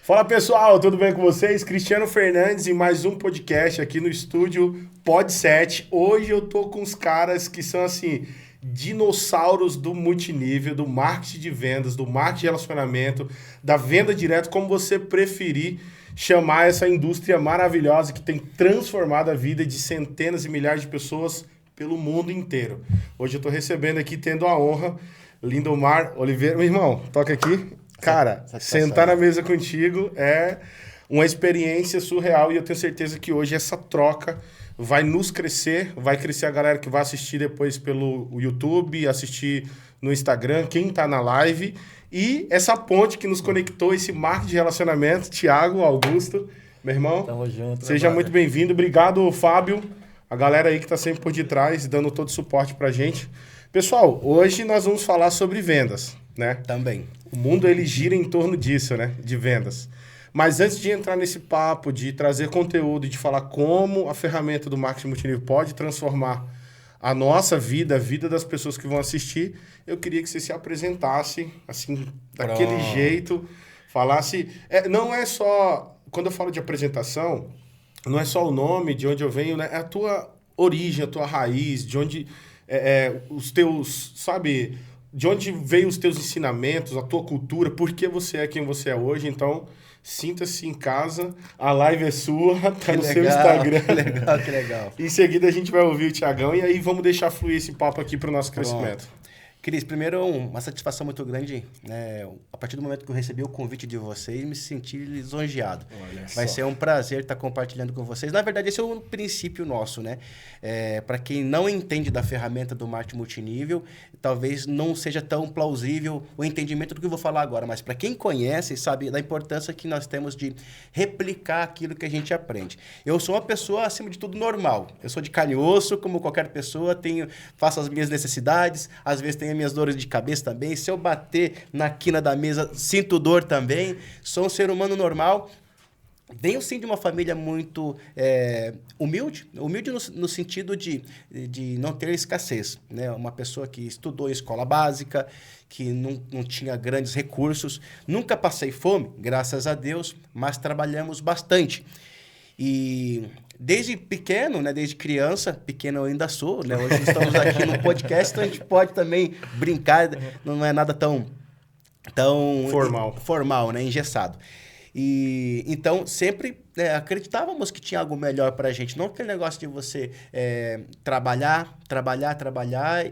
Fala pessoal, tudo bem com vocês? Cristiano Fernandes em mais um podcast aqui no estúdio Pod7. Hoje eu tô com os caras que são assim, dinossauros do multinível, do marketing de vendas, do marketing de relacionamento, da venda direta, como você preferir chamar essa indústria maravilhosa que tem transformado a vida de centenas e milhares de pessoas pelo mundo inteiro. Hoje eu tô recebendo aqui, tendo a honra, Lindomar Oliveira. Meu irmão, toca aqui. Cara, sentar na mesa contigo é uma experiência surreal e eu tenho certeza que hoje essa troca vai nos crescer, vai crescer a galera que vai assistir depois pelo YouTube, assistir no Instagram, quem tá na live e essa ponte que nos conectou, esse marco de relacionamento, Thiago, Augusto, meu irmão. Tamo junto. Seja muito bem-vindo. Obrigado, Fábio, a galera aí que tá sempre por detrás, dando todo o suporte pra gente. Pessoal, hoje nós vamos falar sobre vendas, né? Também. O mundo, ele gira em torno disso, né? De vendas. Mas antes de entrar nesse papo, de trazer conteúdo, de falar como a ferramenta do marketing multinível pode transformar a nossa vida, a vida das pessoas que vão assistir, eu queria que você se apresentasse, assim, daquele jeito, falasse... não é só... Quando eu falo de apresentação, não é só o nome, de onde eu venho, né? É a tua origem, a tua raiz, de onde... os teus, sabe... De onde veio os teus ensinamentos, a tua cultura, por que você é quem você é hoje. Então, sinta-se em casa, a live é sua, tá no seu Instagram. Que legal, que legal. Em seguida, a gente vai ouvir o Thiagão e aí vamos deixar fluir esse papo aqui para o nosso crescimento. Cris, primeiro, uma satisfação muito grande. A partir do momento que eu recebi o convite de vocês, me senti lisonjeado. Vai ser um prazer estar compartilhando com vocês. Na verdade, esse é um princípio nosso, né? Para quem não entende da ferramenta do marketing multinível, talvez não seja tão plausível o entendimento do que eu vou falar agora, mas para quem conhece, sabe da importância que nós temos de replicar aquilo que a gente aprende. Eu sou uma pessoa, acima de tudo, normal. Eu sou de carne e osso, como qualquer pessoa, faço as minhas necessidades, às vezes tenho minhas dores de cabeça também. Se eu bater na quina da mesa, sinto dor também. Sou um ser humano normal. Venho, sim, de uma família muito humilde. Humilde no sentido de não ter escassez, né? Uma pessoa que estudou em escola básica, que não tinha grandes recursos. Nunca passei fome, graças a Deus, mas trabalhamos bastante. E... desde pequeno, né? Desde criança, pequeno eu ainda sou, né? Hoje estamos aqui no podcast, então a gente pode também brincar, não é nada tão formal, né? Engessado. E então sempre acreditávamos que tinha algo melhor para a gente, não aquele negócio de você trabalhar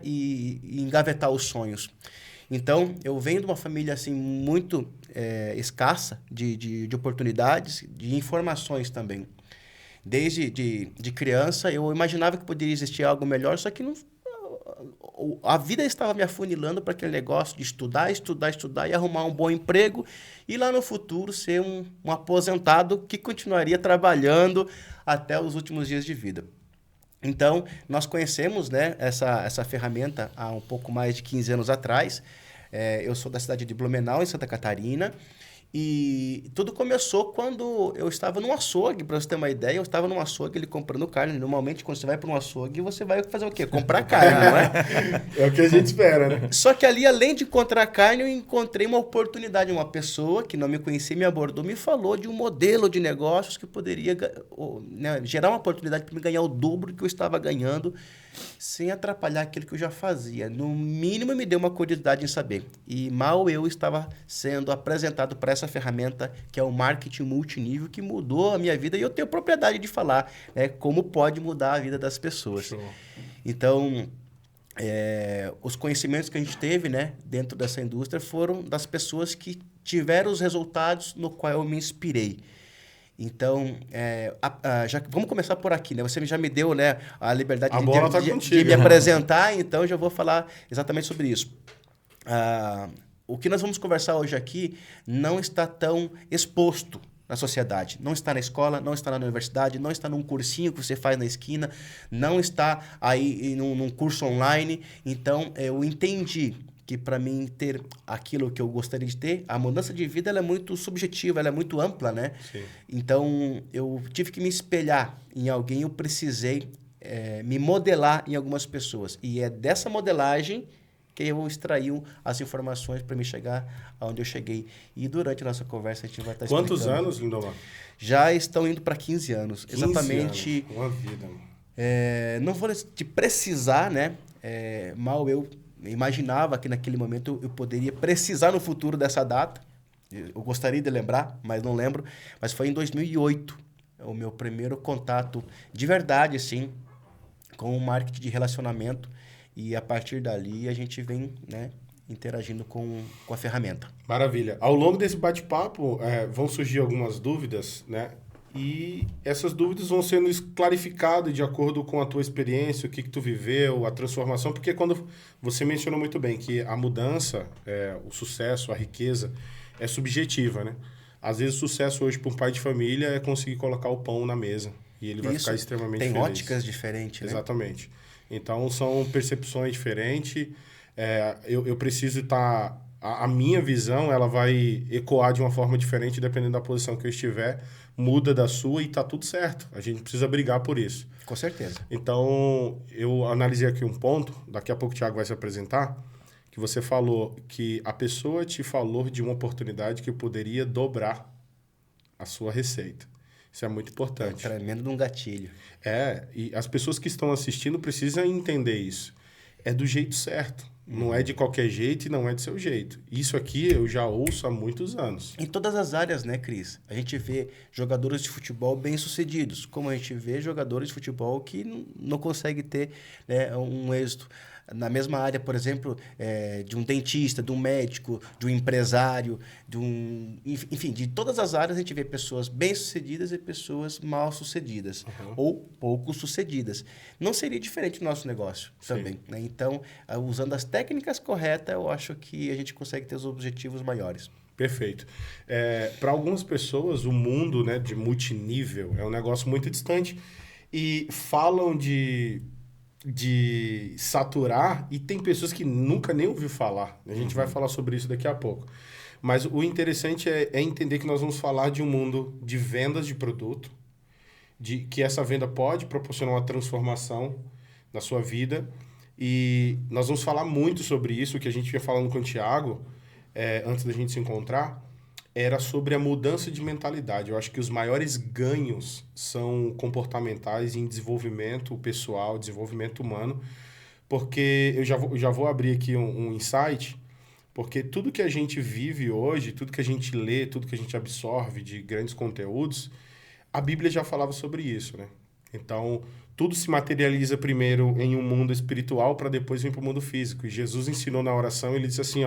e engavetar os sonhos. Então, eu venho de uma família assim muito escassa de oportunidades, de informações também. Desde de criança, eu imaginava que poderia existir algo melhor, só que não, a vida estava me afunilando para aquele negócio de estudar e arrumar um bom emprego e lá no futuro ser um aposentado que continuaria trabalhando até os últimos dias de vida. Então, nós conhecemos, né, essa ferramenta há um pouco mais de 15 anos atrás. Eu sou da cidade de Blumenau, em Santa Catarina. E tudo começou quando eu estava num açougue, para você ter uma ideia. Eu estava num açougue, ele comprando carne. Normalmente, quando você vai para um açougue, você vai fazer o quê? Comprar carne, não é? É o que a gente espera, né? Só que ali, além de encontrar carne, eu encontrei uma oportunidade. Uma pessoa que não me conhecia, me abordou, me falou de um modelo de negócios que poderia gerar uma oportunidade para me ganhar o dobro que eu estava ganhando, sem atrapalhar aquilo que eu já fazia. No mínimo, me deu uma curiosidade em saber. E mal eu estava sendo apresentado para essa ferramenta, que é o marketing multinível, que mudou a minha vida. E eu tenho propriedade de falar, né, como pode mudar a vida das pessoas. Show. Então, os conhecimentos que a gente teve, né, dentro dessa indústria foram das pessoas que tiveram os resultados no qual eu me inspirei. Então, vamos começar por aqui, né? Você já me deu, né, a liberdade de me apresentar, então já vou falar exatamente sobre isso. O que nós vamos conversar hoje aqui não está tão exposto na sociedade. Não está na escola, não está na universidade, não está num cursinho que você faz na esquina, não está aí num curso online. Então, eu entendi que para mim ter aquilo que eu gostaria de ter, a mudança de vida ela é muito subjetiva, ela é muito ampla, né? Sim. Então, eu tive que me espelhar em alguém, eu precisei me modelar em algumas pessoas. E é dessa modelagem que eu extraí as informações para me chegar aonde eu cheguei. E durante a nossa conversa a gente vai estar explicando. Quantos anos, Lindomar? Já estão indo para 15 anos. 15 exatamente. anos. Uma vida, mano. Não vou te precisar, né? Mal eu imaginava que naquele momento eu poderia precisar no futuro dessa data. Eu gostaria de lembrar, mas não lembro. Mas foi em 2008, o meu primeiro contato de verdade, assim, com o marketing de relacionamento. E a partir dali a gente vem, né, interagindo com a ferramenta. Maravilha. Ao longo desse bate-papo vão surgir algumas dúvidas, né? E essas dúvidas vão sendo clarificadas de acordo com a tua experiência, o que tu viveu, a transformação. Porque quando você mencionou muito bem que a mudança, o sucesso, a riqueza é subjetiva, né? Às vezes o sucesso hoje para um pai de família é conseguir colocar o pão na mesa. E ele vai ficar extremamente feliz. Tem óticas diferentes, né? Exatamente. Então, são percepções diferentes. Eu preciso estar... A minha visão, ela vai ecoar de uma forma diferente dependendo da posição que eu estiver. Muda da sua e tá tudo certo. A gente precisa brigar por isso. Com certeza. Então, eu analisei aqui um ponto. Daqui a pouco o Thiago vai se apresentar. Que você falou que a pessoa te falou de uma oportunidade que poderia dobrar a sua receita. Isso é muito importante. Tremendo de um gatilho. E as pessoas que estão assistindo precisam entender isso. É do jeito certo. Não é de qualquer jeito e não é do seu jeito. Isso aqui eu já ouço há muitos anos. Em todas as áreas, né, Cris? A gente vê jogadores de futebol bem-sucedidos, como a gente vê jogadores de futebol que não conseguem ter, né, um êxito. Na mesma área, por exemplo, de um dentista, de um médico, de um empresário, enfim, de todas as áreas a gente vê pessoas bem-sucedidas e pessoas mal-sucedidas, ou pouco-sucedidas. Não seria diferente no nosso negócio também, né? Então, usando as técnicas corretas, eu acho que a gente consegue ter os objetivos maiores. Perfeito. Para algumas pessoas, o mundo, né, de multinível é um negócio muito distante e falam de saturar, e tem pessoas que nunca nem ouviu falar. A gente vai falar sobre isso daqui a pouco. Mas o interessante é entender que nós vamos falar de um mundo de vendas de produto, de que essa venda pode proporcionar uma transformação na sua vida, e nós vamos falar muito sobre isso. O que a gente ia falando com o Thiago, antes da gente se encontrar, era sobre a mudança de mentalidade. Eu acho que os maiores ganhos são comportamentais em desenvolvimento pessoal, desenvolvimento humano, porque eu já vou abrir aqui um insight, porque tudo que a gente vive hoje, tudo que a gente lê, tudo que a gente absorve de grandes conteúdos, a Bíblia já falava sobre isso, né? Então, tudo se materializa primeiro em um mundo espiritual para depois vir para o mundo físico. E Jesus ensinou na oração, ele disse assim,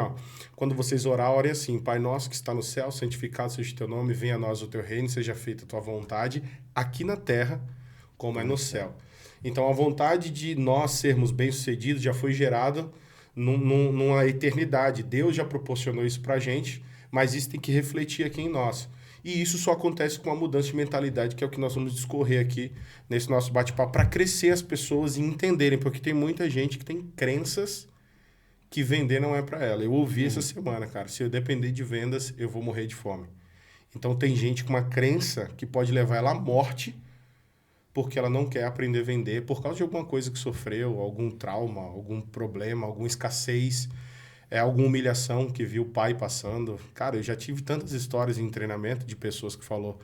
quando vocês orar, orem assim: Pai nosso que está no céu, santificado seja o teu nome, venha a nós o teu reino, seja feita a tua vontade, aqui na terra, como é no céu. Então, a vontade de nós sermos bem-sucedidos já foi gerada numa eternidade. Deus já proporcionou isso para a gente, mas isso tem que refletir aqui em nós. E isso só acontece com uma mudança de mentalidade, que é o que nós vamos discorrer aqui nesse nosso bate-papo, para crescer as pessoas e entenderem, porque tem muita gente que tem crenças que vender não é para ela. Eu ouvi essa semana, cara, se eu depender de vendas, eu vou morrer de fome. Então tem gente com uma crença que pode levar ela à morte, porque ela não quer aprender a vender, por causa de alguma coisa que sofreu, algum trauma, algum problema, alguma escassez, alguma humilhação que viu o pai passando. Cara, eu já tive tantas histórias em treinamento de pessoas que falou: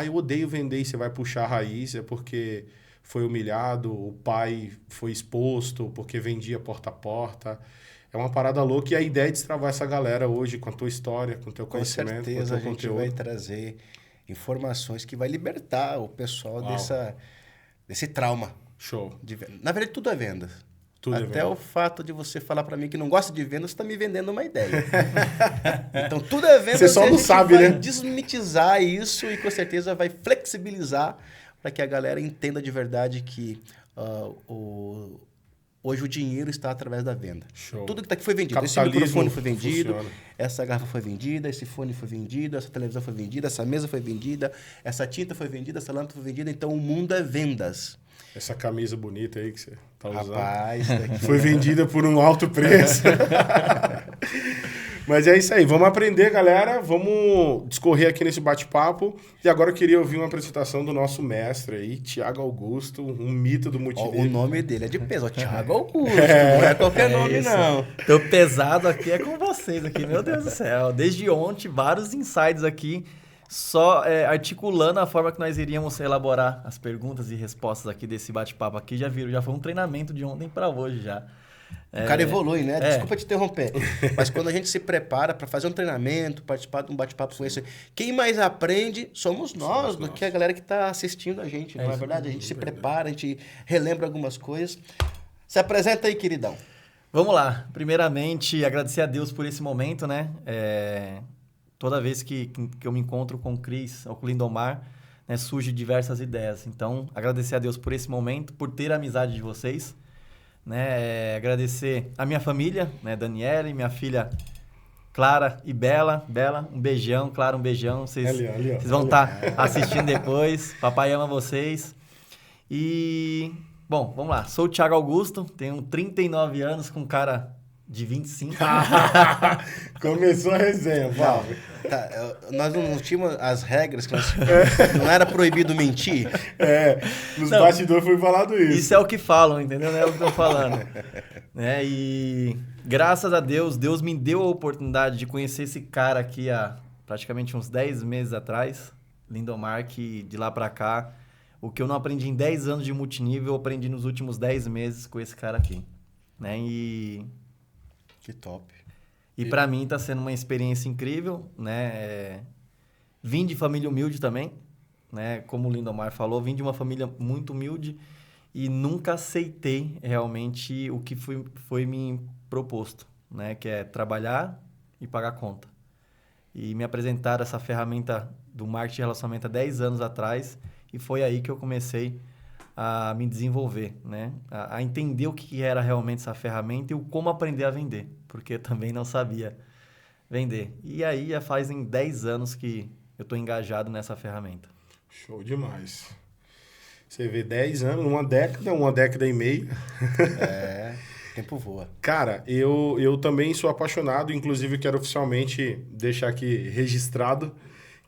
eu odeio vender, e você vai puxar a raiz, é porque foi humilhado, o pai foi exposto, porque vendia porta a porta. É uma parada louca, e a ideia é destravar essa galera hoje com a tua história, com o teu conhecimento, com o teu conteúdo. Com certeza a gente vai trazer informações que vai libertar o pessoal desse trauma. Show. Na verdade, tudo é venda. Até o fato de você falar para mim que não gosta de venda, você está me vendendo uma ideia. Então, tudo é venda. Você só não sabe, né? Desmitizar isso e, com certeza, vai flexibilizar para que a galera entenda de verdade que hoje o dinheiro está através da venda. Show. Tudo que está aqui foi vendido. Capitalismo, esse microfone foi vendido, funciona. Essa garrafa foi vendida, esse fone foi vendido, essa televisão foi vendida, essa mesa foi vendida, essa tinta foi vendida, essa lâmpada foi vendida. Então, o mundo é vendas. Essa camisa bonita aí que você tá usando. Rapaz, foi vendida por um alto preço. Mas é isso aí, vamos aprender, galera. Vamos discorrer aqui nesse bate-papo. E agora eu queria ouvir uma apresentação do nosso mestre aí, Thiago Augusto, um mito do multinível. O nome dele é de peso, Thiago Augusto, não é qualquer nome, isso. não. Tô pesado aqui, é com vocês aqui, meu Deus do céu. Desde ontem, vários insights aqui, só articulando a forma que nós iríamos elaborar as perguntas e respostas aqui desse bate-papo aqui. Já foi um treinamento de ontem para hoje já. O cara evolui, né? Desculpa te interromper. Mas quando a gente se prepara para fazer um treinamento, participar de um bate-papo com esse, quem mais aprende somos nós, do que a galera que está assistindo a gente, não é verdade? A gente se prepara, a gente relembra algumas coisas. Se apresenta aí, queridão. Vamos lá. Primeiramente, agradecer a Deus por esse momento, né? Toda vez que eu me encontro com o Cris ou com o Lindomar, né, surgem diversas ideias. Então, agradecer a Deus por esse momento, por ter a amizade de vocês. Né, agradecer a minha família, né, Daniele, minha filha Clara e Bela. Bela, um beijão, Clara, um beijão. Vocês vão estar assistindo depois. Papai ama vocês. E, bom, vamos lá. Sou o Thiago Augusto, tenho 39 anos com cara de 25. Começou a resenha, Val. Nós não tínhamos as regras, que não era proibido mentir. Nos bastidores foi falado isso. Isso é o que falam, entendeu? Não é o que estão falando. E graças a Deus, Deus me deu a oportunidade de conhecer esse cara aqui há praticamente uns 10 meses atrás, Lindomar, que de lá pra cá, o que eu não aprendi em 10 anos de multinível, eu aprendi nos últimos 10 meses com esse cara aqui. Né? Que top. E para mim tá sendo uma experiência incrível, né? Vim de família humilde também, né? Como o Lindomar falou, vim de uma família muito humilde e nunca aceitei realmente o que foi me proposto, né? Que é trabalhar e pagar conta. E me apresentaram essa ferramenta do marketing de relacionamento há 10 anos atrás e foi aí que eu comecei a me desenvolver, né? A entender o que era realmente essa ferramenta e o como aprender a vender, porque eu também não sabia vender. E aí já fazem 10 anos que eu estou engajado nessa ferramenta. Show demais. Você vê 10 anos, uma década e meia. Tempo voa. Cara, eu também sou apaixonado, inclusive quero oficialmente deixar aqui registrado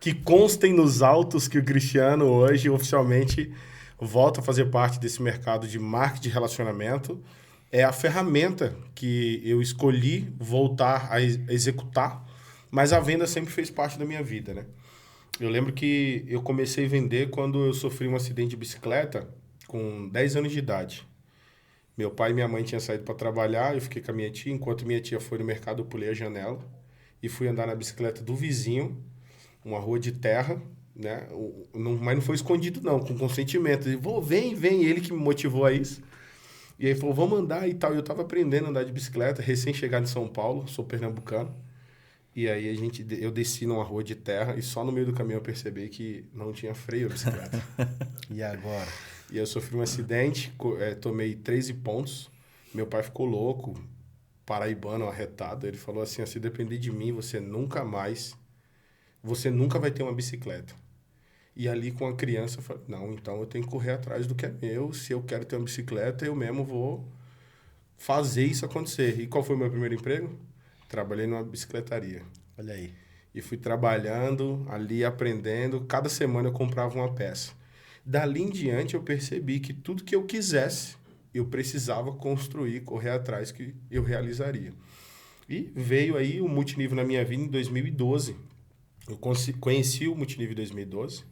que constem nos autos que o Cristiano hoje oficialmente volta a fazer parte desse mercado de marketing de relacionamento. É a ferramenta que eu escolhi voltar a executar, mas a venda sempre fez parte da minha vida, né? Eu lembro que eu comecei a vender quando eu sofri um acidente de bicicleta com 10 anos de idade. Meu pai e minha mãe tinham saído para trabalhar, eu fiquei com a minha tia. Enquanto minha tia foi no mercado, eu pulei a janela e fui andar na bicicleta do vizinho, uma rua de terra, né? Mas não foi escondido, não, com consentimento. Ele falou, vem, ele que me motivou a isso. E aí falou, vamos andar e tal. E eu tava aprendendo a andar de bicicleta, recém-chegado em São Paulo, sou pernambucano. E aí eu desci numa rua de terra e só no meio do caminho eu percebi que não tinha freio a bicicleta. E agora? E eu sofri um acidente, tomei 13 pontos. Meu pai ficou louco, paraibano, arretado. Ele falou assim, se depender de mim, você nunca vai ter uma bicicleta. E ali com a criança, eu falei, não, então eu tenho que correr atrás do que é meu. Se eu quero ter uma bicicleta, eu mesmo vou fazer isso acontecer. E qual foi o meu primeiro emprego? Trabalhei numa bicicletaria. Olha aí. E fui trabalhando ali, aprendendo. Cada semana eu comprava uma peça. Dali em diante eu percebi que tudo que eu quisesse, eu precisava construir, correr atrás, que eu realizaria. E veio aí o multinível na minha vida em 2012. Eu conheci o multinível em 2012.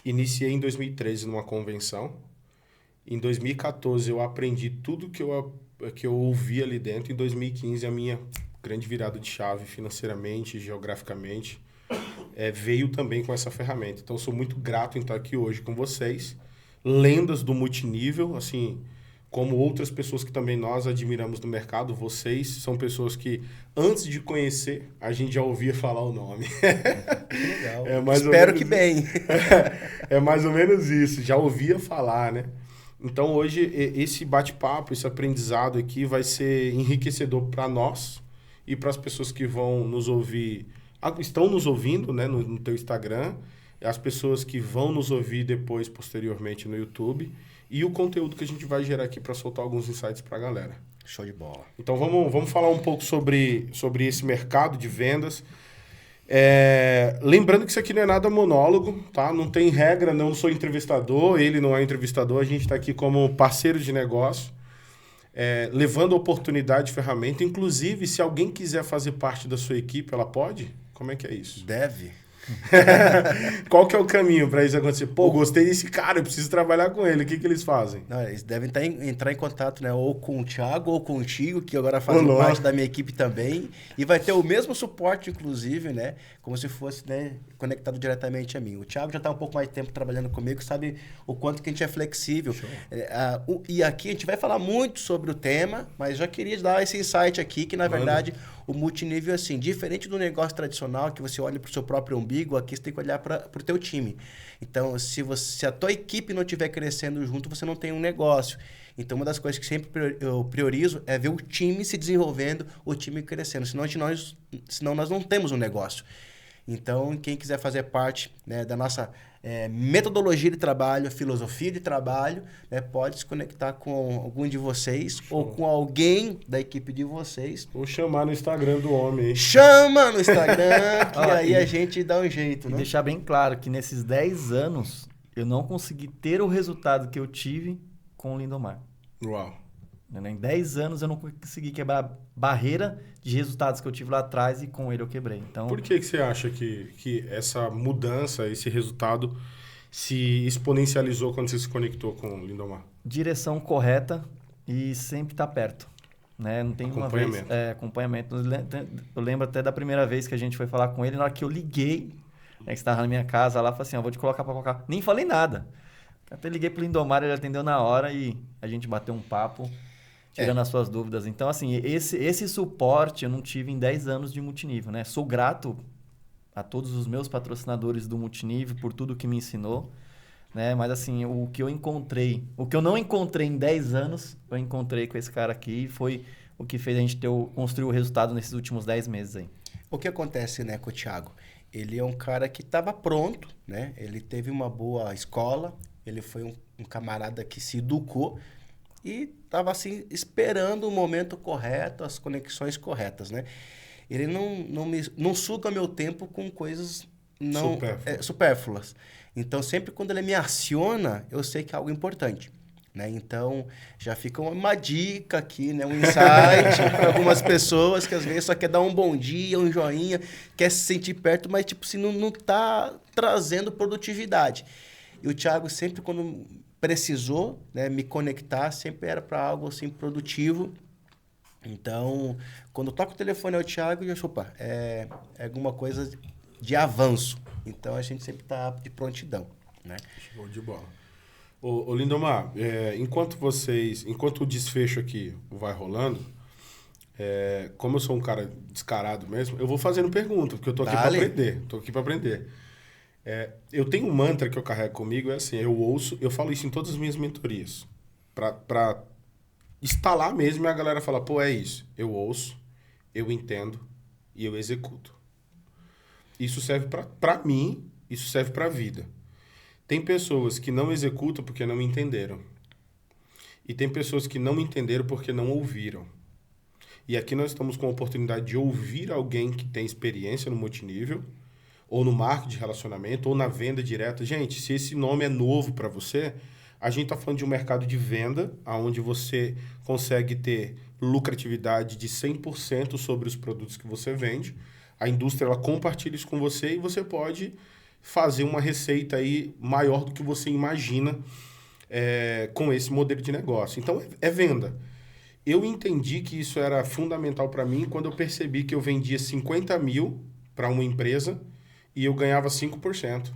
Iniciei em 2013 numa convenção. Em 2014 eu aprendi tudo que eu ouvi ali dentro. Em 2015 a minha grande virada de chave financeiramente, geograficamente, veio também com essa ferramenta. Então, eu sou muito grato em estar aqui hoje com vocês. Lendas do multinível, assim, como outras pessoas que também nós admiramos no mercado. Vocês são pessoas que, antes de conhecer, a gente já ouvia falar o nome. Legal. Espero que bem. É mais ou menos isso. Já ouvia falar, né? Então, hoje, esse bate-papo, esse aprendizado aqui vai ser enriquecedor para nós e para as pessoas que vão nos ouvir, estão nos ouvindo, né, no teu Instagram, as pessoas que vão nos ouvir depois, posteriormente, no YouTube, e o conteúdo que a gente vai gerar aqui para soltar alguns insights para a galera. Show de bola. Então vamos falar um pouco sobre esse mercado de vendas. Lembrando que isso aqui não é nada monólogo, tá? Não tem regra, não sou entrevistador, ele não é entrevistador, a gente está aqui como parceiro de negócio, levando oportunidade, ferramenta. Inclusive, se alguém quiser fazer parte da sua equipe, ela pode? Como é que é isso? Deve. Qual que é o caminho para isso acontecer? Pô, gostei desse cara, eu preciso trabalhar com ele. O que eles fazem? Não, eles devem entrar em contato, né? Ou com o Thiago ou contigo, que agora fazem Olá. parte da minha equipe também. E vai ter o mesmo suporte, inclusive, né? Como se fosse, né, conectado diretamente a mim. O Thiago já está um pouco mais de tempo trabalhando comigo, sabe o quanto que a gente é flexível. E aqui a gente vai falar muito sobre o tema, mas já queria dar esse insight aqui, que na verdade o multinível é assim, diferente do negócio tradicional, que você olha para o seu próprio umbigo, aqui você tem que olhar para o teu time. Então, se a tua equipe não estiver crescendo junto, você não tem um negócio. Então, uma das coisas que sempre eu priorizo é ver o time se desenvolvendo, o time crescendo. Senão nós não temos um negócio. Então, quem quiser fazer parte, né, da nossa metodologia de trabalho, filosofia de trabalho, né, pode se conectar com algum de vocês ou com alguém da equipe de vocês. Vou chamar no Instagram do homem, hein? Chama no Instagram, que aí a gente dá um jeito, E né? deixar bem claro que nesses 10 anos eu não consegui ter o resultado que eu tive com o Lindomar. Uau. Em 10 anos eu não consegui quebrar a barreira de resultados que eu tive lá atrás e com ele eu quebrei. Então, Por que você acha que essa mudança, esse resultado se exponencializou quando você se conectou com o Lindomar? direção correta e sempre estar perto. Né? Não tem uma vez... acompanhamento. Eu lembro até da primeira vez que a gente foi falar com ele, na hora que eu liguei, né, que você estava na minha casa lá, falei assim, vou te colocar para colocar. Nem falei nada. Até liguei pro Lindomar, ele atendeu na hora e a gente bateu um papo, tirando as suas dúvidas. Então, assim, esse suporte eu não tive em 10 anos de multinível, né? Sou grato a todos os meus patrocinadores do multinível por tudo que me ensinou, né? Mas, assim, o que eu não encontrei em 10 anos, eu encontrei com esse cara aqui e foi o que fez a gente construir o resultado nesses últimos 10 meses aí. O que acontece, né, com o Thiago? Ele é um cara que estava pronto, né? Ele teve uma boa escola, ele foi um camarada que se educou e estava assim esperando o momento correto, as conexões corretas, né? Ele não suga meu tempo com coisas supérfluas. Então, sempre quando ele me aciona, eu sei que é algo importante, né? Então, já fica uma dica aqui, né? Um insight para algumas pessoas que às vezes só quer dar um bom dia, um joinha, quer se sentir perto, mas tipo, se não tá trazendo produtividade. E o Thiago sempre, quando precisou, né, me conectar, sempre era para algo assim produtivo. Então, quando eu toco o telefone ao Thiago, eu já opa, é alguma coisa de avanço. Então, a gente sempre está de prontidão, né? Show de bola. Ô Lindomar, enquanto o desfecho aqui vai rolando, como eu sou um cara descarado mesmo, eu vou fazendo pergunta, porque eu tô aqui para aprender. Tô aqui para aprender. Eu tenho um mantra que eu carrego comigo, é assim, eu falo isso em todas as minhas mentorias, para instalar mesmo e a galera fala, pô, é isso, eu ouço, eu entendo e eu executo. Isso serve para mim, isso serve para a vida. Tem pessoas que não executam porque não entenderam. E tem pessoas que não entenderam porque não ouviram. E aqui nós estamos com a oportunidade de ouvir alguém que tem experiência no multinível, ou no marketing de relacionamento, ou na venda direta. Gente, se esse nome é novo para você, a gente está falando de um mercado de venda, onde você consegue ter lucratividade de 100% sobre os produtos que você vende. A indústria ela compartilha isso com você e você pode fazer uma receita aí maior do que você imagina com esse modelo de negócio. Então, é venda. Eu entendi que isso era fundamental para mim quando eu percebi que eu vendia 50 mil para uma empresa e eu ganhava 5%.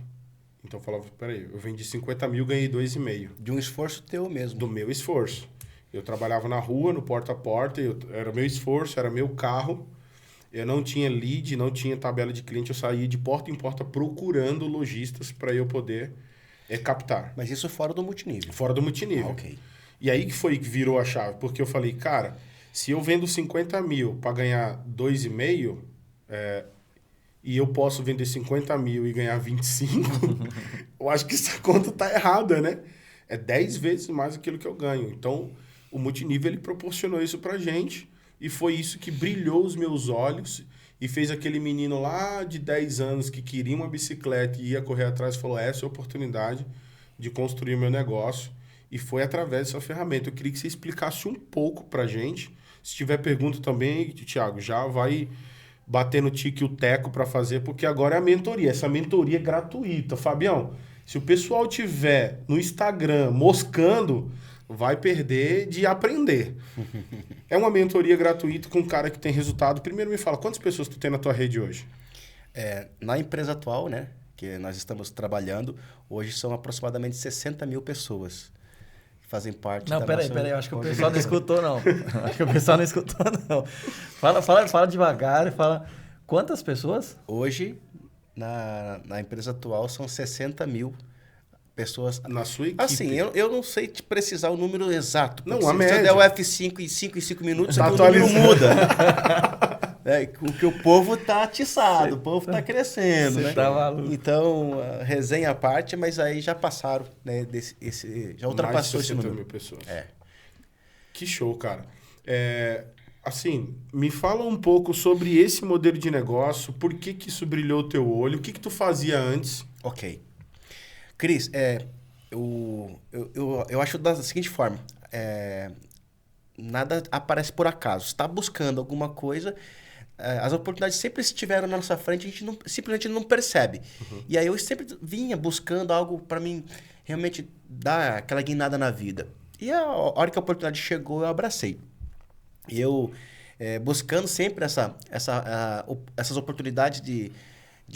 Então, eu falava, peraí, eu vendi 50 mil, ganhei 2,5. De um esforço teu mesmo. Do meu esforço. Eu trabalhava na rua, no porta a porta, era meu esforço, era meu carro. Eu não tinha lead, não tinha tabela de cliente, eu saía de porta em porta procurando lojistas para eu poder captar. Mas isso fora do multinível. Fora do multinível. Ok. E aí que foi que virou a chave, porque eu falei, cara, se eu vendo 50 mil para ganhar 2,5, e eu posso vender 50 mil e ganhar 25, eu acho que essa conta tá errada, né? É 10 vezes mais aquilo que eu ganho. Então, o multinível ele proporcionou isso pra gente e foi isso que brilhou os meus olhos e fez aquele menino lá de 10 anos que queria uma bicicleta e ia correr atrás, falou, essa é a oportunidade de construir meu negócio. E foi através dessa ferramenta. Eu queria que você explicasse um pouco pra gente. Se tiver pergunta também, Thiago, já vai bater no tique o teco para fazer, porque agora é a mentoria. Essa mentoria é gratuita. Fabião, se o pessoal tiver no Instagram moscando, vai perder de aprender. É uma mentoria gratuita com um cara que tem resultado. Primeiro me fala, quantas pessoas tu tem na tua rede hoje? Na empresa atual, né, que nós estamos trabalhando, hoje são aproximadamente 60 mil pessoas que fazem parte não, da peraí, nossa... acho que o pessoal não escutou, não. Acho que o pessoal não escutou, não. Fala devagar, fala... Quantas pessoas? Hoje, na empresa atual, são 60 mil pessoas. Na sua equipe? Assim, eu não sei te precisar o número exato. Não, se a média. eu der o F5 em 5 minutos, Tá o número atualizando. muda. Porque o povo tá atiçado, o povo tá crescendo, né? Tá maluco. Então, resenha à parte, mas aí já passaram, né? Já ultrapassou Mais de esse 60 número. mil pessoas. É. Que show, cara. Assim, me fala um pouco sobre esse modelo de negócio, por que que isso brilhou o teu olho, o que que tu fazia antes? Ok. Cris, eu acho da seguinte forma, nada aparece por acaso. Você está buscando alguma coisa, as oportunidades sempre estiveram na nossa frente, a gente simplesmente não percebe. Uhum. E aí eu sempre vinha buscando algo para mim realmente dar aquela guinada na vida. E a hora que a oportunidade chegou, eu abracei. E eu, buscando sempre essas oportunidades de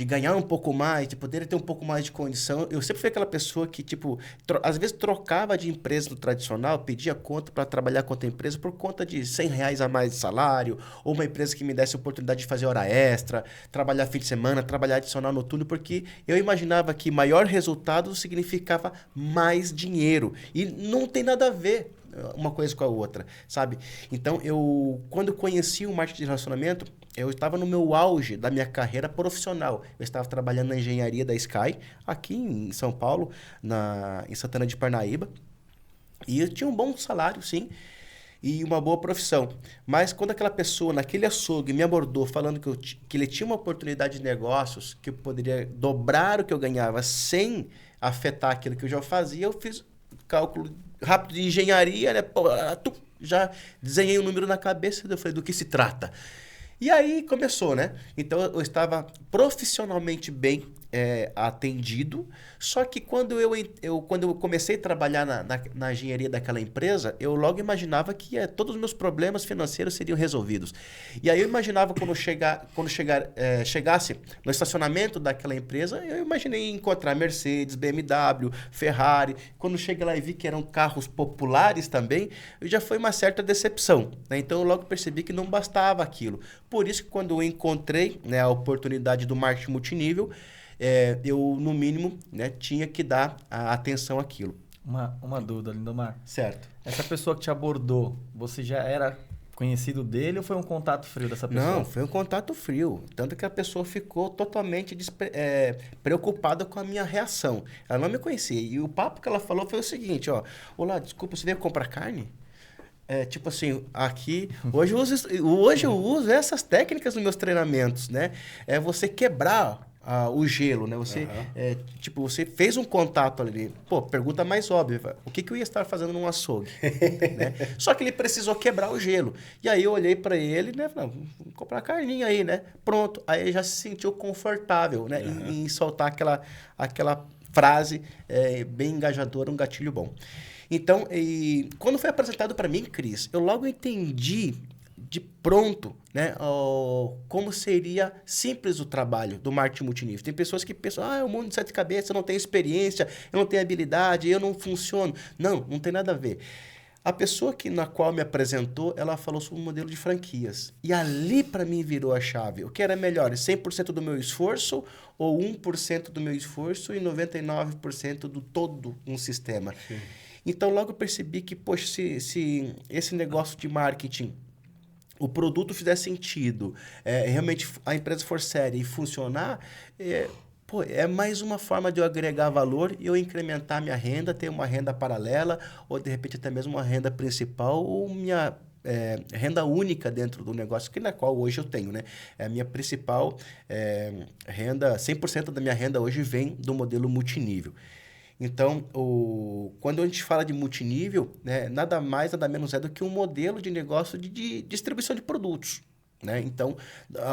ganhar um pouco mais, de poder ter um pouco mais de condição. Eu sempre fui aquela pessoa que, tipo, às vezes trocava de empresa no tradicional, pedia conta para trabalhar com outra empresa por conta de R$100 a mais de salário, ou uma empresa que me desse a oportunidade de fazer hora extra, trabalhar fim de semana, trabalhar adicional noturno, porque eu imaginava que maior resultado significava mais dinheiro. E não tem nada a ver uma coisa com a outra, sabe? Então, quando eu conheci o marketing de relacionamento, eu estava no meu auge da minha carreira profissional. Eu estava trabalhando na engenharia da Sky, aqui em São Paulo, em Santana de Parnaíba. E eu tinha um bom salário, sim, e uma boa profissão. Mas quando aquela pessoa, naquele açougue, me abordou falando que ele tinha uma oportunidade de negócios, que eu poderia dobrar o que eu ganhava sem afetar aquilo que eu já fazia, eu fiz cálculo rápido de engenharia, né? Pô, já desenhei um número na cabeça, eu falei, do que se trata? E aí começou, né? Então eu estava profissionalmente bem atendido, só que quando eu comecei a trabalhar na engenharia daquela empresa, eu logo imaginava que todos os meus problemas financeiros seriam resolvidos. E aí eu imaginava quando chegasse no estacionamento daquela empresa, eu imaginei encontrar Mercedes, BMW, Ferrari. Quando cheguei lá e vi que eram carros populares também, já foi uma certa decepção, né? Então eu logo percebi que não bastava aquilo. Por isso que quando eu encontrei, né, a oportunidade do marketing multinível, eu, no mínimo, né, tinha que dar a atenção àquilo. Uma dúvida, Lindomar. Certo. Essa pessoa que te abordou, você já era conhecido dele ou foi um contato frio dessa pessoa? Não, foi um contato frio. Tanto que a pessoa ficou totalmente preocupada com a minha reação. Ela não me conhecia. E o papo que ela falou foi o seguinte, ó. Olá, desculpa, você veio comprar carne? Tipo assim, aqui... Hoje eu uso essas técnicas nos meus treinamentos, né? É você quebrar o gelo, né? Você, você fez um contato ali. Pô, pergunta mais óbvia. O que eu ia estar fazendo num açougue? Né? Só que ele precisou quebrar o gelo. E aí eu olhei para ele, né? Falei, vou comprar carninha aí, né? Pronto. Aí ele já se sentiu confortável, né? Em soltar aquela frase bem engajadora, um gatilho bom. Então, quando foi apresentado para mim, Cris, eu logo entendi de pronto, né, como seria simples o trabalho do marketing multinível. Tem pessoas que pensam, é um mundo de sete cabeças, eu não tenho experiência, eu não tenho habilidade, eu não funciono. Não tem nada a ver. A pessoa na qual me apresentou, ela falou sobre um modelo de franquias. E ali, para mim, virou a chave. O que era melhor? 100% do meu esforço ou 1% do meu esforço e 99% do todo um sistema? Sim. Então, logo eu percebi que, poxa, se esse negócio de marketing, o produto fizer sentido, realmente a empresa for séria e funcionar, Pô, é mais uma forma de eu agregar valor e eu incrementar minha renda, ter uma renda paralela, ou de repente até mesmo uma renda principal, ou minha renda única dentro do negócio, que na qual hoje eu tenho, né? É a minha principal renda, 100% da minha renda hoje vem do modelo multinível. Então, quando a gente fala de multinível, né, nada mais, nada menos é do que um modelo de negócio de distribuição de produtos. Né? Então,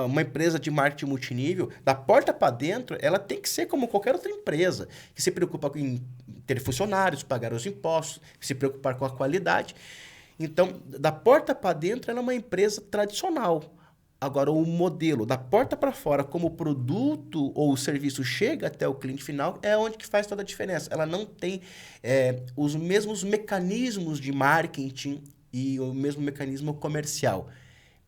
uma empresa de marketing multinível, da porta para dentro, ela tem que ser como qualquer outra empresa, que se preocupa em ter funcionários, pagar os impostos, se preocupar com a qualidade. Então, da porta para dentro, ela é uma empresa tradicional. Agora, o modelo da porta para fora, como o produto ou o serviço chega até o cliente final, é onde que faz toda a diferença. Ela não tem os mesmos mecanismos de marketing e o mesmo mecanismo comercial.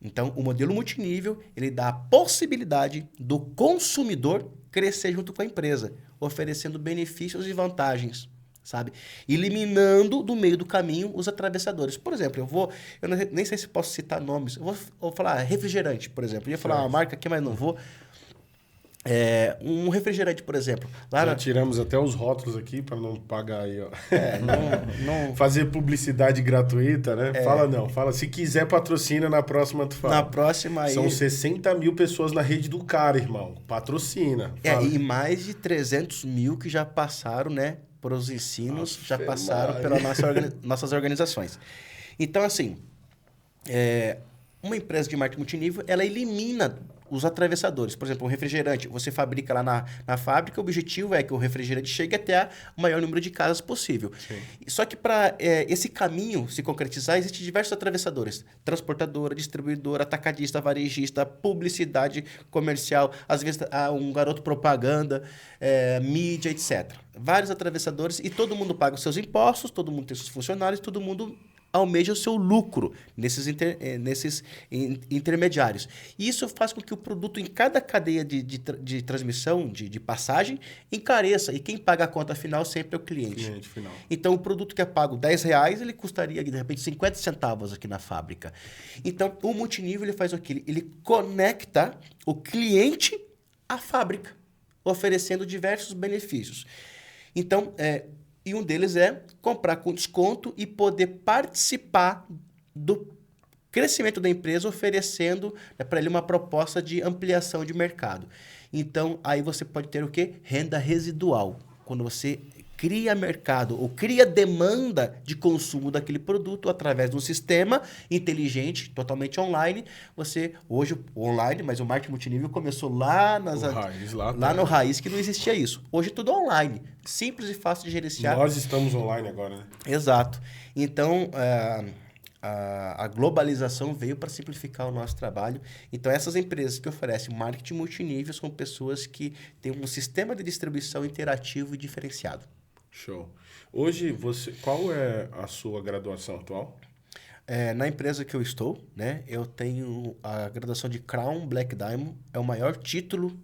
Então, o modelo multinível, ele dá a possibilidade do consumidor crescer junto com a empresa, oferecendo benefícios e vantagens, sabe? Eliminando do meio do caminho os atravessadores. Por exemplo, eu nem sei se posso citar nomes, eu vou falar refrigerante, por exemplo. Eu ia falar uma marca aqui, mas não vou. Um refrigerante, por exemplo. Já tiramos até os rótulos aqui para não pagar aí, ó. Não... Fazer publicidade gratuita, né? Fala. Se quiser patrocina, na próxima tu fala. Na próxima aí... São 60 mil pessoas na rede do cara, irmão. Patrocina. E mais de 300 mil que já passaram, né? Por os ensinos, já passaram pelas nossas organizações. Então, assim, uma empresa de marketing multinível, ela elimina os atravessadores. Por exemplo, um refrigerante, você fabrica lá na fábrica, o objetivo é que o refrigerante chegue até o maior número de casas possível. Sim. Só que para esse caminho se concretizar, existem diversos atravessadores. Transportadora, distribuidora, atacadista, varejista, publicidade comercial, às vezes um garoto propaganda, mídia, etc. Vários atravessadores e todo mundo paga os seus impostos, todo mundo tem seus funcionários, todo mundo almeja o seu lucro nesses intermediários. E isso faz com que o produto em cada cadeia de transmissão, de passagem, encareça. E quem paga a conta final sempre é o cliente. Final. Então, o produto que é pago R$10, ele custaria, de repente, 50 centavos aqui na fábrica. Então, o multinível ele faz o quê? Ele conecta o cliente à fábrica, oferecendo diversos benefícios. Então, e um deles é comprar com desconto e poder participar do crescimento da empresa, oferecendo para ele uma proposta de ampliação de mercado. Então, aí você pode ter o quê? Renda residual. Quando você cria mercado ou cria demanda de consumo daquele produto através de um sistema inteligente, totalmente online. Hoje, online, mas o marketing multinível começou lá no raiz, que não existia isso. Hoje tudo online, simples e fácil de gerenciar. Nós estamos online agora, né? Exato. Então, a globalização veio para simplificar o nosso trabalho. Então, essas empresas que oferecem marketing multinível são pessoas que têm um sistema de distribuição interativo e diferenciado. Show. Hoje, qual é a sua graduação atual? Na empresa que eu estou, né, eu tenho a graduação de Crown Black Diamond, é o maior título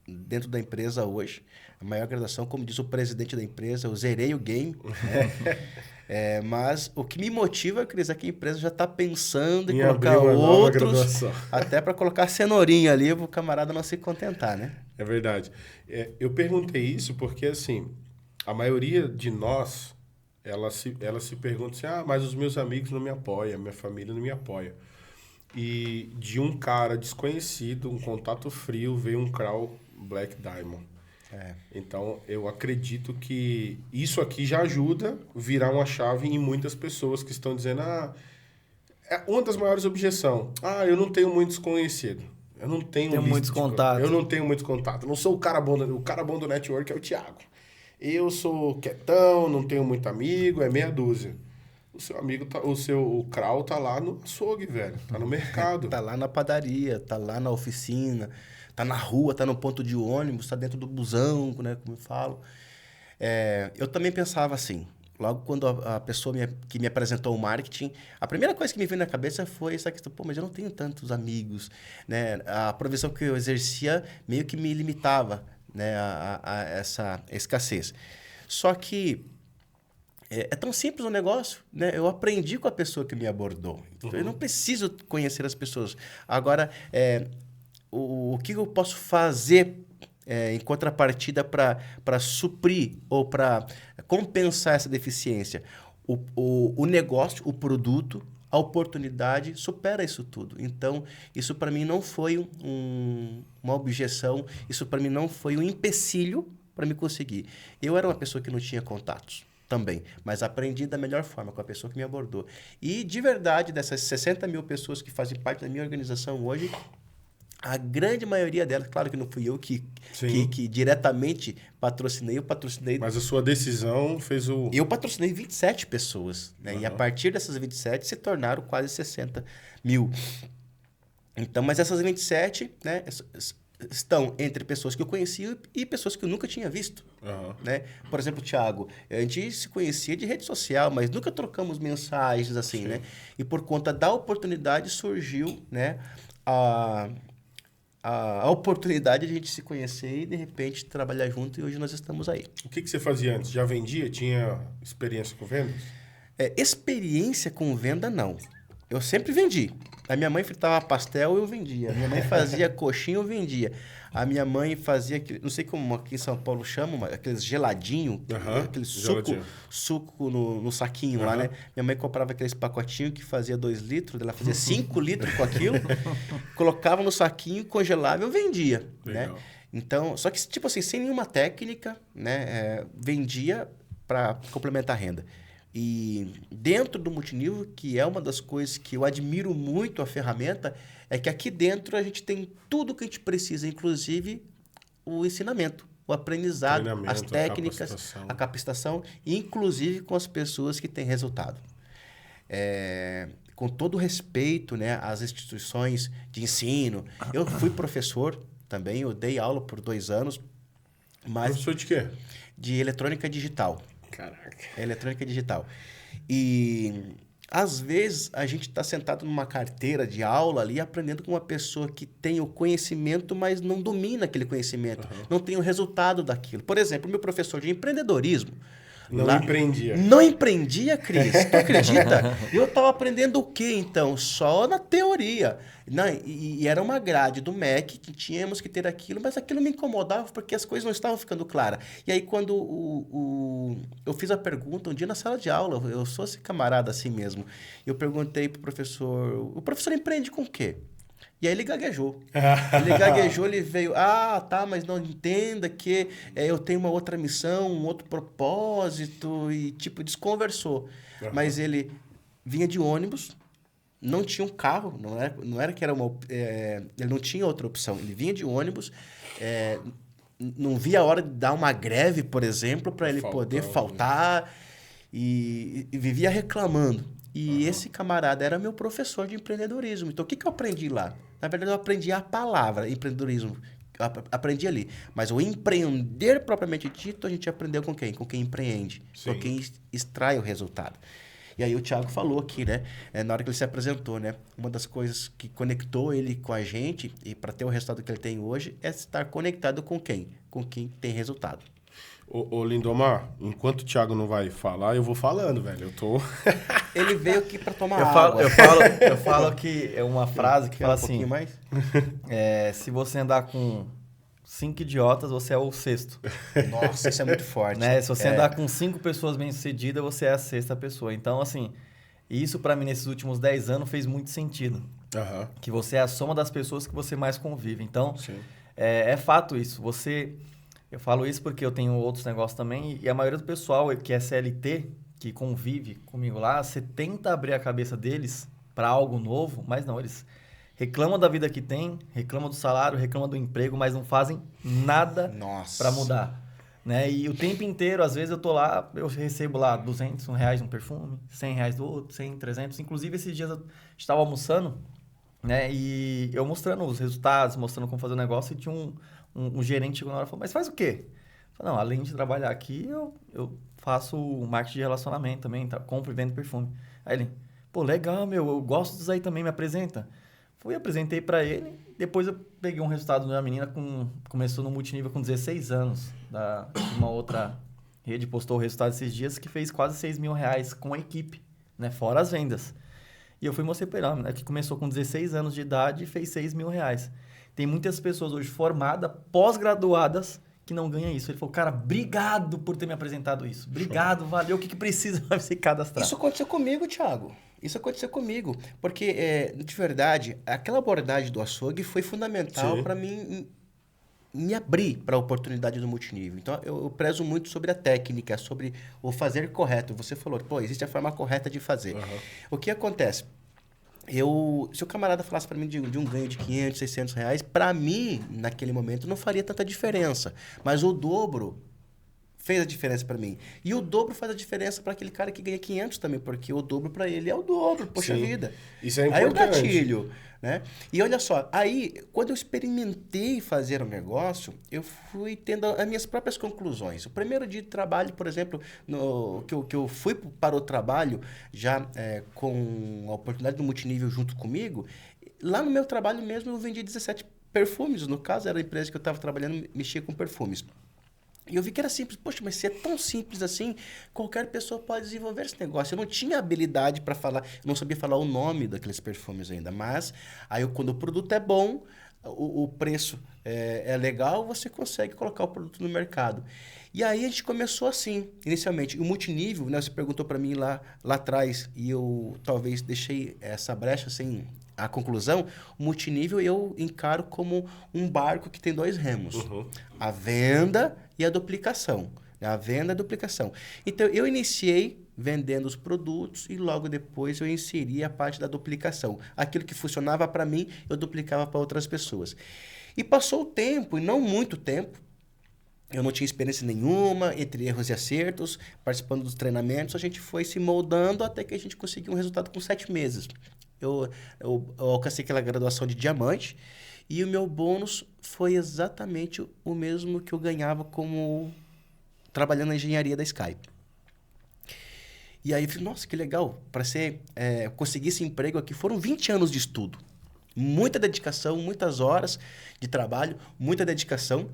dentro da empresa hoje. A maior graduação, como diz o presidente da empresa, eu zerei o game. Né? Mas o que me motiva, Cris, é que a empresa já está pensando em colocar outros, até para colocar cenourinha ali, para o camarada não se contentar, né? É verdade. Eu perguntei isso porque, assim, a maioria de nós, ela se pergunta assim, mas os meus amigos não me apoiam, a minha família não me apoia. E de um cara desconhecido, um contato frio, veio um Crown Black Diamond. Então, eu acredito que isso aqui já ajuda a virar uma chave em muitas pessoas que estão dizendo, uma das maiores objeções, eu não tenho muitos conhecidos. Eu não tenho muitos contatos. Eu não tenho muitos contatos. Não sou o cara bom do network é o Thiago. Eu sou quietão, não tenho muito amigo, é meia dúzia. O seu amigo, o Crown tá lá no açougue, velho. Tá no mercado. Tá lá na padaria, tá lá na oficina, tá na rua, tá no ponto de ônibus, tá dentro do busão, né, como eu falo. Eu também pensava assim, logo quando a pessoa que me apresentou o marketing, a primeira coisa que me veio na cabeça foi essa questão, mas eu não tenho tantos amigos, né? A profissão que eu exercia meio que me limitava, né, a essa escassez. Só que é tão simples o negócio, né? Eu aprendi com a pessoa que me abordou. Então, eu não preciso conhecer as pessoas. Agora, o que eu posso fazer em contrapartida para suprir ou para compensar essa deficiência? O negócio, o produto, a oportunidade supera isso tudo. Então, isso para mim não foi uma objeção, isso para mim não foi um empecilho para me conseguir. Eu era uma pessoa que não tinha contatos também, mas aprendi da melhor forma com a pessoa que me abordou. E, de verdade, dessas 60 mil pessoas que fazem parte da minha organização hoje, a grande maioria delas, claro que não fui eu que diretamente patrocinei, eu patrocinei... Mas a sua decisão fez o... Eu patrocinei 27 pessoas, né? E a partir dessas 27 se tornaram quase 60 mil. Então, mas essas 27, né, estão entre pessoas que eu conhecia e pessoas que eu nunca tinha visto. Né? Por exemplo, o Thiago, a gente se conhecia de rede social, mas nunca trocamos mensagens assim, né? E por conta da oportunidade surgiu, né, a oportunidade de a gente se conhecer e, de repente, trabalhar junto, e hoje nós estamos aí. O que você fazia antes? Já vendia? Tinha experiência com vendas? Experiência com venda, não. Eu sempre vendi. A minha mãe fritava pastel, eu vendia. A minha mãe fazia coxinha, eu vendia. A minha mãe fazia, não sei como aqui em São Paulo chamam, aqueles geladinhos, aquele suco no saquinho lá, né? Minha mãe comprava aqueles pacotinhos que fazia 2 litros, ela fazia 5 litros com aquilo, colocava no saquinho, congelava e eu vendia, né? Então, só que, tipo assim, sem nenhuma técnica, né? Vendia para complementar a renda. E dentro do multinível, que é uma das coisas que eu admiro muito a ferramenta, é que aqui dentro a gente tem tudo o que a gente precisa, inclusive o ensinamento, o aprendizado, as técnicas, a capacitação, inclusive com as pessoas que têm resultado. Com todo o respeito, né, às instituições de ensino. Eu fui professor também, eu dei aula por 2 anos. Professor de quê? De eletrônica digital. Caraca. Eletrônica digital. E, às vezes, a gente está sentado numa carteira de aula ali, aprendendo com uma pessoa que tem o conhecimento, mas não domina aquele conhecimento, não tem o resultado daquilo. Por exemplo, o meu professor de empreendedorismo... empreendia. Não empreendia, Cris. Tu acredita? Eu estava aprendendo o quê, então? Só na teoria. E era uma grade do MEC que tínhamos que ter aquilo, mas aquilo me incomodava porque as coisas não estavam ficando claras. E aí, quando eu fiz a pergunta, um dia na sala de aula, eu sou esse camarada assim mesmo, eu perguntei pro professor, o professor empreende com o quê? E aí ele gaguejou. Ele veio, tá, mas não entenda que eu tenho uma outra missão, um outro propósito, e tipo, desconversou. Mas ele vinha de ônibus, não tinha um carro, não era que era ele não tinha outra opção, ele vinha de ônibus, não via a hora de dar uma greve, por exemplo, para ele poder faltar, e vivia reclamando. E esse camarada era meu professor de empreendedorismo. Então, o que eu aprendi lá? Na verdade, eu aprendi a palavra empreendedorismo. Aprendi ali. Mas o empreender propriamente dito, a gente aprendeu com quem? Com quem empreende. Com quem extrai o resultado. E aí o Thiago falou aqui, né? Na hora que ele se apresentou, né? Uma das coisas que conectou ele com a gente, e para ter o resultado que ele tem hoje, é estar conectado com quem? Com quem tem resultado. Ô Lindomar, enquanto o Thiago não vai falar, eu vou falando, velho. Eu tô... Ele veio aqui para tomar água. Eu falo que é uma frase que fala assim... mais? Se você andar com 5 idiotas, você é o 6º. Nossa, isso é muito forte. Né? Se você andar com 5 pessoas bem-sucedidas, você é a 6ª pessoa. Então, assim, isso para mim nesses últimos 10 anos fez muito sentido. Que você é a soma das pessoas que você mais convive. Então, é fato isso. Eu falo isso porque eu tenho outros negócios também, e a maioria do pessoal que é CLT, que convive comigo lá, você tenta abrir a cabeça deles para algo novo, mas não, eles reclamam da vida que tem, reclamam do salário, reclamam do emprego, mas não fazem nada para mudar. Né? E o tempo inteiro, às vezes eu tô lá, eu recebo lá R$200 um perfume, R$100 do outro, 100, 300. Inclusive, esses dias eu estava almoçando, né? E eu mostrando os resultados, mostrando como fazer o negócio, e tinha um gerente chegou na hora e falou, mas faz o quê? Eu falei, não, além de trabalhar aqui, eu faço marketing de relacionamento também, compro e vendo perfume. Aí ele, pô, legal, eu gosto disso aí também, me apresenta. Fui, apresentei para ele, depois eu peguei um resultado de uma menina começou no multinível com 16 anos, uma outra rede postou o resultado esses dias, que fez quase R$6.000 com a equipe, né, fora as vendas. E eu fui mostrar para ele, que começou com 16 anos de idade e fez R$6.000. Tem muitas pessoas hoje formadas, pós-graduadas, que não ganham isso. Ele falou, cara, obrigado por ter me apresentado isso. Obrigado, valeu. O que precisa para se cadastrar? Isso aconteceu comigo, Thiago. Isso aconteceu comigo. Porque, de verdade, aquela abordagem do açougue foi fundamental para mim me abrir para a oportunidade do multinível. Então, eu prezo muito sobre a técnica, sobre o fazer correto. Você falou, pô, existe a forma correta de fazer. O que acontece? Se o camarada falasse para mim de um ganho de 500, 600 reais, para mim, naquele momento, não faria tanta diferença. Mas o dobro fez a diferença para mim. E o dobro faz a diferença para aquele cara que ganha 500 também, porque o dobro para ele é o dobro, poxa vida. Isso é importante. Aí o gatilho, né? E olha só, aí, quando eu experimentei fazer um negócio, eu fui tendo as minhas próprias conclusões. O primeiro dia de trabalho, por exemplo, que eu fui para o trabalho, já com a oportunidade do multinível junto comigo, lá no meu trabalho mesmo eu vendi 17 perfumes. No caso, era a empresa que eu estava trabalhando, mexia com perfumes. E eu vi que era simples. Poxa, mas se é tão simples assim, qualquer pessoa pode desenvolver esse negócio. Eu não tinha habilidade para falar, eu não sabia falar o nome daqueles perfumes ainda. Mas, aí quando o produto é bom, o preço é legal, você consegue colocar o produto no mercado. E aí a gente começou assim, inicialmente. O multinível, né, você perguntou para mim lá atrás, e eu talvez deixei essa brecha sem a conclusão. O multinível eu encaro como um barco que tem 2 remos. A venda e a duplicação. A venda e a duplicação. Então, eu iniciei vendendo os produtos e logo depois eu inseri a parte da duplicação. Aquilo que funcionava para mim, eu duplicava para outras pessoas. E passou o tempo, e não muito tempo, eu não tinha experiência nenhuma, entre erros e acertos, participando dos treinamentos, a gente foi se moldando até que a gente conseguiu um resultado com 7 meses. Eu alcancei aquela graduação de diamante e o meu bônus foi exatamente o mesmo que eu ganhava como trabalhando na engenharia da Sky. E aí eu falei, nossa, que legal, para conseguir esse emprego aqui, foram 20 anos de estudo. Muita dedicação, muitas horas de trabalho, muita dedicação.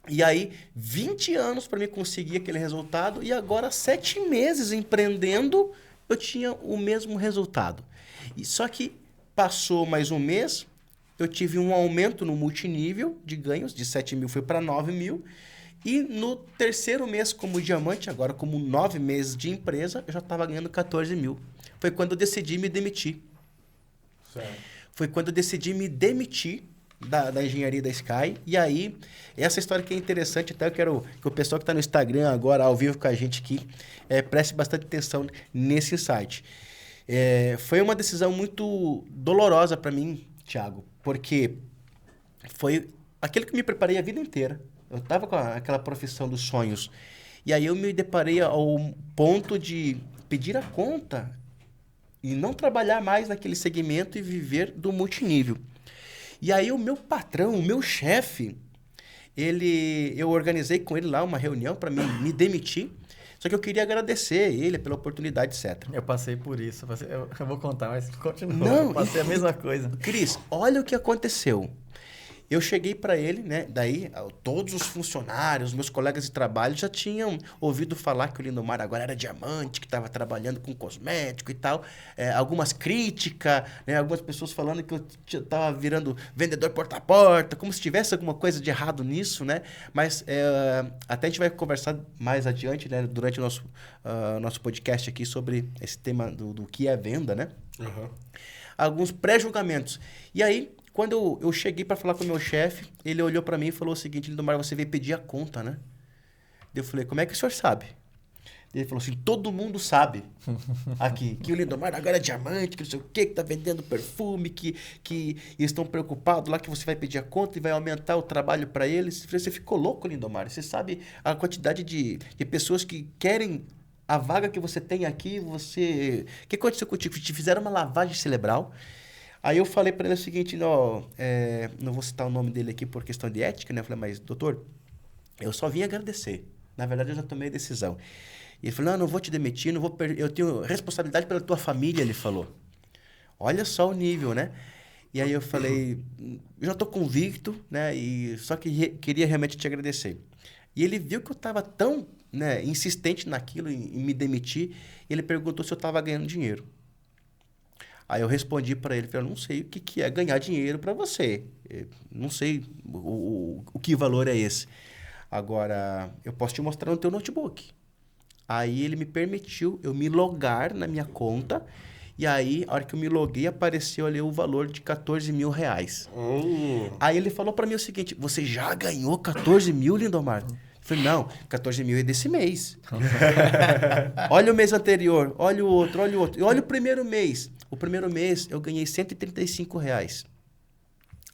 E aí, 20 anos para mim conseguir aquele resultado e agora 7 meses empreendendo, eu tinha o mesmo resultado. Só que passou mais um mês, eu tive um aumento no multinível de ganhos, de 7 mil foi para 9 mil. E no terceiro mês como diamante, agora como 9 meses de empresa, eu já estava ganhando 14 mil. Foi quando eu decidi me demitir. Certo. Foi quando eu decidi me demitir da engenharia da Sky. E aí, essa história que é interessante, até eu quero que o pessoal que está no Instagram agora, ao vivo com a gente aqui, preste bastante atenção nesse insight. Foi uma decisão muito dolorosa para mim, Thiago, porque foi aquilo que me preparei a vida inteira. Eu estava com aquela profissão dos sonhos. E aí eu me deparei ao ponto de pedir a conta e não trabalhar mais naquele segmento e viver do multinível. E aí o meu patrão, o meu chefe, eu organizei com ele lá uma reunião para me demitir. Só que eu queria agradecer ele pela oportunidade, etc. Eu passei por isso. Eu vou contar, mas continua. Não, eu passei a mesma coisa. Cris, olha o que aconteceu. Eu cheguei para ele, né? Daí, todos os funcionários, meus colegas de trabalho já tinham ouvido falar que o Lindomar agora era diamante, que estava trabalhando com cosmético e tal. Algumas críticas, né? Algumas pessoas falando que eu estava virando vendedor porta a porta, como se tivesse alguma coisa de errado nisso, né? Mas até a gente vai conversar mais adiante, né? Durante o nosso podcast aqui sobre esse tema do que é venda, né? Alguns pré-julgamentos. E aí, quando eu cheguei para falar com o meu chefe, ele olhou para mim e falou o seguinte: Lindomar, você veio pedir a conta, né? Eu falei, como é que o senhor sabe? Ele falou assim, todo mundo sabe aqui que o Lindomar agora é diamante, que não sei o quê, que tá vendendo perfume, que estão preocupados lá que você vai pedir a conta e vai aumentar o trabalho para eles. Eu falei, você ficou louco, Lindomar? Você sabe a quantidade de pessoas que querem a vaga que você tem aqui? O que aconteceu contigo? Te fizeram uma lavagem cerebral. Aí eu falei para ele o seguinte, não vou citar o nome dele aqui por questão de ética, né? Eu falei, mas doutor, eu só vim agradecer. Na verdade, eu já tomei a decisão. E ele falou, não vou te demitir, eu tenho responsabilidade pela tua família, ele falou. Olha só o nível, né? E aí eu falei, eu já estou convicto, né? E só que queria realmente te agradecer. E ele viu que eu estava tão, né, insistente naquilo, em me demitir, e ele perguntou se eu estava ganhando dinheiro. Aí eu respondi para ele, falei, eu não sei o que é ganhar dinheiro para você. Eu não sei o que valor é esse. Agora, eu posso te mostrar no teu notebook. Aí ele me permitiu eu me logar na minha conta. E aí, a hora que eu me loguei, apareceu ali o valor de 14 mil reais. Aí ele falou para mim o seguinte, você já ganhou 14 mil, Lindomar? Eu falei, não, 14 mil é desse mês. Olha o mês anterior, olha o outro, olha o outro. E olha o primeiro mês. O primeiro mês eu ganhei 135 reais.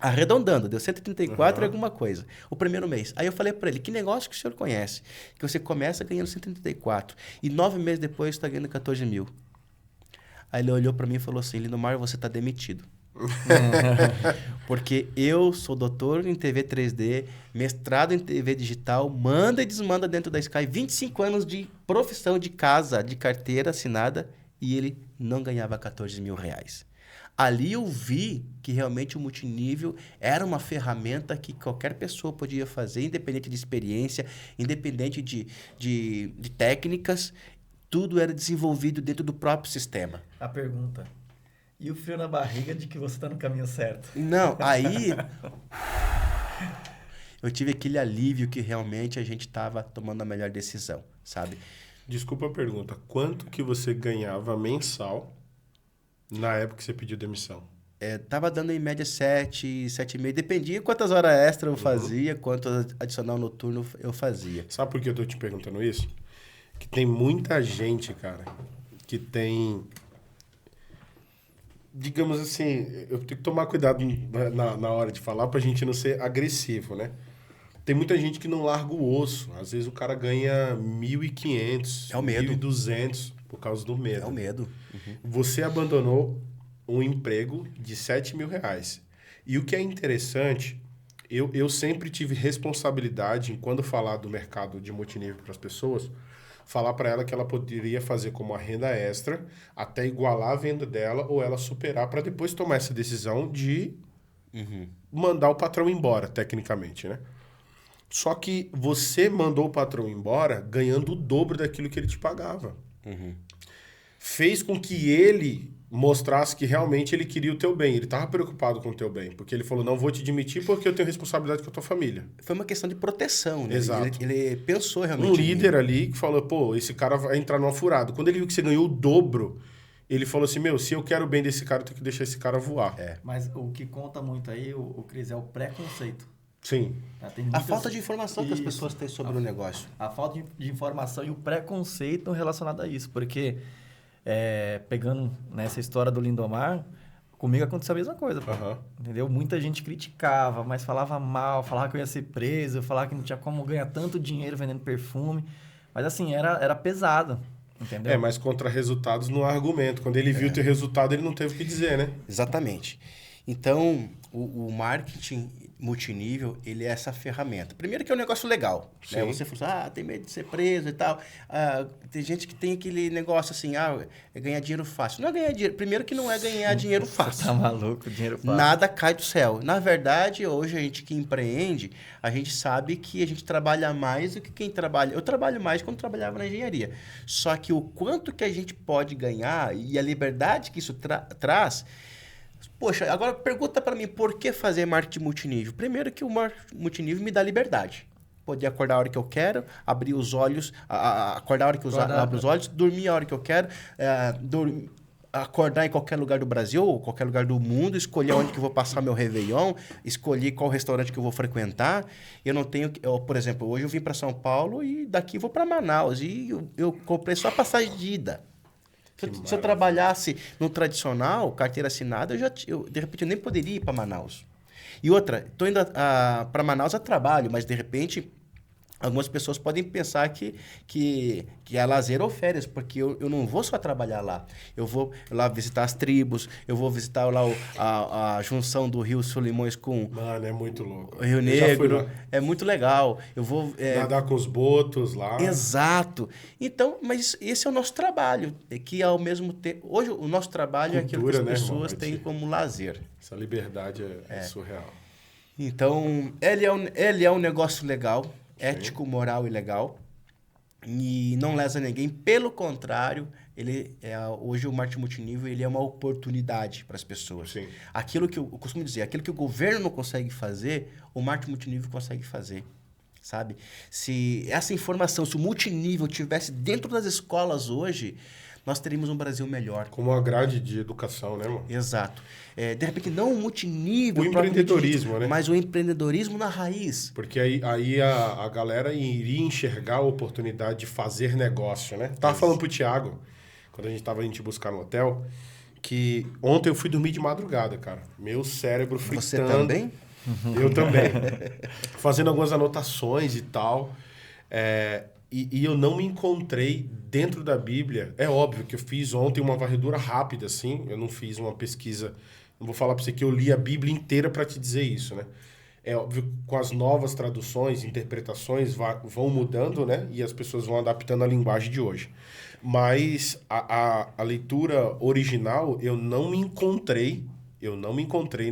Arredondando, deu 134 e alguma coisa. O primeiro mês. Aí eu falei para ele, que negócio que o senhor conhece? Que você começa ganhando 134 e 9 meses depois está ganhando 14 mil. Aí ele olhou para mim e falou assim, Lindomar, você está demitido. Porque eu sou doutor em TV 3D, mestrado em TV digital, manda e desmanda dentro da Sky, 25 anos de profissão de casa, de carteira assinada, e ele não ganhava 14 mil reais. Ali eu vi que realmente o multinível era uma ferramenta que qualquer pessoa podia fazer, independente de experiência, independente de técnicas, tudo era desenvolvido dentro do próprio sistema. A pergunta, e o frio na barriga de que você está no caminho certo? Não, aí eu tive aquele alívio que realmente a gente estava tomando a melhor decisão, sabe? Desculpa a pergunta. Quanto que você ganhava mensal na época que você pediu demissão? Tava dando em média 7,5. Dependia quantas horas extra eu fazia, quanto adicional noturno eu fazia. Sabe por que eu tô te perguntando isso? Que tem muita gente, cara, que tem... Digamos assim, eu tenho que tomar cuidado na hora de falar pra gente não ser agressivo, né? Tem muita gente que não larga o osso. Às vezes o cara ganha 1.500, É o medo. 1.200 por causa do medo. É o medo. Uhum. Você abandonou um emprego de 7 mil reais. E o que é interessante, eu sempre tive responsabilidade em, quando falar do mercado de multinível para as pessoas, falar para ela que ela poderia fazer como uma renda extra até igualar a venda dela ou ela superar para depois tomar essa decisão de mandar o patrão embora, tecnicamente, né? Só que você mandou o patrão embora ganhando o dobro daquilo que ele te pagava. Fez com que ele mostrasse que realmente ele queria o teu bem. Ele estava preocupado com o teu bem. Porque ele falou, não vou te demitir porque eu tenho responsabilidade com a tua família. Foi uma questão de proteção, né? Exato. Ele pensou realmente Um líder ali que falou, pô, esse cara vai entrar numa furada. Quando ele viu que você ganhou o dobro, ele falou assim, meu, se eu quero o bem desse cara, eu tenho que deixar esse cara voar. Mas o que conta muito aí, o Cris, é o preconceito. Sim. Tá? Tem A muitas... falta de informação que as Isso. pessoas têm sobre o negócio. A falta de informação e o preconceito relacionado a isso. Porque, pegando nessa história do Lindomar, comigo aconteceu a mesma coisa. Pô. Entendeu? Muita gente criticava, mas falava mal, falava que eu ia ser preso, falava que não tinha como ganhar tanto dinheiro vendendo perfume. Mas assim, era pesado. Entendeu? Mas contra resultados não há argumento. Quando ele viu o teu resultado, ele não teve o que dizer, né? Exatamente. Então, o marketing multinível, ele é essa ferramenta. Primeiro que é um negócio legal. Né? Você falou assim, tem medo de ser preso e tal. Tem gente que tem aquele negócio assim, é ganhar dinheiro fácil. Não é ganhar dinheiro. Primeiro que não é ganhar dinheiro fácil. Você tá maluco, dinheiro fácil. Nada cai do céu. Na verdade, hoje a gente que empreende, a gente sabe que a gente trabalha mais do que quem trabalha. Eu trabalho mais quando trabalhava na engenharia. Só que o quanto que a gente pode ganhar e a liberdade que isso traz... Poxa, agora pergunta para mim, por que fazer marketing multinível? Primeiro que o marketing multinível me dá liberdade. Poder acordar a hora que eu quero, abrir os olhos, acordar a hora que eu abro os olhos, dormir a hora que eu quero, acordar em qualquer lugar do Brasil ou qualquer lugar do mundo, escolher onde que eu vou passar meu Réveillon, escolher qual restaurante que eu vou frequentar. Eu não tenho... por exemplo, hoje eu vim para São Paulo e daqui vou para Manaus e eu comprei só a passagem de ida. Se eu trabalhasse no tradicional, carteira assinada, de repente eu nem poderia ir para Manaus. E outra, estou indo para Manaus a trabalho, mas de repente algumas pessoas podem pensar que é lazer ou férias, porque eu não vou só trabalhar lá. Eu vou lá visitar as tribos, eu vou visitar lá a junção do Rio Solimões com... Mano, é muito louco. O Rio Negro. É muito legal. Eu vou... nadar com os botos lá. Exato. Então, mas esse é o nosso trabalho, que ao mesmo tempo... Hoje o nosso trabalho é aquilo que as pessoas têm como lazer. Essa liberdade é surreal. Então, ele é um negócio legal, ético, moral e legal. e não lesa ninguém. Pelo contrário, hoje o marketing multinível ele é uma oportunidade para as pessoas. Sim. Aquilo que eu costumo dizer, aquilo que o governo não consegue fazer, o marketing multinível consegue fazer. Sabe? Se essa informação, se o multinível tivesse dentro das escolas hoje, nós teríamos um Brasil melhor. Como uma grade de educação, né, mano? Exato. De repente, não o multinível, O empreendedorismo, né? mas o empreendedorismo na raiz. Porque aí a galera iria enxergar a oportunidade de fazer negócio, né? Tava falando pro Thiago, quando a gente buscar no hotel, que ontem eu fui dormir de madrugada, cara. Meu cérebro fritando. Você também? Eu também. Fazendo algumas anotações e tal. E eu não me encontrei dentro da Bíblia. É óbvio que eu fiz ontem uma varredura rápida, assim. Eu não fiz uma pesquisa. Não vou falar para você que eu li a Bíblia inteira para te dizer isso, né? É óbvio que com as novas traduções, interpretações vão mudando, né? E as pessoas vão adaptando a linguagem de hoje. Mas a leitura original, eu não me encontrei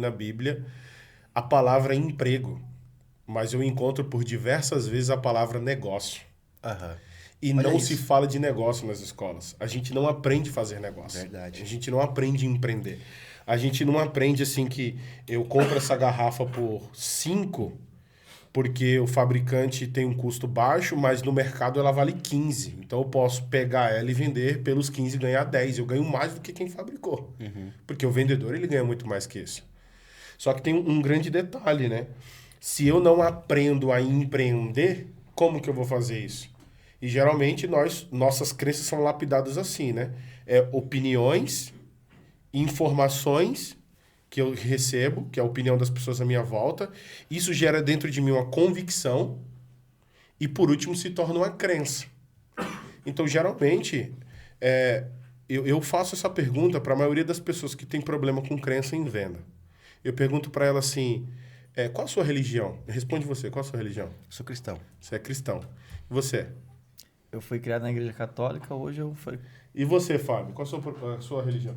na Bíblia a palavra emprego, mas eu encontro por diversas vezes a palavra negócio. Aham. E Olha não isso. se fala de negócio nas escolas. A gente não aprende a fazer negócio. Verdade. A gente não aprende a empreender. A gente não aprende assim que eu compro essa garrafa por 5 porque o fabricante tem um custo baixo, mas no mercado ela vale 15. Então eu posso pegar ela e vender pelos 15 e ganhar 10. Eu ganho mais do que quem fabricou. Porque o vendedor ele ganha muito mais que isso. Só que tem um grande detalhe, né? Se eu não aprendo a empreender, como que eu vou fazer isso? E geralmente nossas crenças são lapidadas assim, né? Opiniões, informações que eu recebo, que é a opinião das pessoas à minha volta. Isso gera dentro de mim uma convicção e, por último, se torna uma crença. Então, geralmente, eu faço essa pergunta para a maioria das pessoas que tem problema com crença em venda. Eu pergunto para ela assim, qual a sua religião? Responde você, qual a sua religião? Sou cristão. Você é cristão. E você? Eu fui criado na igreja católica, hoje eu fui... E você, Fábio? Qual a sua religião?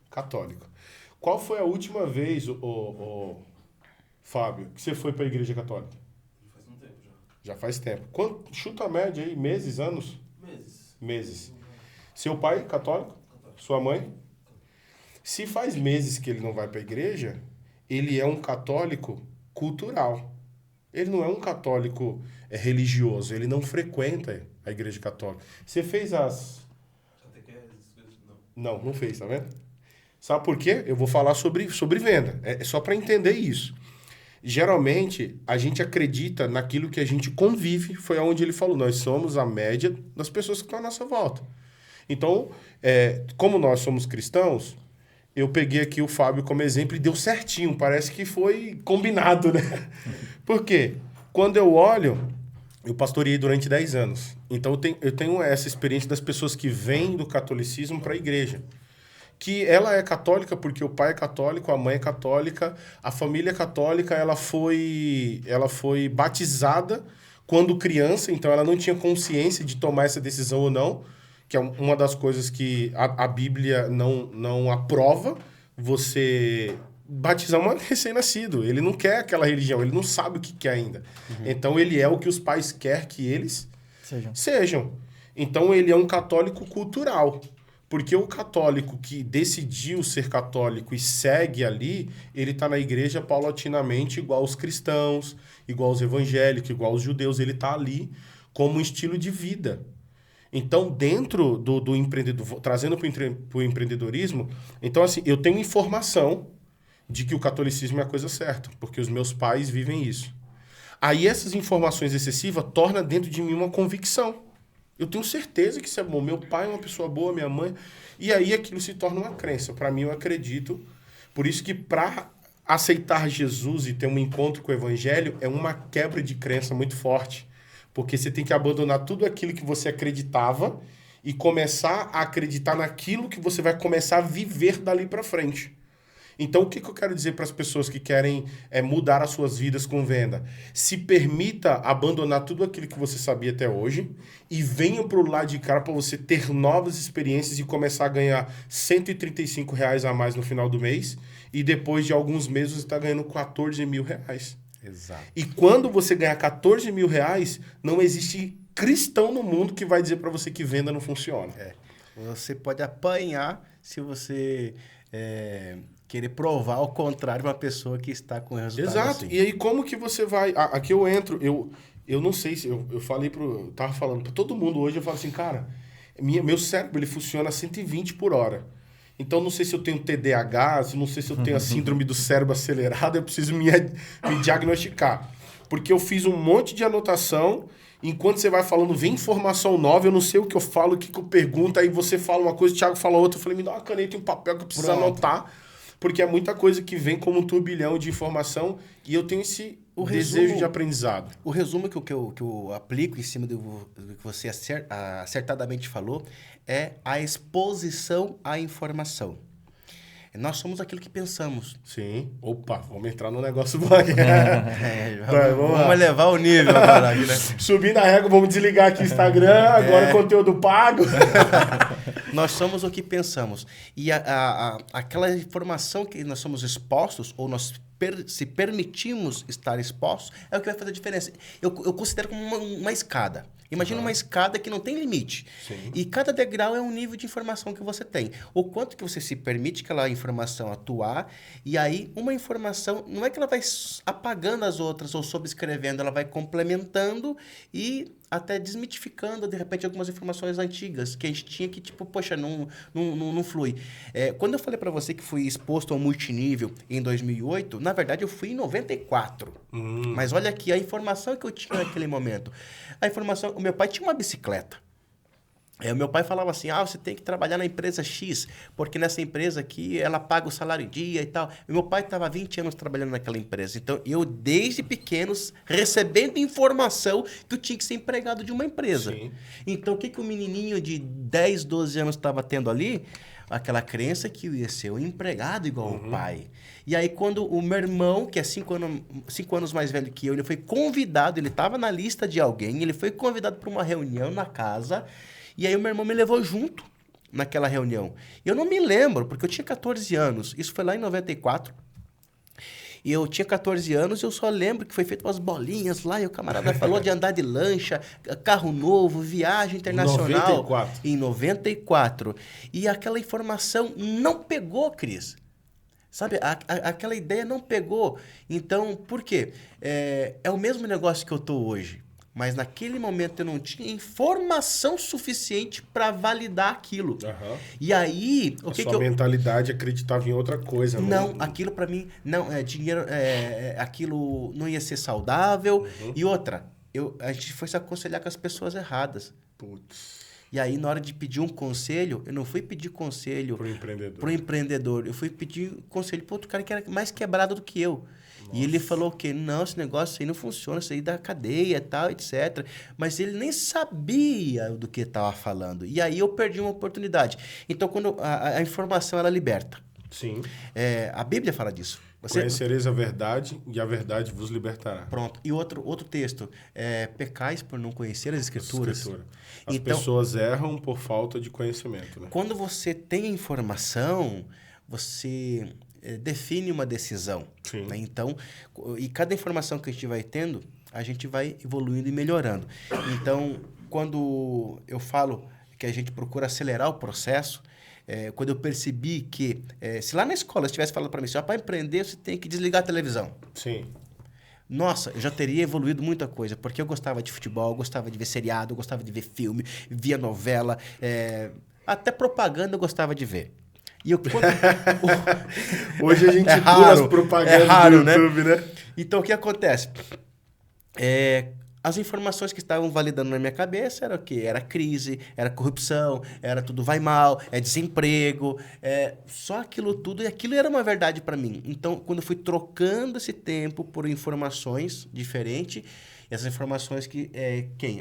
Católico. Qual foi a última vez, Fábio, que você foi para a igreja católica? Faz um tempo já. Já faz tempo. Chuta a média aí, meses, anos? Meses. Seu pai, católico? Sua mãe? Se faz meses que ele não vai para a igreja, ele é um católico cultural. Ele não é um católico religioso, ele não frequenta a igreja católica. Você fez as... Não fez, tá vendo? Sabe por quê? Eu vou falar sobre venda. É só para entender isso. Geralmente, a gente acredita naquilo que a gente convive. Foi aonde ele falou. Nós somos a média das pessoas que estão à nossa volta. Então, como nós somos cristãos, eu peguei aqui o Fábio como exemplo e deu certinho. Parece que foi combinado, né? Por quê? Quando eu olho... Eu pastoreei durante 10 anos. Então, eu tenho essa experiência das pessoas que vêm do catolicismo para a igreja. Que ela é católica porque o pai é católico, a mãe é católica, a família é católica, ela foi batizada quando criança, então ela não tinha consciência de tomar essa decisão ou não, que é uma das coisas que a Bíblia não aprova, você batizar um recém-nascido. Ele não quer aquela religião, ele não sabe o que quer ainda. Então ele é o que os pais querem que eles sejam. Então ele é um católico cultural. Porque o católico que decidiu ser católico e segue ali, ele está na igreja paulatinamente igual os cristãos, igual os evangélicos, igual os judeus. Ele está ali como um estilo de vida. Então, dentro do empreendedor, trazendo para o empreendedorismo, então assim, eu tenho informação de que o catolicismo é a coisa certa, porque os meus pais vivem isso. Aí essas informações excessivas tornam dentro de mim uma convicção. Eu tenho certeza que isso é bom. Meu pai é uma pessoa boa, minha mãe... E aí aquilo se torna uma crença. Para mim, eu acredito. Por isso que para aceitar Jesus e ter um encontro com o evangelho é uma quebra de crença muito forte. Porque você tem que abandonar tudo aquilo que você acreditava e começar a acreditar naquilo que você vai começar a viver dali para frente. Então, o que eu quero dizer para as pessoas que querem mudar as suas vidas com venda? Se permita abandonar tudo aquilo que você sabia até hoje e venha para o lado de cá para você ter novas experiências e começar a ganhar R$135 a mais no final do mês e depois de alguns meses você está ganhando R$14 mil. Exato. E quando você ganhar R$14 mil, não existe cristão no mundo que vai dizer para você que venda não funciona. Você pode apanhar se você querer provar ao contrário uma pessoa que está com resultado Exato. assim. E aí, como que você vai... Aqui eu entro, eu não sei se... Eu falei eu tava falando para todo mundo hoje, eu falo assim, cara, meu cérebro, ele funciona a 120 por hora. Então, não sei se eu tenho TDAH, não sei se eu tenho a síndrome do cérebro acelerado, eu preciso me diagnosticar. Porque eu fiz um monte de anotação, enquanto você vai falando, vem informação nova, eu não sei o que eu falo, o que eu pergunto, aí você fala uma coisa, o Thiago fala outra, eu falei, me dá uma caneta e um papel que eu preciso anotar, porque é muita coisa que vem como um turbilhão de informação e eu tenho esse desejo de aprendizado. O resumo que eu aplico em cima do que você acertadamente falou é a exposição à informação. Nós somos aquilo que pensamos. Sim. Opa, vamos entrar no negócio bom aqui. Vamos elevar o nível agora aqui, né? Subindo a régua, vamos desligar aqui o Instagram, agora conteúdo pago. Nós somos o que pensamos. E aquela informação que nós somos expostos, ou nós se permitimos estar expostos, é o que vai fazer a diferença. Eu considero como uma escada. Imagina uma escada que não tem limite. Sim. E cada degrau é um nível de informação que você tem. O quanto que você se permite aquela informação atuar, e aí uma informação, não é que ela vai apagando as outras ou sobrescrevendo, ela vai complementando e até desmitificando, de repente, algumas informações antigas que a gente tinha que, tipo, poxa, não flui. Quando eu falei para você que fui exposto ao multinível em 2008, na verdade eu fui em 94. Mas olha aqui, a informação que eu tinha naquele momento. A informação, o meu pai tinha uma bicicleta. O meu pai falava assim, você tem que trabalhar na empresa X, porque nessa empresa aqui ela paga o salário em dia e tal. E meu pai estava 20 anos trabalhando naquela empresa. Então, eu, desde pequenos, recebendo informação que eu tinha que ser empregado de uma empresa. Sim. Então, o que o menininho de 10, 12 anos estava tendo ali? Aquela crença que eu ia ser um empregado igual o pai. E aí, quando o meu irmão, que é 5 anos mais velho que eu, ele foi convidado, ele estava na lista de alguém, ele foi convidado para uma reunião na casa. E aí o meu irmão me levou junto naquela reunião. Eu não me lembro, porque eu tinha 14 anos. Isso foi lá em 94. E eu tinha 14 anos, eu só lembro que foi feito umas bolinhas lá, e o camarada falou de andar de lancha, carro novo, viagem internacional. 94. Em 94. E aquela informação não pegou, Cris. Sabe, aquela ideia não pegou. Então, por quê? É o mesmo negócio que eu estou hoje. Mas naquele momento eu não tinha informação suficiente para validar aquilo. Uhum. E aí... Sua mentalidade acreditava em outra coisa. Não, aquilo para mim... Não, dinheiro... aquilo não ia ser saudável. Uhum. E outra, a gente foi se aconselhar com as pessoas erradas. Putz. E aí, na hora de pedir um conselho, eu não fui pedir conselho pro empreendedor. Eu fui pedir conselho pro outro cara que era mais quebrado do que eu. Nossa. E ele falou que não, esse negócio aí não funciona, isso aí dá cadeia e tal, etc. Mas ele nem sabia do que estava falando. E aí eu perdi uma oportunidade. Então, quando a informação, ela liberta. Sim. A Bíblia fala disso. Conhecereis a verdade e a verdade vos libertará. Pronto. E outro texto. Pecais por não conhecer as Escrituras. As pessoas erram por falta de conhecimento. Né? Quando você tem informação, você define uma decisão. Sim. Né? Então, e cada informação que a gente vai tendo, a gente vai evoluindo e melhorando. Então, quando eu falo que a gente procura acelerar o processo, quando eu percebi que... se lá na escola eu tivesse falado para mim, para empreender, você tem que desligar a televisão. Sim. Nossa, eu já teria evoluído muita coisa, porque eu gostava de futebol, eu gostava de ver seriado, eu gostava de ver filme, via novela, até propaganda eu gostava de ver. E Hoje a gente pula as propagandas do YouTube, né? Então, o que acontece? As informações que estavam validando na minha cabeça era o quê? Era crise, era corrupção, era tudo vai mal, desemprego, só aquilo tudo, e aquilo era uma verdade para mim. Então, quando eu fui trocando esse tempo por informações diferentes, essas informações que...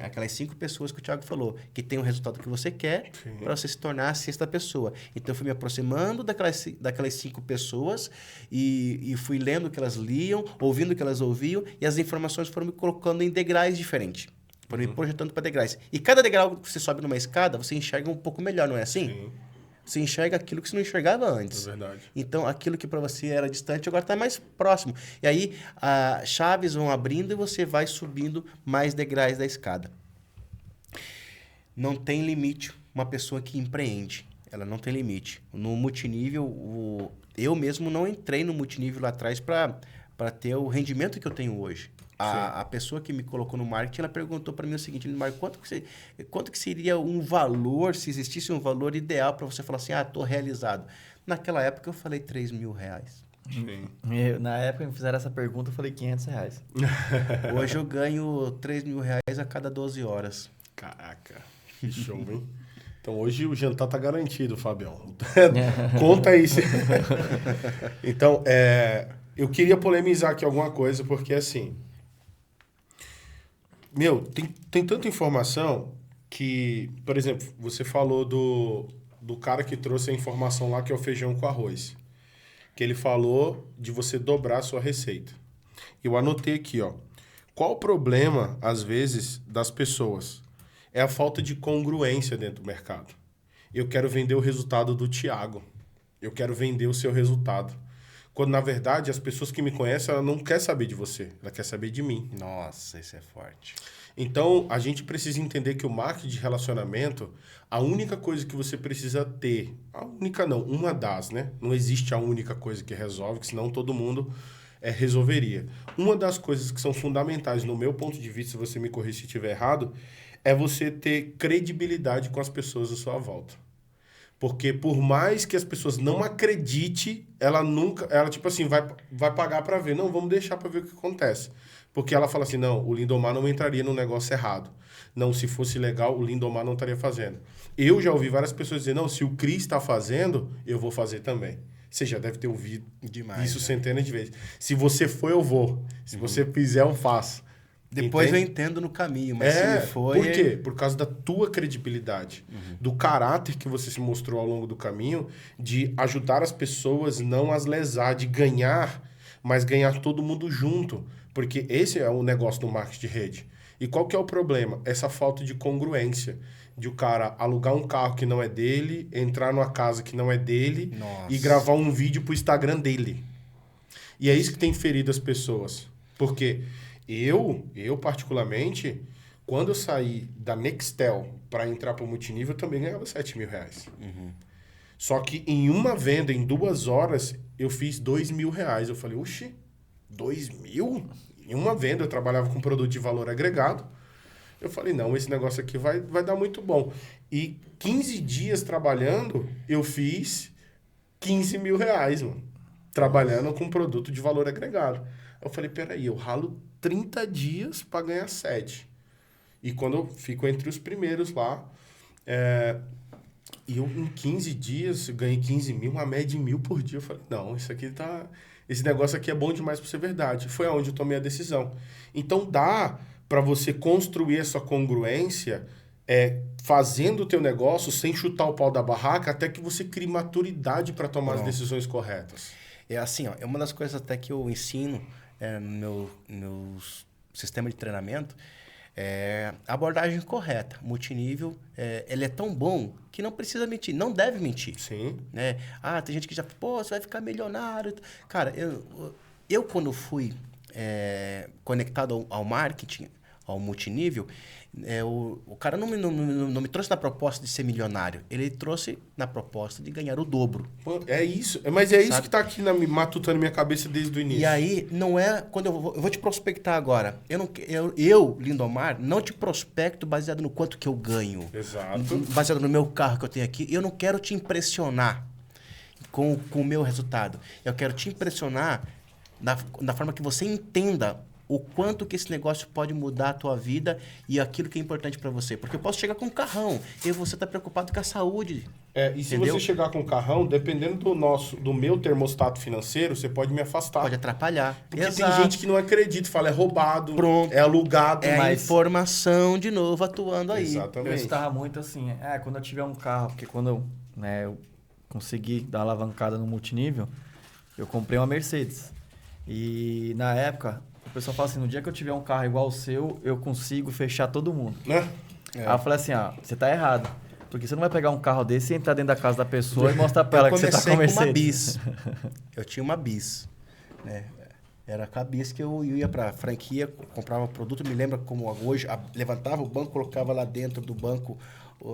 Aquelas 5 pessoas que o Thiago falou, que tem o resultado que você quer para você se tornar a 6ª pessoa. Então, eu fui me aproximando daquelas 5 pessoas e fui lendo o que elas liam, ouvindo o que elas ouviam, e as informações foram me colocando em degraus diferentes. Foram me projetando para degraus. E cada degrau que você sobe numa escada, você enxerga um pouco melhor, não é assim? Sim. Você enxerga aquilo que você não enxergava antes. É verdade. Então, aquilo que para você era distante, agora está mais próximo. E aí, as chaves vão abrindo e você vai subindo mais degraus da escada. não tem limite uma pessoa que empreende. Ela não tem limite. No multinível, eu mesmo não entrei no multinível lá atrás para ter o rendimento que eu tenho hoje. A pessoa que me colocou no marketing, ela perguntou para mim o seguinte, quanto que seria um valor, se existisse um valor ideal para você falar assim, estou realizado. Naquela época eu falei R$3.000. Sim. Na época que me fizeram essa pergunta, eu falei R$500. Hoje eu ganho R$3.000 a cada 12 horas. Caraca, que show, hein? Então hoje o jantar tá garantido, Fabião. Conta aí. Então, eu queria polemizar aqui alguma coisa, porque assim... Meu, tem tanta informação que... Por exemplo, você falou do cara que trouxe a informação lá, que é o feijão com arroz. Que ele falou de você dobrar a sua receita. Eu anotei aqui, ó. Qual o problema, às vezes, das pessoas? É a falta de congruência dentro do mercado. Eu quero vender o resultado do Thiago. Eu quero vender o seu resultado. Quando, na verdade, as pessoas que me conhecem, ela não quer saber de você. Ela quer saber de mim. Nossa, isso é forte. Então, a gente precisa entender que o marketing de relacionamento, a única coisa que você precisa ter... A única não, uma das, né? Não existe a única coisa que resolve, que senão todo mundo resolveria. Uma das coisas que são fundamentais, no meu ponto de vista, se você me corrigir se estiver errado, é você ter credibilidade com as pessoas à sua volta. Porque por mais que as pessoas não acreditem, ela tipo assim, vai pagar para ver. Não, vamos deixar para ver o que acontece. Porque ela fala assim, não, o Lindomar não entraria no negócio errado. Não, se fosse legal, o Lindomar não estaria fazendo. Eu já ouvi várias pessoas dizer, não, se o Cris está fazendo, eu vou fazer também. Você já deve ter ouvido isso centenas de vezes. Se você for, eu vou. Se você fizer, eu faço. Depois Entende? eu entendo no caminho, mas se me foi... Por quê? Por causa da tua credibilidade, do caráter que você se mostrou ao longo do caminho, de ajudar as pessoas, não as lesar, de ganhar, mas ganhar todo mundo junto. Porque esse é o negócio do marketing de rede. E qual que é o problema? Essa falta de congruência. De o cara alugar um carro que não é dele, entrar numa casa que não é dele e gravar um vídeo pro Instagram dele. E é isso que tem ferido as pessoas. Porque... Eu particularmente, quando eu saí da Nextel para entrar para o multinível, eu também ganhava R$7.000. Só que em uma venda, em 2 horas, eu fiz R$2.000. Eu falei, oxi, 2.000? Em uma venda, eu trabalhava com produto de valor agregado. Eu falei, não, esse negócio aqui vai dar muito bom. E 15 dias trabalhando, eu fiz R$15.000, mano. Trabalhando com produto de valor agregado. Eu falei, peraí, eu ralo 30 dias para ganhar 7. E quando eu fico entre os primeiros lá, e eu em 15 dias eu ganhei 15.000, uma média de 1.000 por dia. Eu falei, não, esse negócio aqui é bom demais para ser verdade. Foi onde eu tomei a decisão. Então dá para você construir essa congruência fazendo o teu negócio sem chutar o pau da barraca até que você crie maturidade para tomar as decisões corretas. É assim, ó, é uma das coisas até que eu ensino no meu sistema de treinamento, a abordagem correta. Multinível, ele é tão bom que não precisa mentir, não deve mentir. Sim. Né? Tem gente que já, você vai ficar milionário. Cara, eu quando fui conectado ao marketing, ao multinível, o cara não me trouxe na proposta de ser milionário. Ele trouxe na proposta de ganhar o dobro. É isso. Mas é isso que está aqui matutando minha cabeça desde o início. E aí, não é... Quando eu vou te prospectar agora. Eu, Lindomar, não te prospecto baseado no quanto que eu ganho. Exato. Baseado no meu carro que eu tenho aqui. Eu não quero te impressionar com o meu resultado. Eu quero te impressionar da forma que você entenda o quanto que esse negócio pode mudar a tua vida e aquilo que é importante para você. Porque eu posso chegar com um carrão e você tá preocupado com a saúde. E se você chegar com um carrão, dependendo do meu termostato financeiro, você pode me afastar. Pode atrapalhar. Porque tem gente que não acredita, fala, é roubado, pronto, é alugado. A informação, de novo, atuando aí. Exatamente. Eu estava muito assim, quando eu tiver um carro, porque quando eu consegui dar uma alavancada no multinível, eu comprei uma Mercedes. E na época... O pessoal fala assim, no dia que eu tiver um carro igual o seu, eu consigo fechar todo mundo. Aí eu falei assim, você tá errado. Porque você não vai pegar um carro desse e entrar dentro da casa da pessoa e mostrar pra ela que você tá com uma Mercedes. Eu tinha uma Bis. Né? Era a cabeça que eu ia para franquia, comprava produto, me lembra como hoje, levantava o banco, colocava lá dentro do banco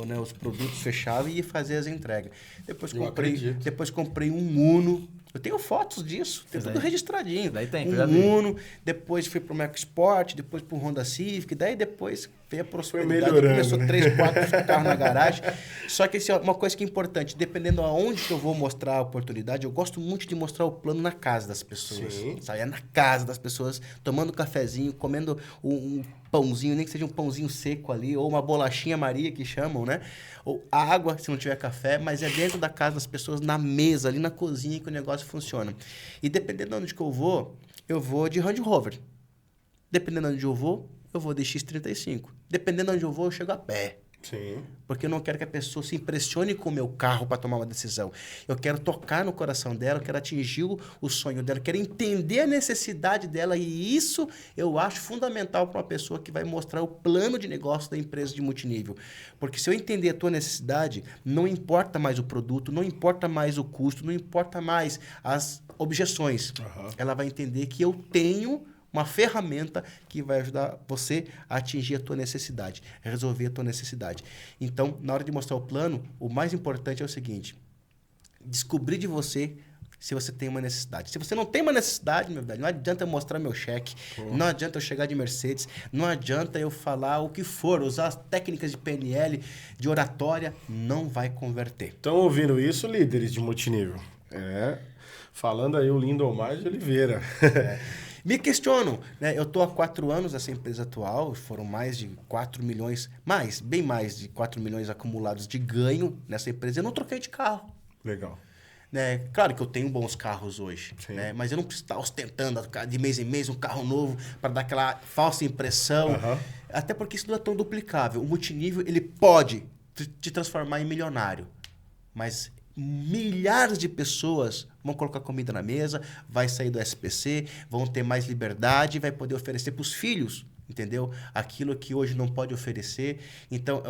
né, os produtos, fechava e ia fazer as entregas. Depois comprei um Uno. Eu tenho fotos disso, tem tudo registradinho. Daí tem, um já vi. Uno, depois fui pro Mac Sport, depois pro Honda Civic, daí depois veio a prosperidade, começou né? 3, 4 carros na garagem. Só que uma coisa que é importante, dependendo aonde que eu vou mostrar a oportunidade, eu gosto muito de mostrar o plano na casa das pessoas. Sabe? É na casa das pessoas, tomando um cafezinho, comendo um pãozinho, nem que seja um pãozinho seco ali, ou uma bolachinha Maria que chamam, né? Ou água, se não tiver café, mas é dentro da casa das pessoas, na mesa, ali na cozinha que o negócio funciona. E dependendo de onde que eu vou de Range Rover. Dependendo de onde eu vou de X35. Dependendo de onde eu vou, eu chego a pé. Sim. Porque eu não quero que a pessoa se impressione com o meu carro para tomar uma decisão. Eu quero tocar no coração dela, eu quero atingir o sonho dela, eu quero entender a necessidade dela. E isso eu acho fundamental para uma pessoa que vai mostrar o plano de negócio da empresa de multinível. Porque se eu entender a tua necessidade, não importa mais o produto, não importa mais o custo, não importa mais as objeções. Ela vai entender que eu tenho uma ferramenta que vai ajudar você a atingir a tua necessidade, a resolver a tua necessidade. Então, na hora de mostrar o plano, o mais importante é o seguinte: descobrir de você se você tem uma necessidade. Se você não tem uma necessidade, meu velho, não adianta eu mostrar meu cheque, não adianta eu chegar de Mercedes, não adianta eu falar o que for, usar as técnicas de PNL, de oratória, não vai converter. Estão ouvindo isso, líderes de multinível? Falando aí o Lindomar de Oliveira. Me questionam, né? Eu estou há 4 anos nessa empresa atual, foram mais de 4 milhões, bem mais de 4 milhões acumulados de ganho nessa empresa. Eu não troquei de carro. Legal. Né? Claro que eu tenho bons carros hoje, né? Mas eu não preciso estar ostentando de mês em mês um carro novo para dar aquela falsa impressão. Até porque isso não é tão duplicável. O multinível ele pode te transformar em milionário, mas milhares de pessoas vão colocar comida na mesa, vai sair do SPC, vão ter mais liberdade, vai poder oferecer para os filhos, entendeu? Aquilo que hoje não pode oferecer. Então,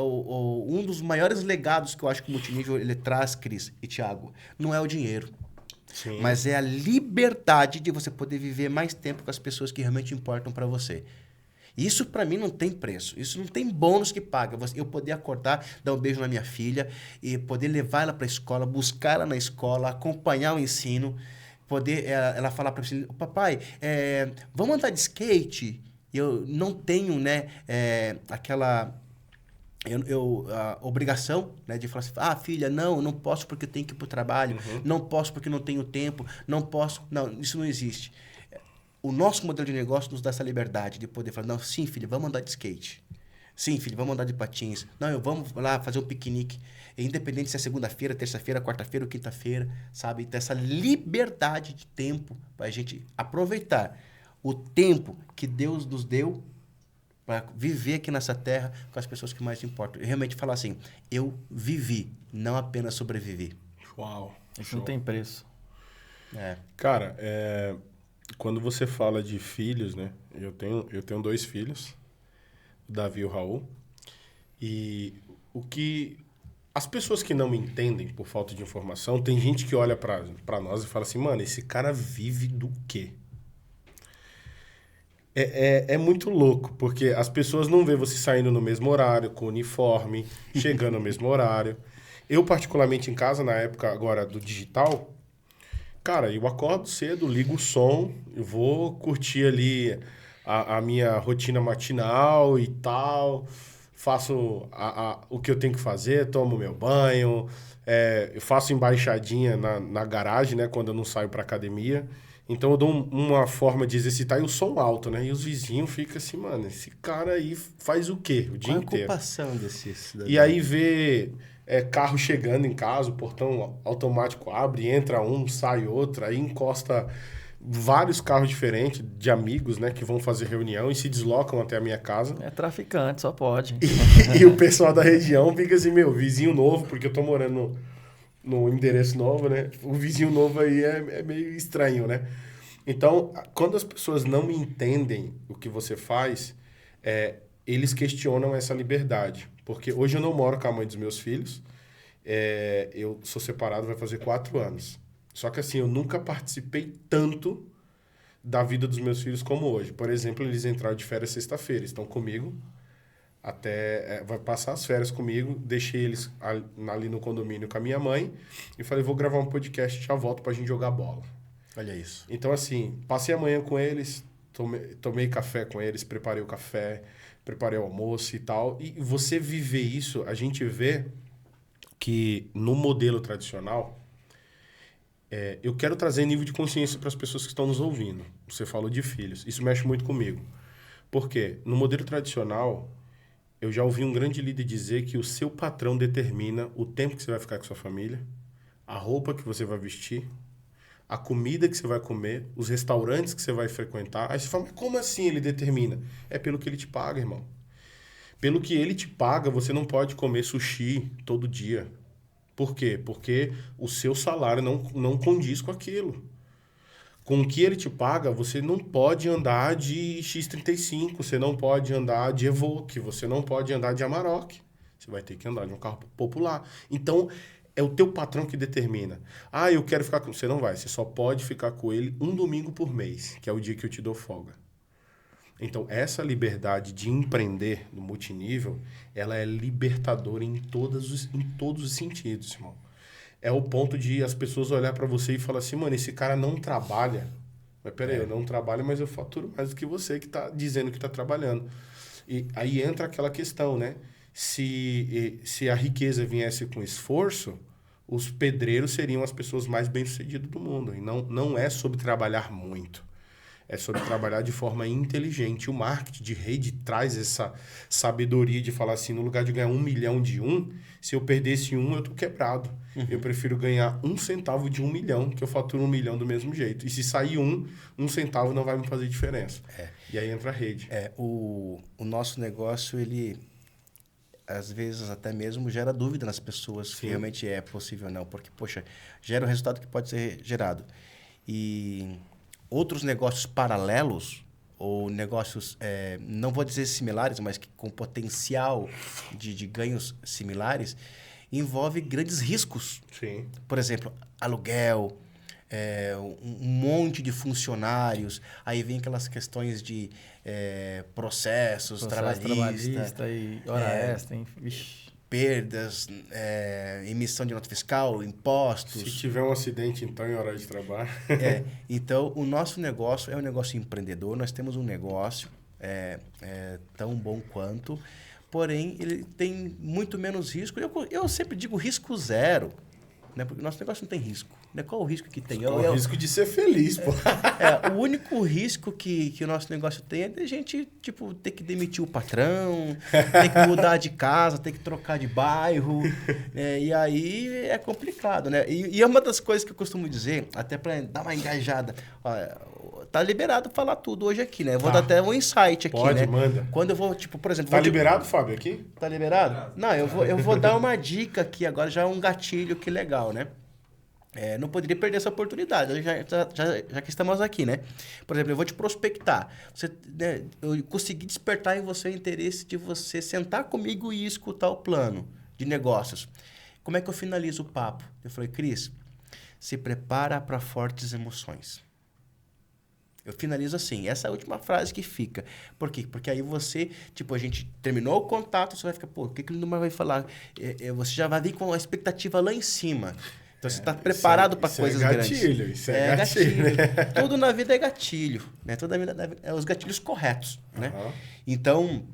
um dos maiores legados que eu acho que o multinível ele traz, Cris e Thiago, não é o dinheiro. Sim. Mas é a liberdade de você poder viver mais tempo com as pessoas que realmente importam para você. Isso para mim não tem preço. Isso não tem bônus que paga. Eu poder acordar, dar um beijo na minha filha e poder levar ela para a escola, buscar ela na escola, acompanhar o ensino, poder ela falar para mim, papai, vamos andar de skate? Eu não tenho, né, aquela a obrigação, né, de falar assim, filha, não posso porque eu tenho que ir para o trabalho, não posso porque não tenho tempo, não posso. Não, isso não existe. O nosso modelo de negócio nos dá essa liberdade de poder falar, não, sim, filho, vamos andar de skate. Sim, filho, vamos andar de patins. Não, vamos lá fazer um piquenique. Independente se é segunda-feira, terça-feira, quarta-feira ou quinta-feira, sabe? Então, essa liberdade de tempo para a gente aproveitar o tempo que Deus nos deu para viver aqui nessa terra com as pessoas que mais importam. E realmente falar assim, eu vivi, não apenas sobrevivi. Uau. Isso não tem preço. Cara, quando você fala de filhos, né? Eu tenho 2 filhos, o Davi e o Raul. E as pessoas que não me entendem por falta de informação, tem gente que olha pra nós e fala assim, mano, esse cara vive do quê? É muito louco, porque as pessoas não vê você saindo no mesmo horário, com uniforme, chegando no mesmo horário. Eu, particularmente em casa, na época agora do digital, cara, eu acordo cedo, ligo o som, eu vou curtir ali a minha rotina matinal e tal, faço o que eu tenho que fazer, tomo meu banho, eu faço embaixadinha na garagem, né, quando eu não saio pra academia. Então eu dou uma forma de exercitar e o som alto, né? E os vizinhos ficam assim, mano, esse cara aí faz o quê o dia inteiro? Qual a ocupação desse cidadão? E aí vê carro chegando em casa, o portão automático abre, entra um, sai outro, aí encosta vários carros diferentes de amigos, né? Que vão fazer reunião e se deslocam até a minha casa. É traficante, só pode. E o pessoal da região fica assim, meu, vizinho novo, porque eu tô morando no endereço novo, né? O vizinho novo aí é meio estranho, né? Então, quando as pessoas não me entendem o que você faz, eles questionam essa liberdade. Porque hoje eu não moro com a mãe dos meus filhos, eu sou separado, vai fazer 4 anos. Só que assim, eu nunca participei tanto da vida dos meus filhos como hoje. Por exemplo, eles entraram de férias sexta-feira, estão comigo, vai passar as férias comigo, deixei eles ali no condomínio com a minha mãe e falei, vou gravar um podcast e já volto pra gente jogar bola. Olha isso. Então, assim, passei a manhã com eles, tomei café com eles, preparei o café, preparei o almoço e tal. E você viver isso, a gente vê que no modelo tradicional, eu quero trazer nível de consciência para as pessoas que estão nos ouvindo. Você falou de filhos. Isso mexe muito comigo. Por quê? No modelo tradicional, eu já ouvi um grande líder dizer que o seu patrão determina o tempo que você vai ficar com sua família, a roupa que você vai vestir, a comida que você vai comer, os restaurantes que você vai frequentar. Aí você fala, mas como assim ele determina? É pelo que ele te paga, irmão. Pelo que ele te paga, você não pode comer sushi todo dia. Por quê? Porque o seu salário não condiz com aquilo. Com o que ele te paga, você não pode andar de X35, você não pode andar de Evoque, você não pode andar de Amarok. Você vai ter que andar de um carro popular. Então, é o teu patrão que determina. Ah, eu quero ficar com... Você não vai, você só pode ficar com ele um domingo por mês, que é o dia que eu te dou folga. Então, essa liberdade de empreender no multinível, ela é libertadora em todos os sentidos, irmão. É o ponto de as pessoas olhar para você e falar assim, mano, esse cara não trabalha. Mas peraí, eu não trabalho, mas eu faturo mais do que você que tá dizendo que tá trabalhando. E aí entra aquela questão, né? Se a riqueza viesse com esforço, os pedreiros seriam as pessoas mais bem-sucedidas do mundo. E não é sobre trabalhar muito. É sobre trabalhar de forma inteligente. O marketing de rede traz essa sabedoria de falar assim, no lugar de ganhar 1 milhão de se eu perdesse eu tô quebrado. Eu prefiro ganhar 1 centavo de 1 milhão, que eu faturo 1 milhão do mesmo jeito. E se sair 1 centavo não vai me fazer diferença. E aí entra a rede. O nosso negócio, ele, às vezes, até mesmo gera dúvida nas pessoas se realmente é possível ou não. Porque, poxa, gera um resultado que pode ser gerado. E outros negócios paralelos, ou negócios, não vou dizer similares, mas que com potencial de ganhos similares, envolve grandes riscos. Sim. Por exemplo, aluguel, um monte de funcionários, aí vem aquelas questões de processos trabalhistas e hora extra, hein? perdas, emissão de nota fiscal, impostos. Se tiver um acidente, então, em hora de trabalho. Então, o nosso negócio é um negócio empreendedor. Nós temos um negócio tão bom quanto, porém, ele tem muito menos risco. Eu sempre digo risco zero, né? Porque o nosso negócio não tem risco. Né? Qual o risco que tem? O risco de ser feliz, pô. O único risco que o nosso negócio tem é de a gente, tipo, ter que demitir o patrão, ter que mudar de casa, ter que trocar de bairro. E aí é complicado, né? E é uma das coisas que eu costumo dizer, até para dar uma engajada. Tá liberado falar tudo hoje aqui, né? Eu vou dar até um insight aqui, Pode, né? manda. Quando eu vou, tipo, por exemplo... Tá liberado, Fábio, aqui? Tá liberado? Não, eu vou dar uma dica aqui agora, já um gatilho que legal, né? Não poderia perder essa oportunidade, já que estamos aqui, né? Por exemplo, eu vou te prospectar. Eu consegui despertar em você o interesse de você sentar comigo e escutar o plano de negócios. Como é que eu finalizo o papo? Eu falei, Cris, se prepara para fortes emoções. Eu finalizo assim, essa é a última frase que fica. Por quê? Porque aí você, tipo, a gente terminou o contato, você vai ficar, pô, o que ele não vai falar? Você já vai vir com a expectativa lá em cima. Então, você está preparado para coisas grandes. Isso é gatilho. Tudo na vida é gatilho. Né? Toda a vida é os gatilhos corretos. Né? Então,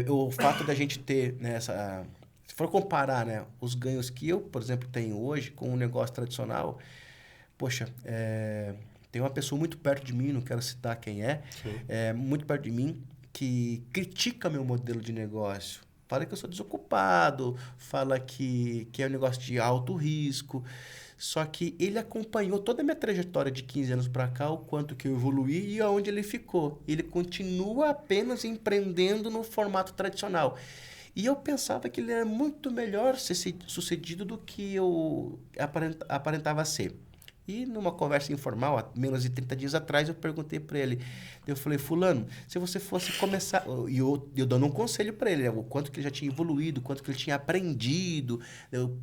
o fato da gente ter... Né, se for comparar, né, os ganhos que eu, por exemplo, tenho hoje com um negócio tradicional, poxa, tem uma pessoa muito perto de mim, não quero citar quem muito perto de mim, que critica meu modelo de negócio. Fala que eu sou desocupado, fala que é um negócio de alto risco. Só que ele acompanhou toda a minha trajetória de 15 anos para cá, o quanto que eu evoluí e aonde ele ficou. Ele continua apenas empreendendo no formato tradicional. E eu pensava que ele era muito melhor sucedido do que eu aparentava ser. E numa conversa informal, há menos de 30 dias atrás, eu perguntei para ele. Eu falei, fulano, se você fosse começar... E eu dando um conselho para ele, né? O quanto que ele já tinha evoluído, o quanto que ele tinha aprendido.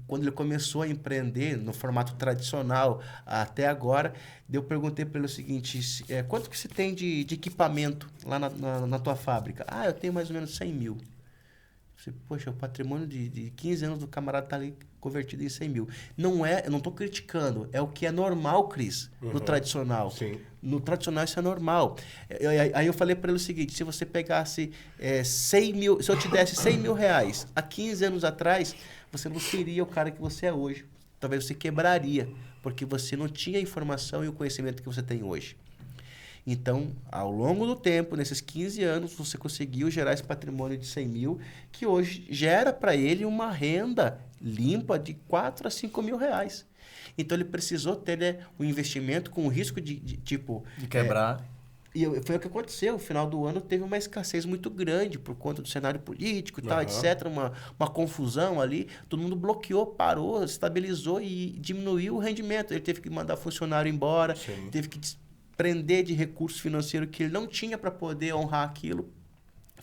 Quando ele começou a empreender no formato tradicional até agora, eu perguntei para ele o seguinte, quanto que você tem de equipamento lá na tua fábrica? Ah, eu tenho mais ou menos 100 mil. Poxa, o patrimônio de 15 anos do camarada está ali convertido em 100 mil. Eu não estou criticando, é o que é normal, Cris, no tradicional. Sim. No tradicional isso é normal. Aí eu falei para ele o seguinte, se você pegasse 100 mil, se eu te desse 100 mil reais há 15 anos atrás, você não seria o cara que você é hoje. Talvez você quebraria, porque você não tinha a informação e o conhecimento que você tem hoje. Então, ao longo do tempo, nesses 15 anos, você conseguiu gerar esse patrimônio de 100 mil, que hoje gera para ele uma renda limpa de 4 a 5 mil reais. Então, ele precisou ter um investimento com o risco de quebrar. E foi o que aconteceu. No final do ano, teve uma escassez muito grande por conta do cenário político e tal, etc. Uma confusão ali. Todo mundo bloqueou, parou, estabilizou e diminuiu o rendimento. Ele teve que mandar funcionário embora, teve que prender de recurso financeiro que ele não tinha para poder honrar aquilo,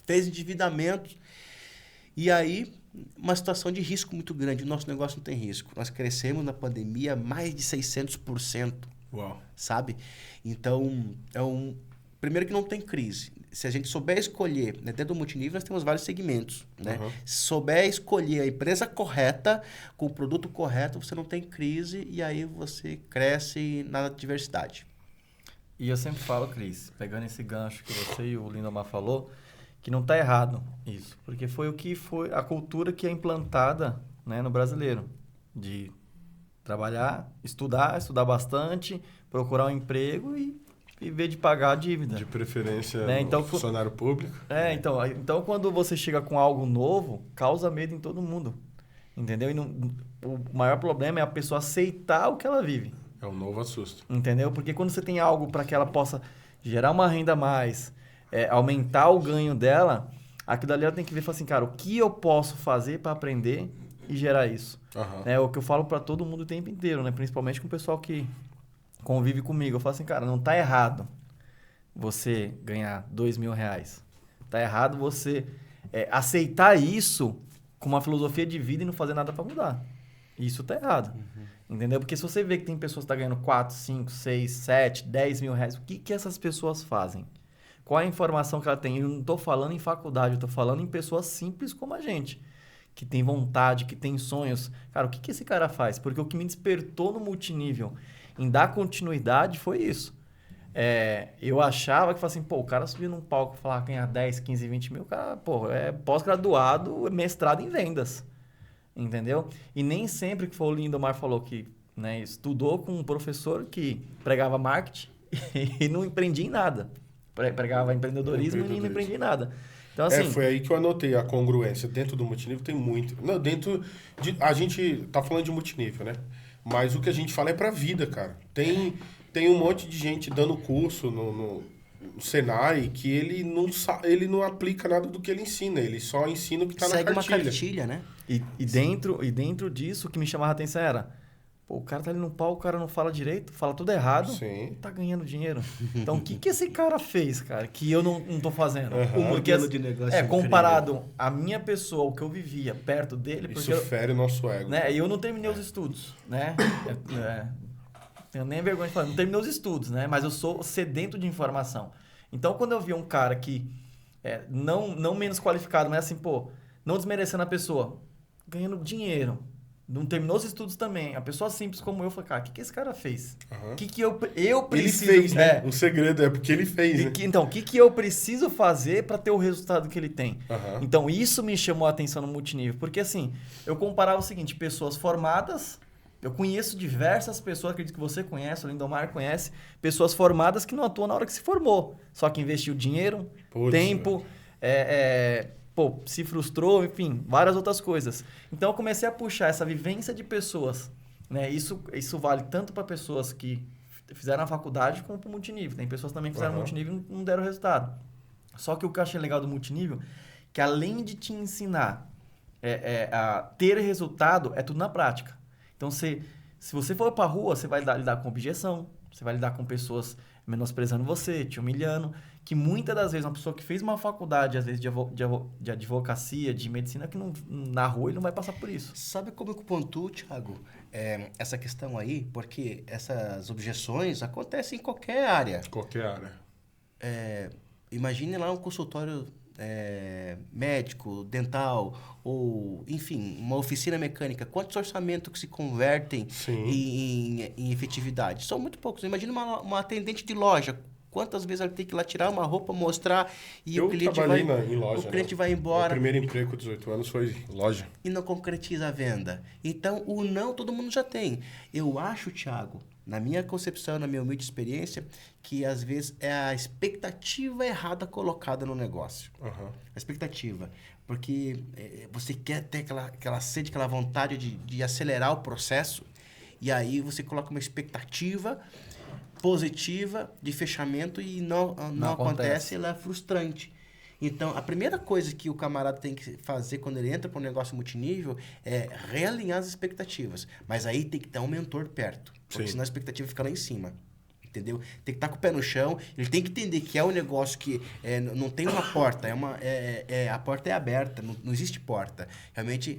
fez endividamentos, e aí uma situação de risco muito grande. O nosso negócio não tem risco. Nós crescemos na pandemia mais de 600%. Uau. Sabe? Então, primeiro que não tem crise. Se a gente souber escolher, né, dentro do multinível nós temos vários segmentos, né? Se souber escolher a empresa correta, com o produto correto, você não tem crise e aí você cresce na diversidade. E eu sempre falo, Cris, pegando esse gancho que você e o Lindomar falou, que não está errado isso. Porque foi a cultura que é implantada, né, no brasileiro. De trabalhar, estudar bastante, procurar um emprego e viver de pagar a dívida. De preferência, né? Então, funcionário público. Então quando você chega com algo novo, causa medo em todo mundo. Entendeu? E o maior problema é a pessoa aceitar o que ela vive. É um novo assusto. Entendeu? Porque quando você tem algo para que ela possa gerar uma renda a mais, aumentar o ganho dela, aquilo ali ela tem que ver e falar assim, cara, o que eu posso fazer para aprender e gerar isso? É o que eu falo para todo mundo o tempo inteiro, né? Principalmente com o pessoal que convive comigo. Eu falo assim, cara, não tá errado você ganhar 2 mil reais. Tá errado você aceitar isso com uma filosofia de vida e não fazer nada para mudar. Isso tá errado. Entendeu? Porque se você vê que tem pessoas que estão ganhando 4, 5, 6, 7, 10 mil reais, o que essas pessoas fazem? Qual a informação que ela tem? Eu não estou falando em faculdade, eu estou falando em pessoas simples como a gente, que tem vontade, que tem sonhos. Cara, o que esse cara faz? Porque o que me despertou no multinível em dar continuidade foi isso. Eu achava que, assim, o cara subia num palco e falava ganhar 10, 15, 20 mil, o cara, é pós-graduado, mestrado em vendas. Entendeu? E nem sempre que foi o Lindomar falou que, né, estudou com um professor que pregava marketing e não empreendia em nada. Pregava empreendedorismo e não empreendia em nada. Então, assim, foi aí que eu anotei a congruência. Dentro do multinível tem muito. Não, a gente tá falando de multinível, né? Mas o que a gente fala é pra vida, cara. Tem um monte de gente dando curso no Senai que ele não aplica nada do que ele ensina. Ele só ensina o que tá na cartilha. Segue uma cartilha, né? E dentro disso, o que me chamava a atenção era... o cara tá ali no palco, o cara não fala direito, fala tudo errado. Sim. E tá ganhando dinheiro. Então, o que esse cara fez, cara, que eu não tô fazendo? O modelo de negócio comparado à minha pessoa, o que eu vivia perto dele... Isso fere o nosso ego. Né? E eu não terminei os estudos, né? Tenho nem vergonha de falar, não terminei os estudos, né? Mas eu sou sedento de informação. Então, quando eu vi um cara que, não menos qualificado, mas assim, não desmerecendo a pessoa, ganhando dinheiro, não terminou os estudos também, a pessoa simples como eu, falei, cara, o que esse cara fez? O que eu preciso... Ele fez, né? O segredo é porque ele fez, né? Então, o que eu preciso fazer para ter o resultado que ele tem? Então, isso me chamou a atenção no multinível, porque assim, eu comparava o seguinte, pessoas formadas... Eu conheço diversas pessoas, acredito que você conhece, o Lindomar conhece, pessoas formadas que não atuam na hora que se formou. Só que investiu dinheiro, tempo, se frustrou, enfim, várias outras coisas. Então, eu comecei a puxar essa vivência de pessoas. Né? Isso vale tanto para pessoas que fizeram a faculdade como para o multinível. Tem pessoas também que fizeram multinível e não deram resultado. Só que o que eu achei legal do multinível, que além de te ensinar a ter resultado, é tudo na prática. Então, você Se você for pra rua, você vai lidar com objeção, você vai lidar com pessoas menosprezando você, te humilhando, que muitas das vezes uma pessoa que fez uma faculdade, às vezes de advocacia, de medicina, que não, na rua ele não vai passar por isso. Sabe como eu pontuo, Thiago, essa questão aí? Porque essas objeções acontecem em qualquer área. Qualquer área. Imagine lá um consultório médico, dental, ou, enfim, uma oficina mecânica. Quantos orçamentos que se convertem em efetividade? São muito poucos. Imagina uma atendente de loja. Quantas vezes ela tem que ir lá tirar uma roupa, mostrar e o cliente em loja, o cliente vai embora. Meu primeiro emprego com 18 anos foi em loja. E não concretiza a venda. Então, o não todo mundo já tem. Eu acho, Thiago, na minha concepção, na minha humilde experiência, que às vezes é a expectativa errada colocada no negócio. Uhum. A expectativa. Porque você quer ter aquela sede, aquela vontade de acelerar o processo, e aí você coloca uma expectativa positiva de fechamento e não acontece, ela é frustrante. Então, a primeira coisa que o camarada tem que fazer quando ele entra para um negócio multinível é realinhar as expectativas. Mas aí tem que ter um mentor perto, porque senão a expectativa fica lá em cima. Entendeu? Tem que estar com o pé no chão, ele tem que entender que é um negócio que não tem uma porta, a porta é aberta, não existe porta. Realmente,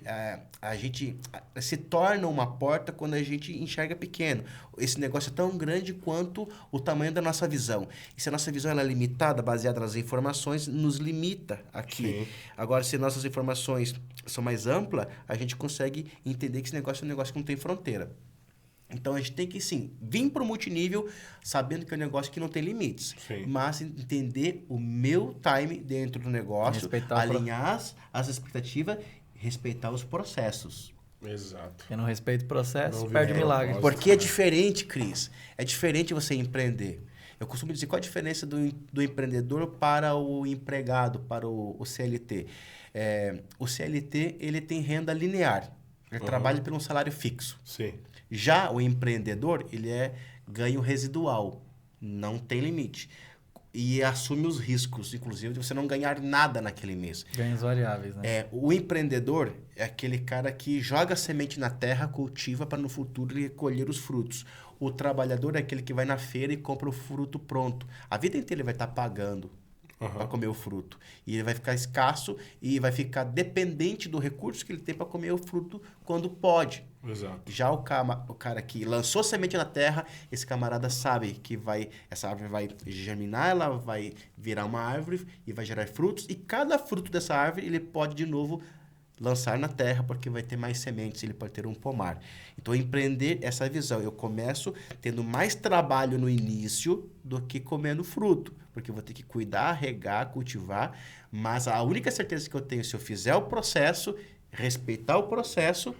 a gente se torna uma porta quando a gente enxerga pequeno. Esse negócio é tão grande quanto o tamanho da nossa visão. E se a nossa visão ela é limitada, baseada nas informações, nos limita aqui. Sim. Agora, se nossas informações são mais amplas, a gente consegue entender que esse negócio é um negócio que não tem fronteira. Então, a gente tem que, sim, vir para o multinível sabendo que é um negócio que não tem limites. Sim. Mas entender o meu time dentro do negócio, alinhar as expectativas, respeitar os processos. Exato. Quem não respeita o processo, perde o milagre. Porque é diferente, Cris. É diferente você empreender. Eu costumo dizer, qual a diferença do empreendedor para o empregado, para o CLT? O CLT, ele tem renda linear. Ele trabalha por um salário fixo. Sim. Já o empreendedor, ele é ganho residual, não tem limite. E assume os riscos, inclusive, de você não ganhar nada naquele mês. Ganhos variáveis, né? O empreendedor é aquele cara que joga a semente na terra, cultiva para no futuro ele colher os frutos. O trabalhador é aquele que vai na feira e compra o fruto pronto. A vida inteira ele vai estar pagando para comer o fruto. E ele vai ficar escasso e vai ficar dependente do recurso que ele tem para comer o fruto quando pode. Exato. Já o cara que lançou semente na terra, esse camarada sabe que essa árvore vai germinar, ela vai virar uma árvore e vai gerar frutos. E cada fruto dessa árvore ele pode de novo lançar na terra, porque vai ter mais sementes, ele pode ter um pomar. Então, empreender essa visão. Eu começo tendo mais trabalho no início do que comendo fruto, porque eu vou ter que cuidar, regar, cultivar, mas a única certeza que eu tenho, se eu fizer o processo, respeitar o processo,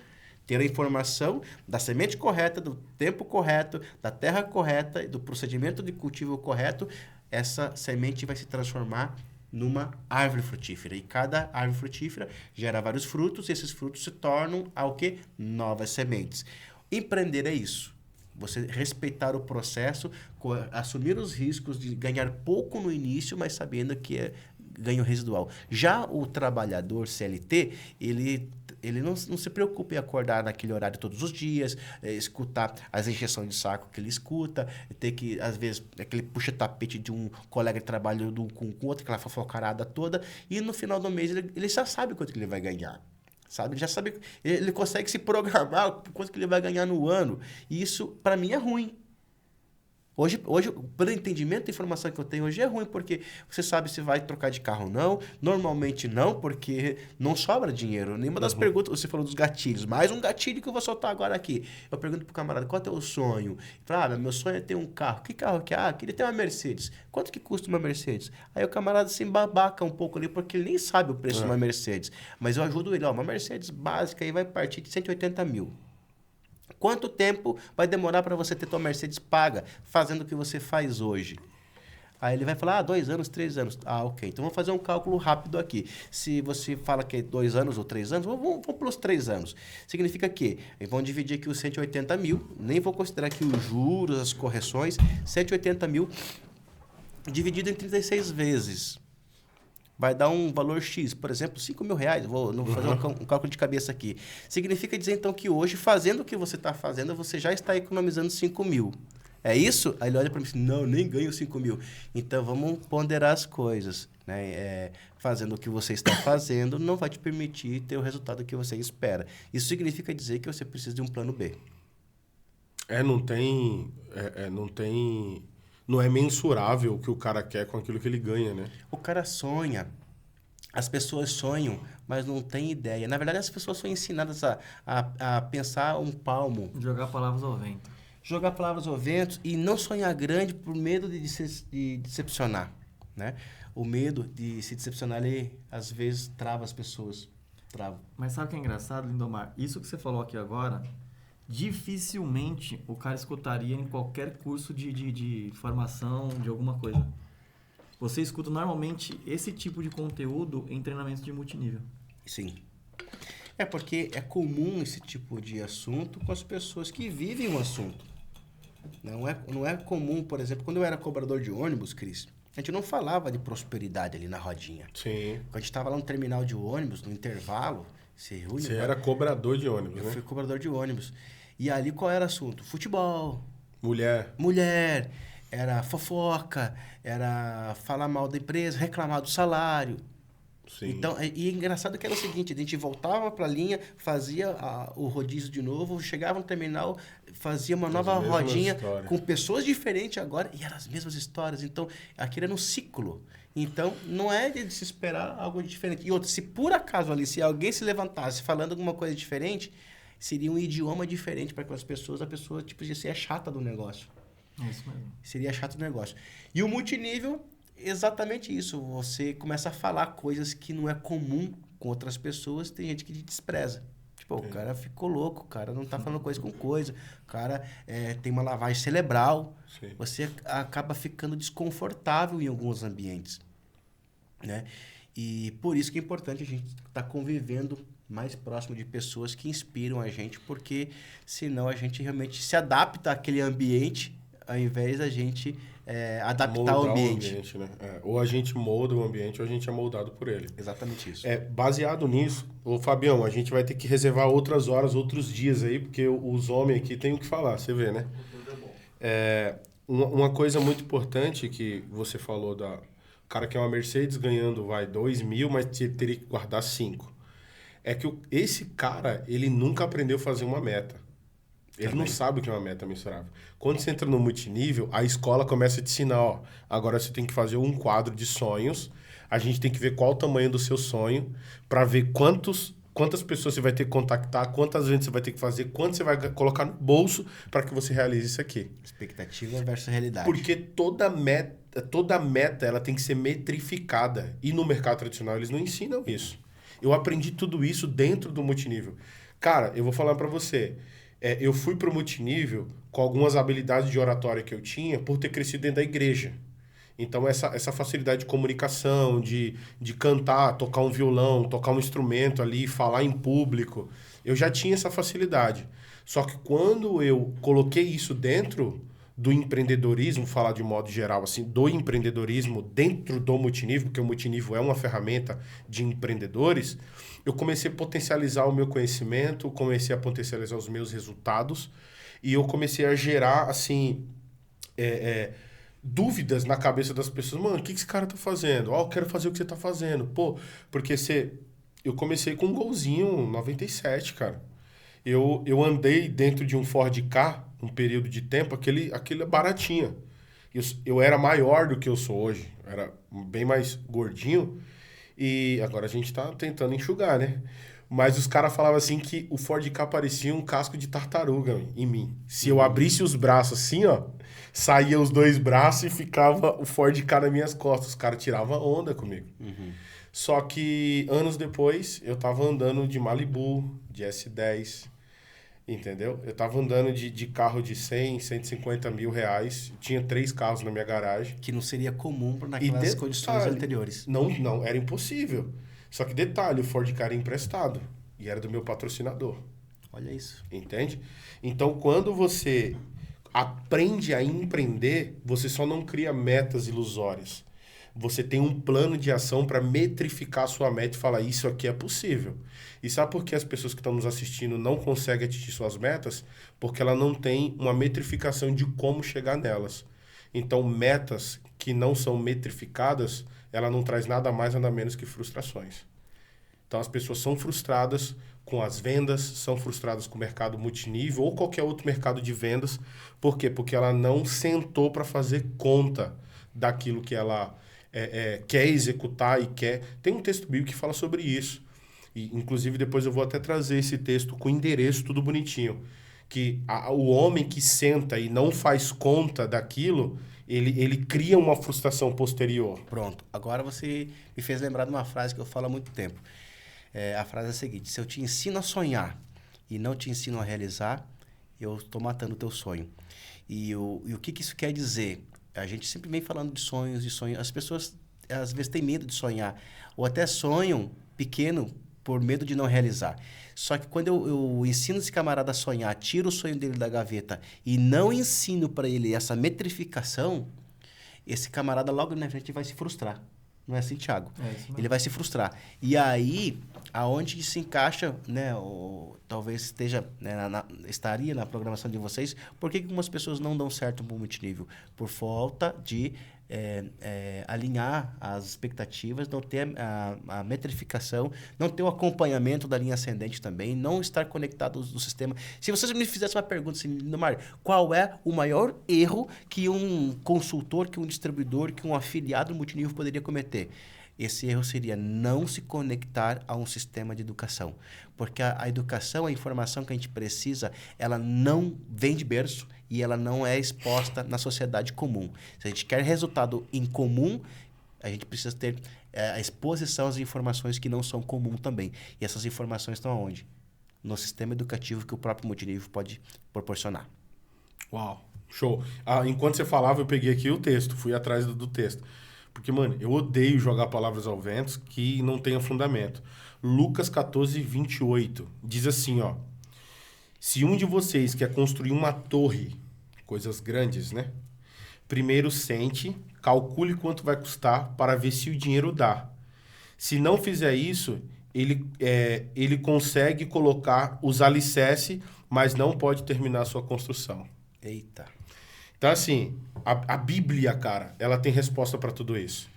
ter a informação da semente correta, do tempo correto, da terra correta, do procedimento de cultivo correto, essa semente vai se transformar numa árvore frutífera. E cada árvore frutífera gera vários frutos, e esses frutos se tornam ao quê? Novas sementes. Empreender é isso. Você respeitar o processo, assumir os riscos de ganhar pouco no início, mas sabendo que é ganho residual. Já o trabalhador CLT, ele não se preocupa em acordar naquele horário todos os dias, escutar as injeções de saco que ele escuta, ter que, às vezes, aquele puxa-tapete de um colega de trabalho com outro, aquela fofocarada toda, e no final do mês ele já sabe quanto que ele vai ganhar. Sabe? Ele já sabe, ele consegue se programar quanto que ele vai ganhar no ano. E isso, para mim, é ruim. Hoje, pelo entendimento da informação que eu tenho hoje, é ruim, porque você sabe se vai trocar de carro ou não. Normalmente não, porque não sobra dinheiro. Nenhuma das perguntas, você falou dos gatilhos. Mais um gatilho que eu vou soltar agora aqui. Eu pergunto pro camarada, qual é o teu sonho? Ele fala, meu sonho é ter um carro. Que carro que é? Ah, queria ter uma Mercedes. Quanto que custa uma Mercedes? Aí o camarada se embabaca um pouco ali, porque ele nem sabe o preço de uma Mercedes. Mas eu ajudo ele, uma Mercedes básica aí vai partir de 180 mil. Quanto tempo vai demorar para você ter tua Mercedes paga, fazendo o que você faz hoje? Aí ele vai falar, 2 anos, 3 anos. Ah, ok. Então, vamos fazer um cálculo rápido aqui. Se você fala que é 2 anos ou 3 anos, vamos pelos 3 anos. Significa que vão dividir aqui os 180 mil, nem vou considerar aqui os juros, as correções, 180 mil dividido em 36 vezes. vai dar um valor X, por exemplo, R$5.000. Não vou fazer um cálculo de cabeça aqui. Significa dizer, então, que hoje, fazendo o que você está fazendo, você já está economizando 5.000. É isso? Aí ele olha para mim assim, não, nem ganho 5.000. Então, vamos ponderar as coisas. Né? Fazendo o que você está fazendo não vai te permitir ter o resultado que você espera. Isso significa dizer que você precisa de um plano B. Não é mensurável o que o cara quer com aquilo que ele ganha, né? O cara sonha. As pessoas sonham, mas não têm ideia. Na verdade, as pessoas são ensinadas a pensar um palmo. Jogar palavras ao vento. Jogar palavras ao vento e não sonhar grande por medo de decepcionar, né? O medo de se decepcionar, ele, às vezes, trava as pessoas. Trava. Mas sabe o que é engraçado, Lindomar? Isso que você falou aqui agora, dificilmente o cara escutaria em qualquer curso de formação, de alguma coisa. Você escuta normalmente esse tipo de conteúdo em treinamentos de multinível. Sim. É porque é comum esse tipo de assunto com as pessoas que vivem o assunto. Não é comum, por exemplo, quando eu era cobrador de ônibus, Cris, a gente não falava de prosperidade ali na rodinha. Sim. Quando a gente estava lá no terminal de ônibus, no intervalo, você era cobrador de ônibus, né? Eu fui cobrador de ônibus. E ali qual era o assunto? Futebol. Mulher. Era fofoca, era falar mal da empresa, reclamar do salário. Sim. Então, e engraçado que era o seguinte, a gente voltava para a linha, fazia o rodízio de novo, chegava no terminal, fazia uma nova rodinha com pessoas diferentes agora, e eram as mesmas histórias. Então, aquilo era um ciclo. Então, não é de se esperar algo diferente. E outro, se por acaso ali, se alguém se levantasse falando alguma coisa diferente, seria um idioma diferente para aquelas pessoas, a pessoa tipo, ia ser a chata do negócio. É isso mesmo. Seria chato o negócio. E o multinível, exatamente isso. Você começa a falar coisas que não é comum com outras pessoas, tem gente que te despreza. Tipo, o cara ficou louco, o cara não tá falando coisa com coisa, o cara tem uma lavagem cerebral. Sim. Você acaba ficando desconfortável em alguns ambientes, né? E por isso que é importante a gente estar convivendo mais próximo de pessoas que inspiram a gente, porque senão a gente realmente se adapta àquele ambiente ao invés da gente adaptar o ambiente. Né? Ou a gente molda o ambiente ou a gente é moldado por ele. Exatamente isso. Baseado nisso, ô Fabião, a gente vai ter que reservar outras horas, outros dias aí, porque os homens aqui têm o que falar, você vê, né? Uma coisa muito importante que você falou o cara que é uma Mercedes ganhando, 2.000, mas teria que guardar 5. É que esse cara, ele nunca aprendeu a fazer uma meta. Ele não sabe o que é uma meta mensurável. Quando você entra no multinível, a escola começa a te ensinar, agora você tem que fazer um quadro de sonhos, a gente tem que ver qual o tamanho do seu sonho, para ver quantas pessoas você vai ter que contactar, quantas vezes você vai ter que fazer, quanto você vai colocar no bolso para que você realize isso aqui. Expectativa versus realidade. Porque toda meta ela tem que ser metrificada. E no mercado tradicional eles não ensinam isso. Eu aprendi tudo isso dentro do multinível. Cara, eu vou falar para você... eu fui para o multinível com algumas habilidades de oratória que eu tinha por ter crescido dentro da igreja. Então, essa facilidade de comunicação, de cantar, tocar um violão, tocar um instrumento ali, falar em público, eu já tinha essa facilidade. Só que quando eu coloquei isso dentro do empreendedorismo, falar de modo geral, assim, do empreendedorismo dentro do multinível, porque o multinível é uma ferramenta de empreendedores, eu comecei a potencializar o meu conhecimento, comecei a potencializar os meus resultados e eu comecei a gerar, assim, dúvidas na cabeça das pessoas. Mano, o que esse cara tá fazendo? Eu quero fazer o que você tá fazendo. Pô, porque eu comecei com um golzinho 97, cara. Eu andei dentro de um Ford Ka, um período de tempo, aquele é baratinho. Eu era maior do que eu sou hoje, era bem mais gordinho. E agora a gente tá tentando enxugar, né? Mas os caras falavam assim que o Ford Ka parecia um casco de tartaruga em mim. Se eu abrisse os braços assim, ó, saía os 2 braços e ficava o Ford Ka nas minhas costas. Os caras tiravam onda comigo. Uhum. Só que anos depois, eu tava andando de Malibu, de S10, entendeu? Eu tava andando de carro de 100, 150 mil reais. Tinha 3 carros na minha garagem. Que não seria comum naquelas condições anteriores. Não, era impossível. Só que detalhe, o Ford Ka era emprestado. E era do meu patrocinador. Olha isso. Entende? Então, quando você aprende a empreender, você só não cria metas ilusórias. Você tem um plano de ação para metrificar a sua meta e falar, isso aqui é possível. E sabe por que as pessoas que estão nos assistindo não conseguem atingir suas metas? Porque ela não tem uma metrificação de como chegar nelas. Então, metas que não são metrificadas, ela não traz nada mais, nada menos que frustrações. Então, as pessoas são frustradas com as vendas, são frustradas com o mercado multinível ou qualquer outro mercado de vendas. Por quê? Porque ela não sentou para fazer conta daquilo que ela quer executar e quer. Tem um texto bíblico que fala sobre isso. E, inclusive, depois eu vou até trazer esse texto com endereço, tudo bonitinho. Que o homem que senta e não faz conta daquilo, ele cria uma frustração posterior. Pronto. Agora você me fez lembrar de uma frase que eu falo há muito tempo. A frase é a seguinte: se eu te ensino a sonhar e não te ensino a realizar, eu estou matando o teu sonho. E o que isso quer dizer? A gente sempre vem falando de sonhos. As pessoas, às vezes, têm medo de sonhar. Ou até sonham pequeno por medo de não realizar. Só que quando eu ensino esse camarada a sonhar, tiro o sonho dele da gaveta e não ensino para ele essa metrificação, esse camarada logo na frente vai se frustrar. Não é assim, Thiago? Ele vai se frustrar. E aí, aonde se encaixa, né, talvez esteja, né, estaria na programação de vocês, por que algumas pessoas não dão certo no multinível? Por falta de alinhar as expectativas, não ter a metrificação, não ter o acompanhamento da linha ascendente também, não estar conectado do sistema. Se vocês me fizessem uma pergunta assim, Lindomar, qual é o maior erro que um consultor, que um distribuidor, que um afiliado multinível poderia cometer? Esse erro seria não se conectar a um sistema de educação. Porque a educação, a informação que a gente precisa, ela não vem de berço e ela não é exposta na sociedade comum. Se a gente quer resultado em comum, a gente precisa ter a exposição às informações que não são comum também. E essas informações estão aonde? No sistema educativo que o próprio multinível pode proporcionar. Uau, show. Enquanto você falava, eu peguei aqui o texto, fui atrás do texto. Porque, mano, eu odeio jogar palavras ao vento que não tenham fundamento. Lucas 14, 28 diz assim, ó. Se um de vocês quer construir uma torre, coisas grandes, né? Primeiro sente, calcule quanto vai custar para ver se o dinheiro dá. Se não fizer isso, ele consegue colocar os alicerces, mas não pode terminar a sua construção. Eita. Então, assim, a Bíblia, cara, ela tem resposta para tudo isso.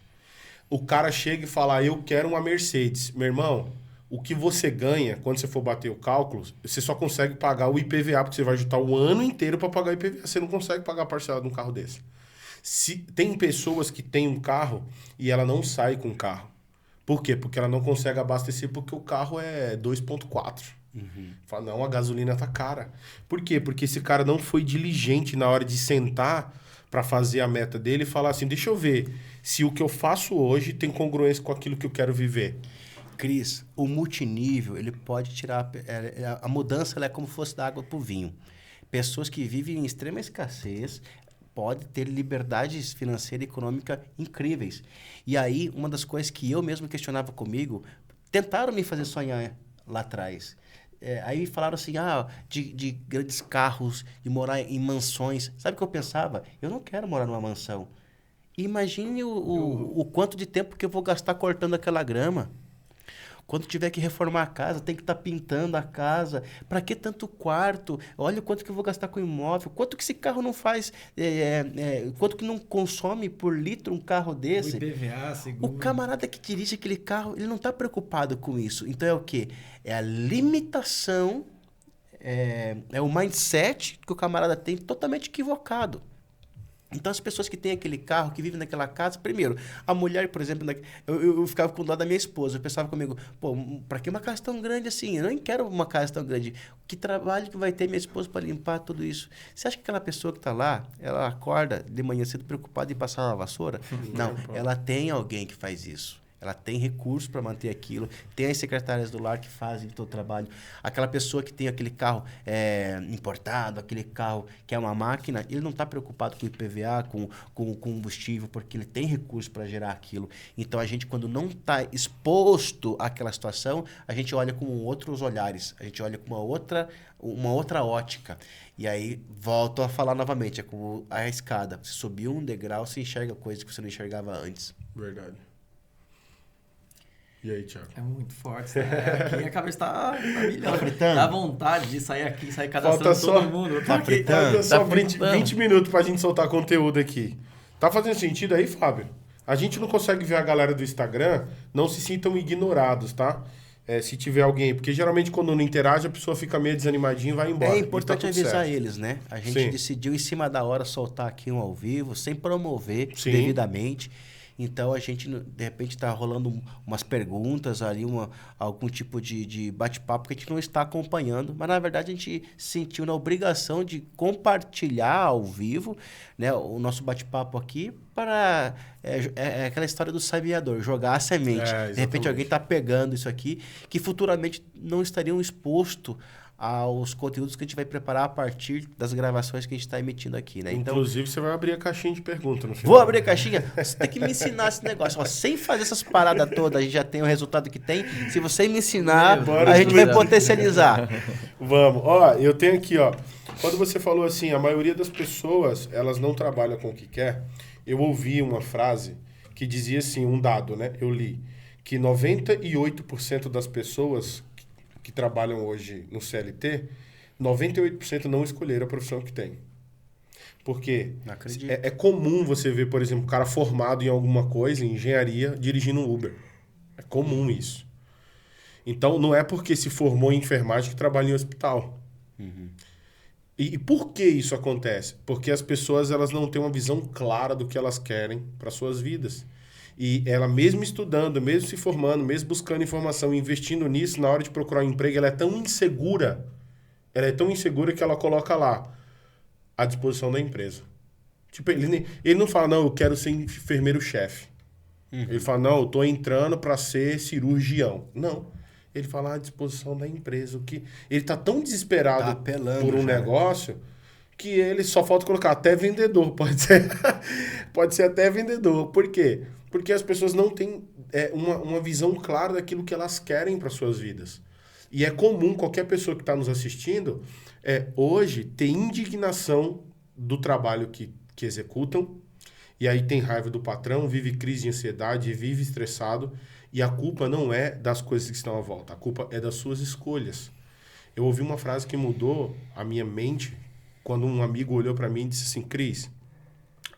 O cara chega e fala, eu quero uma Mercedes. Meu irmão, o que você ganha, quando você for bater o cálculo, você só consegue pagar o IPVA, porque você vai juntar o ano inteiro para pagar o IPVA. Você não consegue pagar a parcela de um carro desse. Tem pessoas que têm um carro e ela não sai com o carro. Por quê? Porque ela não consegue abastecer porque o carro é 2.4. Fala, não, a gasolina tá cara. Por quê? Porque esse cara não foi diligente na hora de sentar para fazer a meta dele e falar assim, deixa eu ver se o que eu faço hoje tem congruência com aquilo que eu quero viver. Cris, o multinível, ele pode tirar... A mudança ela é como se fosse da água para o vinho. Pessoas que vivem em extrema escassez podem ter liberdades financeira e econômica incríveis. E aí, uma das coisas que eu mesmo questionava comigo, tentaram me fazer sonhar lá atrás. Aí falaram assim, de grandes carros, de morar em mansões. Sabe o que eu pensava? Eu não quero morar numa mansão. Imagine o quanto de tempo que eu vou gastar cortando aquela grama. Quando tiver que reformar a casa, tem que estar pintando a casa. Para que tanto quarto? Olha o quanto que eu vou gastar com imóvel. Quanto que esse carro não faz? Quanto que não consome por litro um carro desse? O IPVA, seguro. O camarada que dirige aquele carro, ele não está preocupado com isso. Então é o quê? É a limitação, é o mindset que o camarada tem totalmente equivocado. Então, as pessoas que têm aquele carro, que vivem naquela casa... Primeiro, a mulher, por exemplo... Eu ficava com dó da minha esposa. Eu pensava comigo... Pô, pra que uma casa tão grande assim? Eu nem quero uma casa tão grande. Que trabalho que vai ter minha esposa para limpar tudo isso? Você acha que aquela pessoa que está lá... Ela acorda de manhã cedo preocupada em passar uma vassoura? Não, ela tem alguém que faz isso. Ela tem recursos para manter aquilo. Tem as secretárias do lar que fazem todo o trabalho. Aquela pessoa que tem aquele carro importado, aquele carro que é uma máquina, ele não está preocupado com o IPVA, com o combustível, porque ele tem recursos para gerar aquilo. Então, a gente, quando não está exposto àquela situação, a gente olha com outros olhares. A gente olha com uma outra ótica. E aí, volto a falar novamente, é como a escada. Você subiu um degrau, você enxerga coisas que você não enxergava antes. Verdade. E aí, Thiago? É muito forte. Aqui a cabeça tá milhão. Tá fritando? Dá vontade de sair aqui, sair cadastrando Falta só- todo mundo. Tá fritando? Falta só Tá 20 fritando. minutos pra gente soltar conteúdo aqui. Tá fazendo sentido aí, Fábio? A gente não consegue ver a galera do Instagram, não se sintam ignorados, tá? Se tiver alguém, porque geralmente quando não interage, a pessoa fica meio desanimadinha e vai embora. É E importante tá tudo avisar certo. eles, né? A gente Sim. decidiu em cima da hora soltar aqui um ao vivo, sem promover Sim. devidamente. Então, a gente, de repente, está rolando umas perguntas ali, algum tipo de bate-papo que a gente não está acompanhando. Mas, na verdade, a gente sentiu na obrigação de compartilhar ao vivo, né, o nosso bate-papo aqui para... É aquela história do semeador, jogar a semente. De repente, exatamente. alguém está pegando isso aqui, que futuramente não estariam expostos aos conteúdos que a gente vai preparar a partir das gravações que a gente está emitindo aqui, né? Então, Inclusive, você vai abrir a caixinha de perguntas no final. vou abrir a caixinha. Você tem que me ensinar esse negócio. Ó, sem fazer essas paradas todas, a gente já tem o resultado que tem. Se você me ensinar, Bora a gente vai estudar. potencializar. Vamos. Ó, eu tenho aqui, ó. Quando você falou assim, a maioria das pessoas, elas não trabalham com o que quer, eu ouvi uma frase que dizia assim, um dado, né? Eu li que 98% das pessoas que trabalham hoje no CLT, 98% não escolheram a profissão que tem. Porque Não acredito. é comum você ver, por exemplo, um cara formado em alguma coisa, em engenharia, dirigindo um Uber. É comum isso. Então, não é porque se formou em enfermagem que trabalha em hospital. E por que isso acontece? Porque as pessoas elas não têm uma visão clara do que elas querem para suas vidas. E ela, mesmo estudando, mesmo se formando, mesmo buscando informação, investindo nisso, na hora de procurar um emprego, ela é tão insegura. Ela é tão insegura que ela coloca lá à disposição da empresa. Tipo, ele não fala, não, eu quero ser enfermeiro-chefe. Ele fala, não, eu tô entrando para ser cirurgião. Não. Ele fala à disposição da empresa. Ele tá tão desesperado Tá apelando por um já, né? negócio que ele só falta colocar até vendedor. Pode ser, pode ser até vendedor. Por quê? Porque as pessoas não têm uma visão clara daquilo que elas querem para suas vidas. E é comum qualquer pessoa que está nos assistindo hoje ter indignação do trabalho que executam, e aí tem raiva do patrão, vive crise de ansiedade, vive estressado, e a culpa não é das coisas que estão à volta, a culpa é das suas escolhas. Eu ouvi uma frase que mudou a minha mente quando um amigo olhou para mim e disse assim, Cris,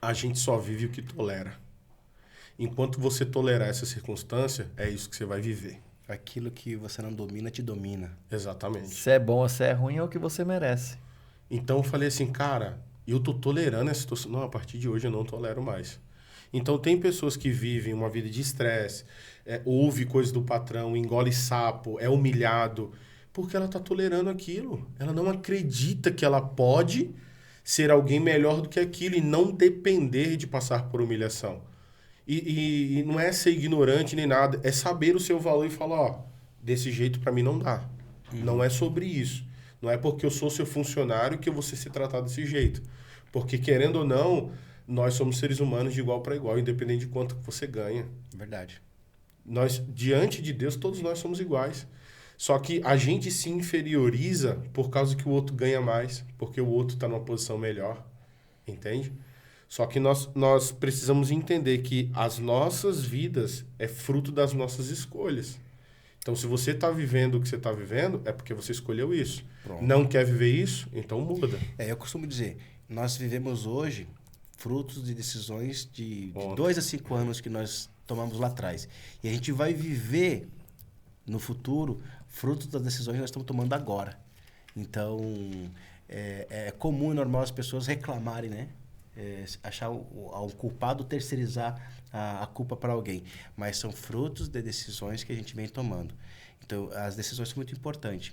a gente só vive o que tolera. Enquanto você tolerar essa circunstância, é isso que você vai viver. Aquilo que você não domina, te domina. Exatamente. Se é bom ou se é ruim, é o que você merece. Então eu falei assim, cara, eu tô tolerando essa situação. Não, a partir de hoje eu não tolero mais. Então tem pessoas que vivem uma vida de estresse, ouve coisas do patrão, engole sapo, é humilhado, porque ela tá tolerando aquilo. Ela não acredita que ela pode ser alguém melhor do que aquilo e não depender de passar por humilhação. E não é ser ignorante nem nada, é saber o seu valor e falar, ó, desse jeito pra mim não dá. Não é sobre isso. Não é porque eu sou seu funcionário que eu vou ser tratado desse jeito. Porque, querendo ou não, nós somos seres humanos de igual para igual, independente de quanto você ganha. Verdade. Nós, diante de Deus, todos nós somos iguais. Só que a gente se inferioriza por causa que o outro ganha mais, porque o outro está numa posição melhor. Entende? Só que nós precisamos entender que as nossas vidas é fruto das nossas escolhas. Então, se você está vivendo o que você está vivendo, é porque você escolheu isso. Pronto. Não quer viver isso? Então muda. Eu costumo dizer, nós vivemos hoje frutos de decisões de Ontem. 2 a 5 anos que nós tomamos lá atrás. E a gente vai viver no futuro frutos das decisões que nós estamos tomando agora. Então, é comum e normal as pessoas reclamarem, né? Achar um culpado, terceirizar a culpa para alguém. Mas são frutos de decisões que a gente vem tomando. Então, as decisões são muito importantes.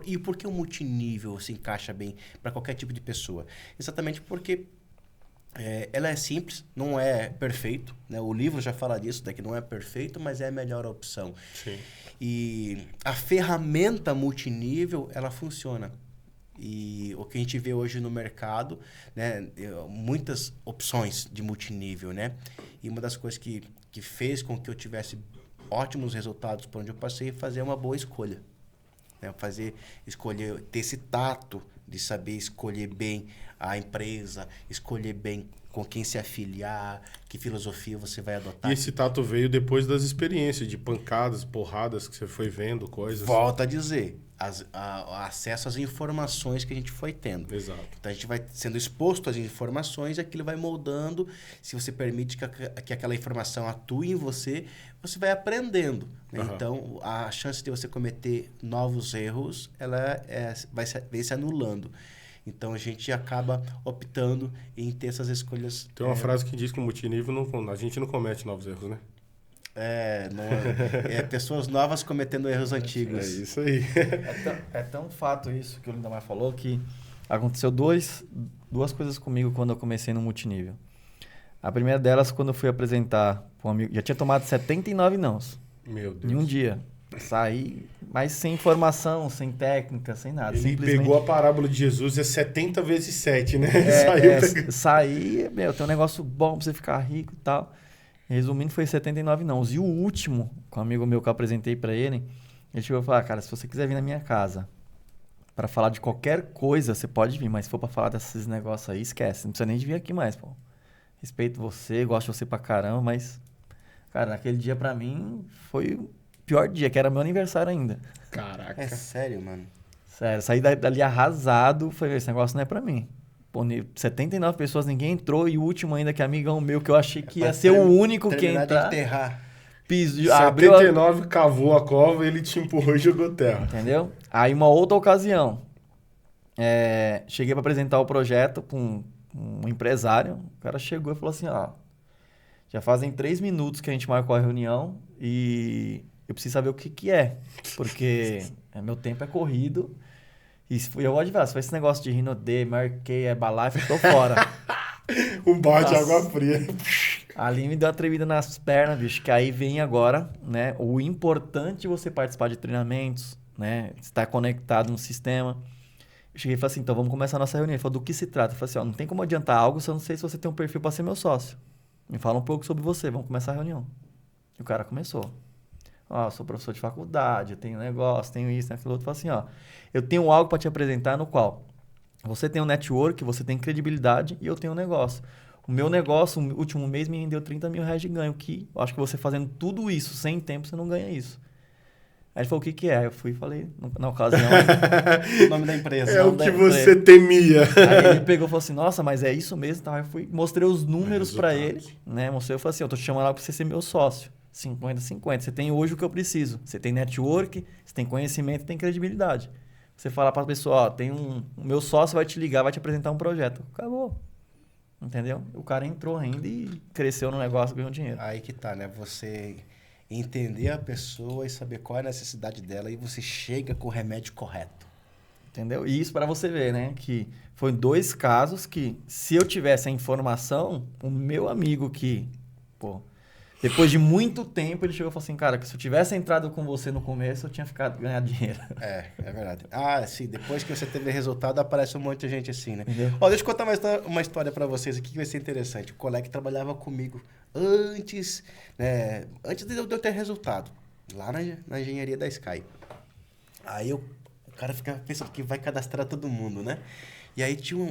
E por que o multinível se encaixa bem para qualquer tipo de pessoa? Exatamente porque Ela é simples, não é perfeito, né? O livro já fala disso, que não é perfeito, mas é a melhor opção. Sim. E a ferramenta multinível, ela funciona. E o que a gente vê hoje no mercado, né? Muitas opções de multinível, né? E uma das coisas que fez com que eu tivesse ótimos resultados por onde eu passei é fazer uma boa escolha. Né? Escolher, ter esse tato de saber escolher bem a empresa, escolher bem com quem se afiliar, que filosofia você vai adotar. E esse tato veio depois das experiências, de pancadas, porradas que você foi vendo, coisas. Volto a dizer, acesso às informações que a gente foi tendo. Exato. Então a gente vai sendo exposto às informações e aquilo vai moldando. Se você permite que aquela informação atue em você, você vai aprendendo. Né? Uhum. Então a chance de você cometer novos erros, ela vai se anulando. Então a gente acaba optando em ter essas escolhas. Tem uma frase que diz que o multinível a gente não comete novos erros, né? Pessoas novas cometendo erros antigos. É isso aí. É tão fato isso que o Lindomar falou que aconteceu duas coisas comigo quando eu comecei no multinível. A primeira delas, quando eu fui apresentar para um amigo, já tinha tomado 79 nãos. Meu Deus. Em um dia. Saí, mas sem informação, sem técnica, sem nada. Ele pegou a parábola de Jesus, 70 vezes 7, né? Saí, tem um negócio bom pra você ficar rico e tal. Resumindo, foi 79 nãos. E o último, com um amigo meu que eu apresentei pra ele chegou a falar, cara, se você quiser vir na minha casa pra falar de qualquer coisa, você pode vir, mas se for pra falar desses negócios aí, esquece. Não precisa nem de vir aqui mais, pô. Respeito você, gosto de você pra caramba, mas, cara, naquele dia pra mim foi o pior dia, que era meu aniversário ainda. Caraca. É sério, mano? Sério, saí dali arrasado, falei, esse negócio não é pra mim. Pô, 79 pessoas, ninguém entrou, e o último ainda, que é amigão meu, que eu achei que ia ser o único que ia entrar. De enterrar. Abriu 79 cavou a cova, ele te empurrou e jogou terra. Entendeu? Aí, uma outra ocasião, cheguei pra apresentar o projeto com um empresário, o cara chegou e falou assim, ó, já fazem 3 minutos que a gente marcou a reunião e eu preciso saber o que é, porque meu tempo é corrido. E eu vou adivinhar, se for esse negócio de Rinode, marquei, Herbalife, eu tô fora. Um balde de água fria. Ali me deu uma tremida nas pernas, bicho, que aí vem agora, né, o importante é você participar de treinamentos, né, estar conectado no sistema. Eu cheguei e falei assim, então vamos começar a nossa reunião. Ele falou, do que se trata? Eu falei assim, ó, não tem como adiantar algo se eu não sei se você tem um perfil para ser meu sócio. Me fala um pouco sobre você, vamos começar a reunião. E o cara começou. Ó, sou professor de faculdade, eu tenho negócio, tenho isso, aquilo outro. Eu falei assim, ó, eu tenho algo para te apresentar no qual você tem um network, você tem credibilidade e eu tenho um negócio. O meu negócio, o último mês, me rendeu 30 mil reais de ganho, que eu acho que você fazendo tudo isso sem tempo, você não ganha isso. Aí ele falou, o que é? Eu fui e falei, na ocasião, o nome da empresa. É o que você temia. Aí ele pegou e falou assim, nossa, mas é isso mesmo? Então, aí eu fui, mostrei os números para ele, né? Mostrei, eu falei assim, eu tô te chamando lá para você ser meu sócio. 50-50. Você tem hoje o que eu preciso. Você tem network, você tem conhecimento, tem credibilidade. Você fala para a pessoa, ó, o meu sócio vai te ligar, vai te apresentar um projeto. Acabou. Entendeu? O cara entrou ainda e cresceu no negócio, ganhou dinheiro. Aí que tá, né? Você entender a pessoa e saber qual é a necessidade dela e você chega com o remédio correto. Entendeu? E isso para você ver, né? Que foi 2 casos que, se eu tivesse a informação, o meu amigo que, depois de muito tempo, ele chegou e falou assim, cara, que se eu tivesse entrado com você no começo, eu tinha ganhado dinheiro. É verdade. Ah, sim, depois que você teve resultado, aparece um monte de gente assim, né? Entendeu? Ó, deixa eu contar uma história pra vocês aqui que vai ser interessante. O colega que trabalhava comigo antes de eu ter resultado, lá na engenharia da Sky. Aí o cara fica pensando que vai cadastrar todo mundo, né? E aí tinha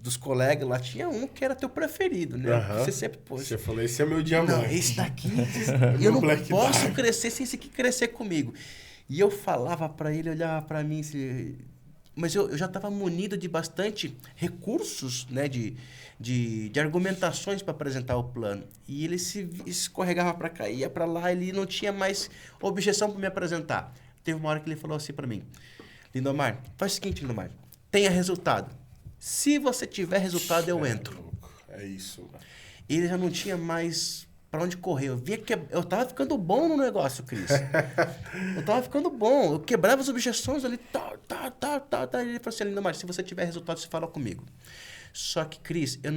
dos colegas lá, tinha um que era teu preferido, né? Uhum. Você sempre, você falou, esse é meu diamante. Não, esse daqui, eu não posso crescer sem esse aqui crescer comigo. E eu falava pra ele, olhava pra mim, mas eu já estava munido de bastante recursos, né? De argumentações para apresentar o plano. E ele se escorregava para cá, ia para lá, ele não tinha mais objeção para me apresentar. Teve uma hora que ele falou assim para mim, Lindomar, faz o seguinte, Lindomar, tenha resultado. Se você tiver resultado, eu entro. É isso. Ele já não tinha mais pra onde correr. Eu via que eu tava ficando bom no negócio, Cris. Eu tava ficando bom. Eu quebrava as objeções ali. Ele falou assim, Lindomar, se você tiver resultado, você fala comigo. Só que, Cris, eu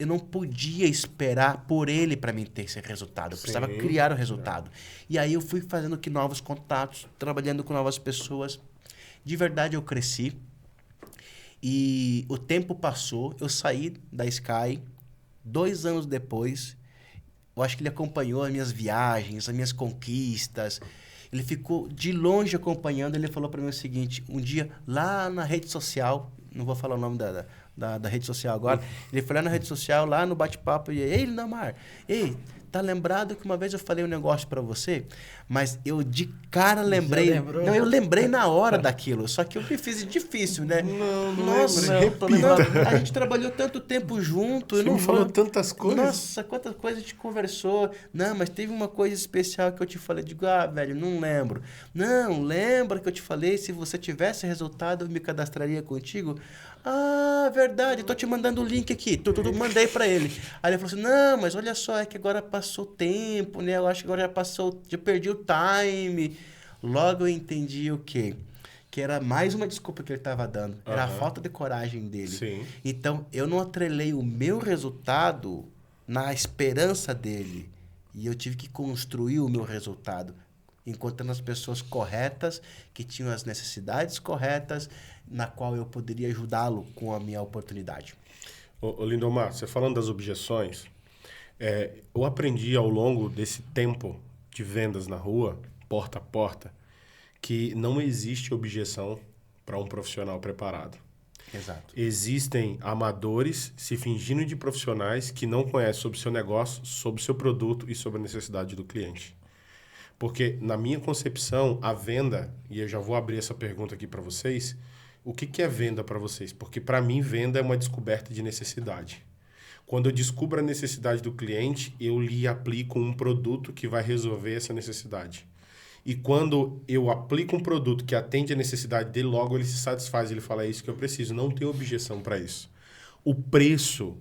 não podia esperar por ele para mim ter esse resultado. Eu precisava criar o resultado. E aí eu fui fazendo aqui novos contatos, trabalhando com novas pessoas. De verdade, eu cresci. E o tempo passou, eu saí da Sky. 2 anos depois, eu acho que ele acompanhou as minhas viagens, as minhas conquistas. Ele ficou de longe acompanhando. Ele falou para mim o seguinte, um dia, lá na rede social, não vou falar o nome da rede social agora, ele foi lá na rede social, lá no bate-papo, e ei, Lindomar, ei, tá lembrado que uma vez eu falei um negócio para você? Mas eu de cara lembrei. Não, eu lembrei na hora daquilo. Só que eu me fiz difícil, né? Não Nossa, a gente trabalhou tanto tempo junto. Você me falou tantas coisas. Nossa, quantas coisas a gente conversou. Não, mas teve uma coisa especial que eu te falei. Digo, velho, não lembro. Não, lembra que eu te falei, se você tivesse resultado, eu me cadastraria contigo? Ah, verdade, tô te mandando o link aqui. Mandei pra ele. Aí ele falou assim, não, mas olha só, é que agora passou tempo, né? Eu acho que agora já passou, já perdi o time. Logo eu entendi o quê? Que era mais uma desculpa que ele estava dando. Era a falta de coragem dele. Sim. Então, eu não atrelei o meu resultado na esperança dele. E eu tive que construir o meu resultado, encontrando as pessoas corretas, que tinham as necessidades corretas, na qual eu poderia ajudá-lo com a minha oportunidade. Ô Lindomar, você falando das objeções, eu aprendi ao longo desse tempo de vendas na rua, porta a porta, que não existe objeção para um profissional preparado. Exato. Existem amadores se fingindo de profissionais que não conhecem sobre o seu negócio, sobre o seu produto e sobre a necessidade do cliente. Porque, na minha concepção, a venda, e eu já vou abrir essa pergunta aqui para vocês, o que é venda para vocês? Porque, para mim, venda é uma descoberta de necessidade. Quando eu descubro a necessidade do cliente, eu lhe aplico um produto que vai resolver essa necessidade. E quando eu aplico um produto que atende a necessidade dele, logo ele se satisfaz, ele fala, é isso que eu preciso, não tem objeção para isso. O preço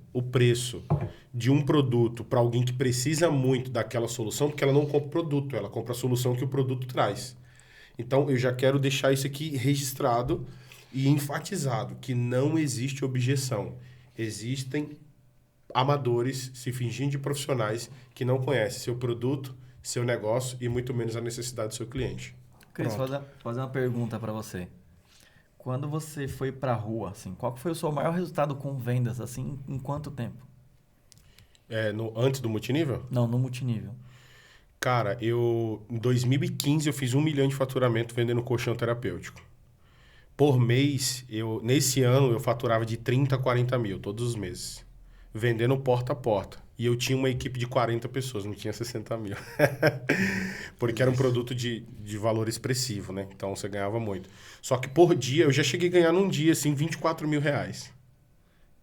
de um produto para alguém que precisa muito daquela solução, porque ela não compra o produto, ela compra a solução que o produto traz. Então, eu já quero deixar isso aqui registrado e enfatizado, que não existe objeção. Existem amadores se fingindo de profissionais que não conhecem seu produto, seu negócio e muito menos a necessidade do seu cliente. Cris, fazer uma pergunta para você. Quando você foi para a rua, assim, qual foi o seu maior resultado com vendas, assim, em quanto tempo? Antes do multinível? Não, no multinível. Cara, em 2015 eu fiz 1 milhão de faturamento vendendo colchão terapêutico. Por mês, nesse ano eu faturava de 30 a 40 mil todos os meses, vendendo porta a porta. E eu tinha uma equipe de 40 pessoas, não tinha 60 mil. Porque era um produto de valor expressivo, né? Então você ganhava muito. Só que por dia, eu já cheguei a ganhar num dia, assim, 24 mil reais.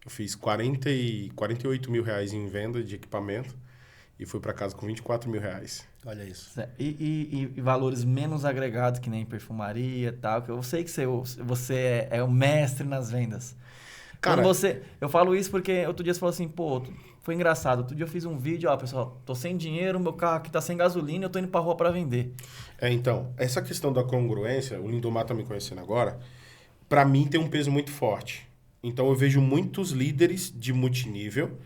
Eu fiz 48 mil reais em venda de equipamento e fui para casa com 24 mil reais. Olha isso. E valores menos agregados, que nem perfumaria e tal, que eu sei que você é o mestre nas vendas. Cara, eu falo isso porque outro dia você falou assim, pô, foi engraçado. Outro dia eu fiz um vídeo, pessoal, tô sem dinheiro, meu carro aqui tá sem gasolina, eu tô indo pra rua pra vender. Então, essa questão da congruência, o Lindomar tá me conhecendo agora, pra mim tem um peso muito forte. Então eu vejo muitos líderes de multinível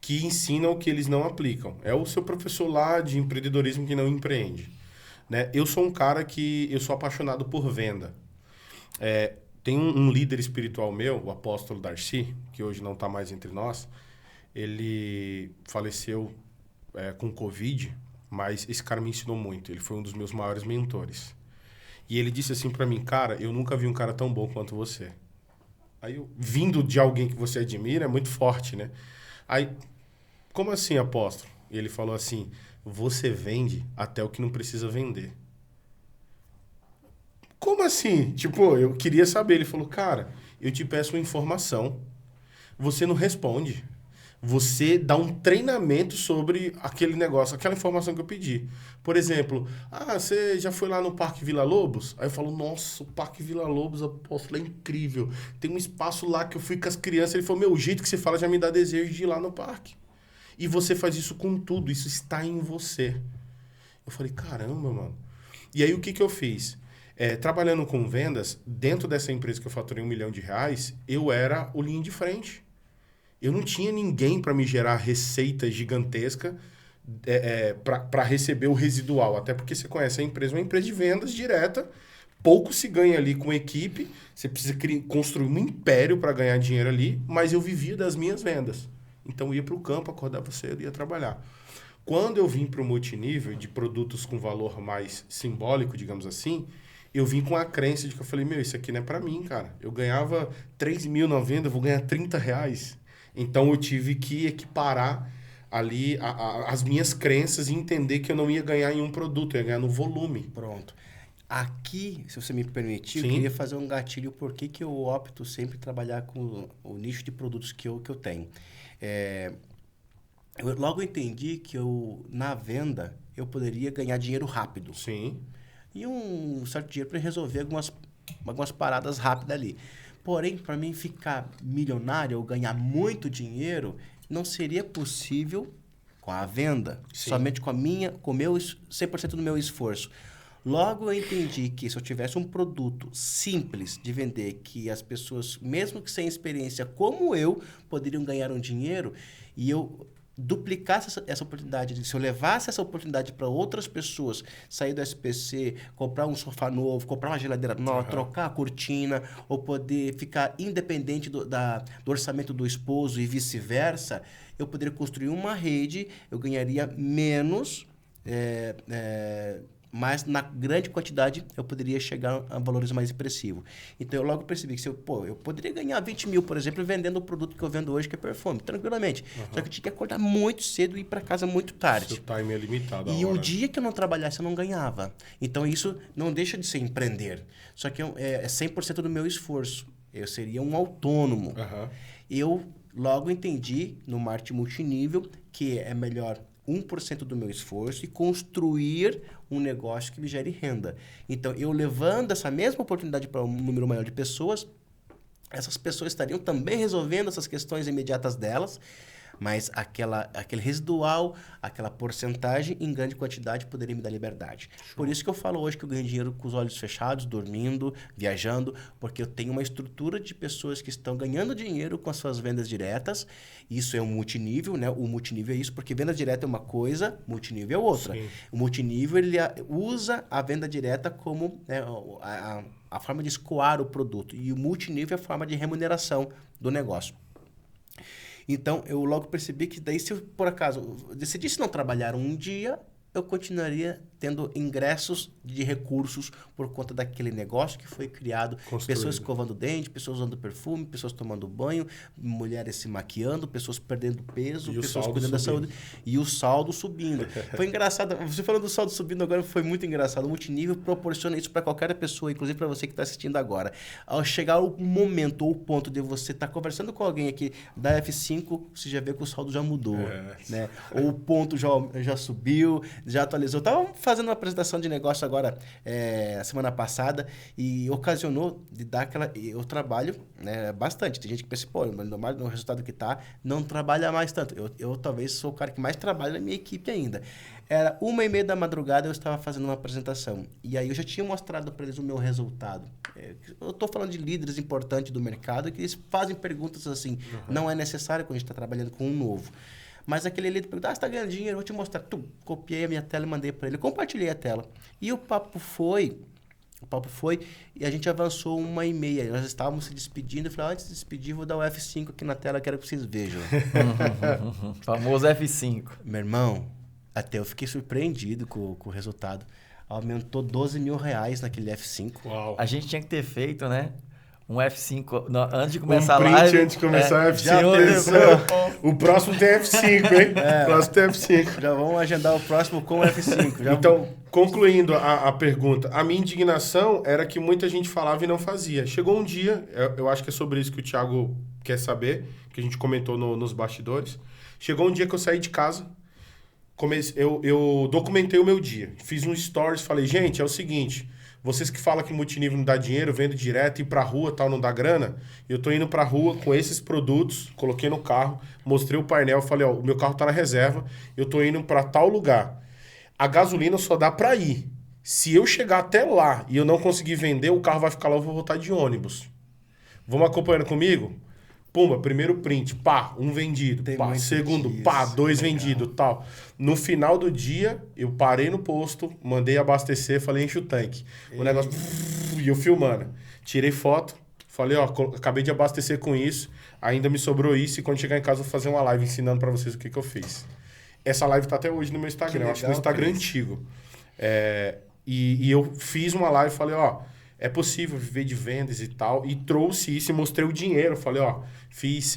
que ensinam o que eles não aplicam. É o seu professor lá de empreendedorismo que não empreende. Né? Eu sou um cara que eu sou apaixonado por venda. Tem um líder espiritual meu, o apóstolo Darcy, que hoje não está mais entre nós. Ele faleceu com Covid, mas esse cara me ensinou muito. Ele foi um dos meus maiores mentores. E ele disse assim para mim, cara, eu nunca vi um cara tão bom quanto você. Aí, vindo de alguém que você admira, é muito forte, né? Aí, como assim, apóstolo? Ele falou assim, você vende até o que não precisa vender. Como assim? Tipo, eu queria saber. Ele falou, cara, eu te peço uma informação, você não responde. Você dá um treinamento sobre aquele negócio, aquela informação que eu pedi. Por exemplo, você já foi lá no Parque Vila Lobos? Aí eu falo, nossa, o Parque Vila Lobos, apóstolo, é incrível. Tem um espaço lá que eu fui com as crianças. Ele falou, o jeito que você fala já me dá desejo de ir lá no parque. E você faz isso com tudo, isso está em você. Eu falei, caramba, mano. E aí, o que eu fiz? Trabalhando com vendas, dentro dessa empresa que eu faturei R$1 milhão, eu era o linha de frente. Eu não tinha ninguém para me gerar receita gigantesca para receber o residual. Até porque você conhece a empresa, uma empresa de vendas direta. Pouco se ganha ali com equipe. Você precisa construir um império para ganhar dinheiro ali. Mas eu vivia das minhas vendas. Então, eu ia para o campo, acordava cedo e ia trabalhar. Quando eu vim para o multinível, de produtos com valor mais simbólico, digamos assim, eu vim com a crença de que eu falei, isso aqui não é para mim, cara. Eu ganhava 3 mil na venda, eu vou ganhar R$30. Então, eu tive que equiparar ali as minhas crenças e entender que eu não ia ganhar em um produto, eu ia ganhar no volume. Pronto. Aqui, se você me permitir, Sim. eu queria fazer um gatilho por que eu opto sempre trabalhar com o nicho de produtos que eu tenho. Eu logo entendi que na venda, eu poderia ganhar dinheiro rápido. Sim. E um certo dinheiro para resolver algumas paradas rápidas ali. Porém, para mim ficar milionário ou ganhar muito dinheiro, não seria possível com a venda. Sim. Somente com o meu 100% do meu esforço. Logo eu entendi que se eu tivesse um produto simples de vender, que as pessoas, mesmo que sem experiência como eu, poderiam ganhar um dinheiro, e eu duplicasse essa oportunidade, se eu levasse essa oportunidade para outras pessoas, sair do SPC, comprar um sofá novo, comprar uma geladeira nova, trocar a cortina, ou poder ficar independente do orçamento do esposo e vice-versa, eu poderia construir uma rede, eu ganharia menos, mas na grande quantidade eu poderia chegar a valores mais expressivos. Então eu logo percebi que eu poderia ganhar 20 mil, por exemplo, vendendo o produto que eu vendo hoje, que é perfume, tranquilamente. Só que eu tinha que acordar muito cedo e ir para casa muito tarde. Seu time é limitado. E o dia que eu não trabalhasse, eu não ganhava. Então isso não deixa de ser empreender. Só que é 100% do meu esforço. Eu seria um autônomo. Eu logo entendi no marketing multinível que é melhor 1% do meu esforço e construir um negócio que me gere renda. Então, eu levando essa mesma oportunidade para um número maior de pessoas, essas pessoas estariam também resolvendo essas questões imediatas delas, mas aquele residual, aquela porcentagem em grande quantidade poderia me dar liberdade. Por isso que eu falo hoje que eu ganho dinheiro com os olhos fechados, dormindo, viajando, porque eu tenho uma estrutura de pessoas que estão ganhando dinheiro com as suas vendas diretas. Isso é um multinível, né? O multinível é isso, porque venda direta é uma coisa, multinível é outra. Sim. O multinível, ele usa a venda direta como a forma de escoar o produto, e o multinível é a forma de remuneração do negócio. Então, eu logo percebi que daí, se eu, por acaso, decidisse não trabalhar um dia, eu continuaria tendo ingressos de recursos por conta daquele negócio que foi criado. Construído. Pessoas escovando dente, pessoas usando perfume, pessoas tomando banho, mulheres se maquiando, pessoas perdendo peso, pessoas cuidando da saúde. E o saldo subindo. Foi engraçado. Você falando do saldo subindo agora, foi muito engraçado. O multinível proporciona isso para qualquer pessoa, inclusive para você que está assistindo agora. Ao chegar o momento ou o ponto de você estar conversando com alguém aqui da F5, você já vê que o saldo já mudou. Né? Ou o ponto já subiu, já atualizou. Eu estava fazendo uma apresentação de negócio agora, a semana passada, e ocasionou de dar aquela... Eu trabalho, né, bastante. Tem gente que pensa, no resultado que está, não trabalha mais tanto. Eu talvez sou o cara que mais trabalha na minha equipe ainda. Era 1h30 da madrugada, eu estava fazendo uma apresentação. E aí eu já tinha mostrado para eles o meu resultado. Eu estou falando de líderes importantes do mercado, que eles fazem perguntas assim. Não é necessário quando a gente está trabalhando com um novo. Mas aquele líder perguntou, você está ganhando dinheiro? Eu vou te mostrar. Copiei a minha tela e mandei para ele. Compartilhei a tela. E o papo foi e a gente avançou 1h30. Nós estávamos se despedindo. Eu falei, antes de despedir, vou dar o F5 aqui na tela, quero que vocês vejam. Famoso F5. Meu irmão, até eu fiquei surpreendido com o resultado. Aumentou R$12 mil naquele F5. Uau. A gente tinha que ter feito, né? Um F5 antes de começar a live. Antes de começar o F5. O próximo tem F5, hein? O próximo tem F5. Já vamos agendar o próximo com F5. Então, concluindo a pergunta, a minha indignação era que muita gente falava e não fazia. Chegou um dia, eu acho que é sobre isso que o Thiago quer saber, que a gente comentou nos bastidores. Chegou um dia que eu saí de casa, eu documentei o meu dia. Fiz um stories, falei, gente, é o seguinte... Vocês que falam que multinível não dá dinheiro, vendo direto, ir pra rua tal, não dá grana. Eu tô indo pra rua com esses produtos, coloquei no carro, mostrei o painel, falei, ó, o meu carro tá na reserva, eu tô indo pra tal lugar. A gasolina só dá pra ir. Se eu chegar até lá e eu não conseguir vender, o carro vai ficar lá, eu vou voltar de ônibus. Vamos acompanhando comigo? Pumba, primeiro print, pá, um vendido. Tem Pá, muito segundo, disso, pá, 2 legal. vendidos, tal. No final do dia, eu parei no posto, mandei abastecer, falei, enche o tanque. O negócio... E eu filmando. Tirei foto, falei, ó, acabei de abastecer com isso, ainda me sobrou isso, e quando chegar em casa eu vou fazer uma live ensinando pra vocês o que eu fiz. Essa live tá até hoje no meu Instagram, eu acho que no legal, Instagram Cris. antigo. E eu fiz uma live e falei, ó, é possível viver de vendas e tal. E trouxe isso e mostrei o dinheiro. Falei, ó, fiz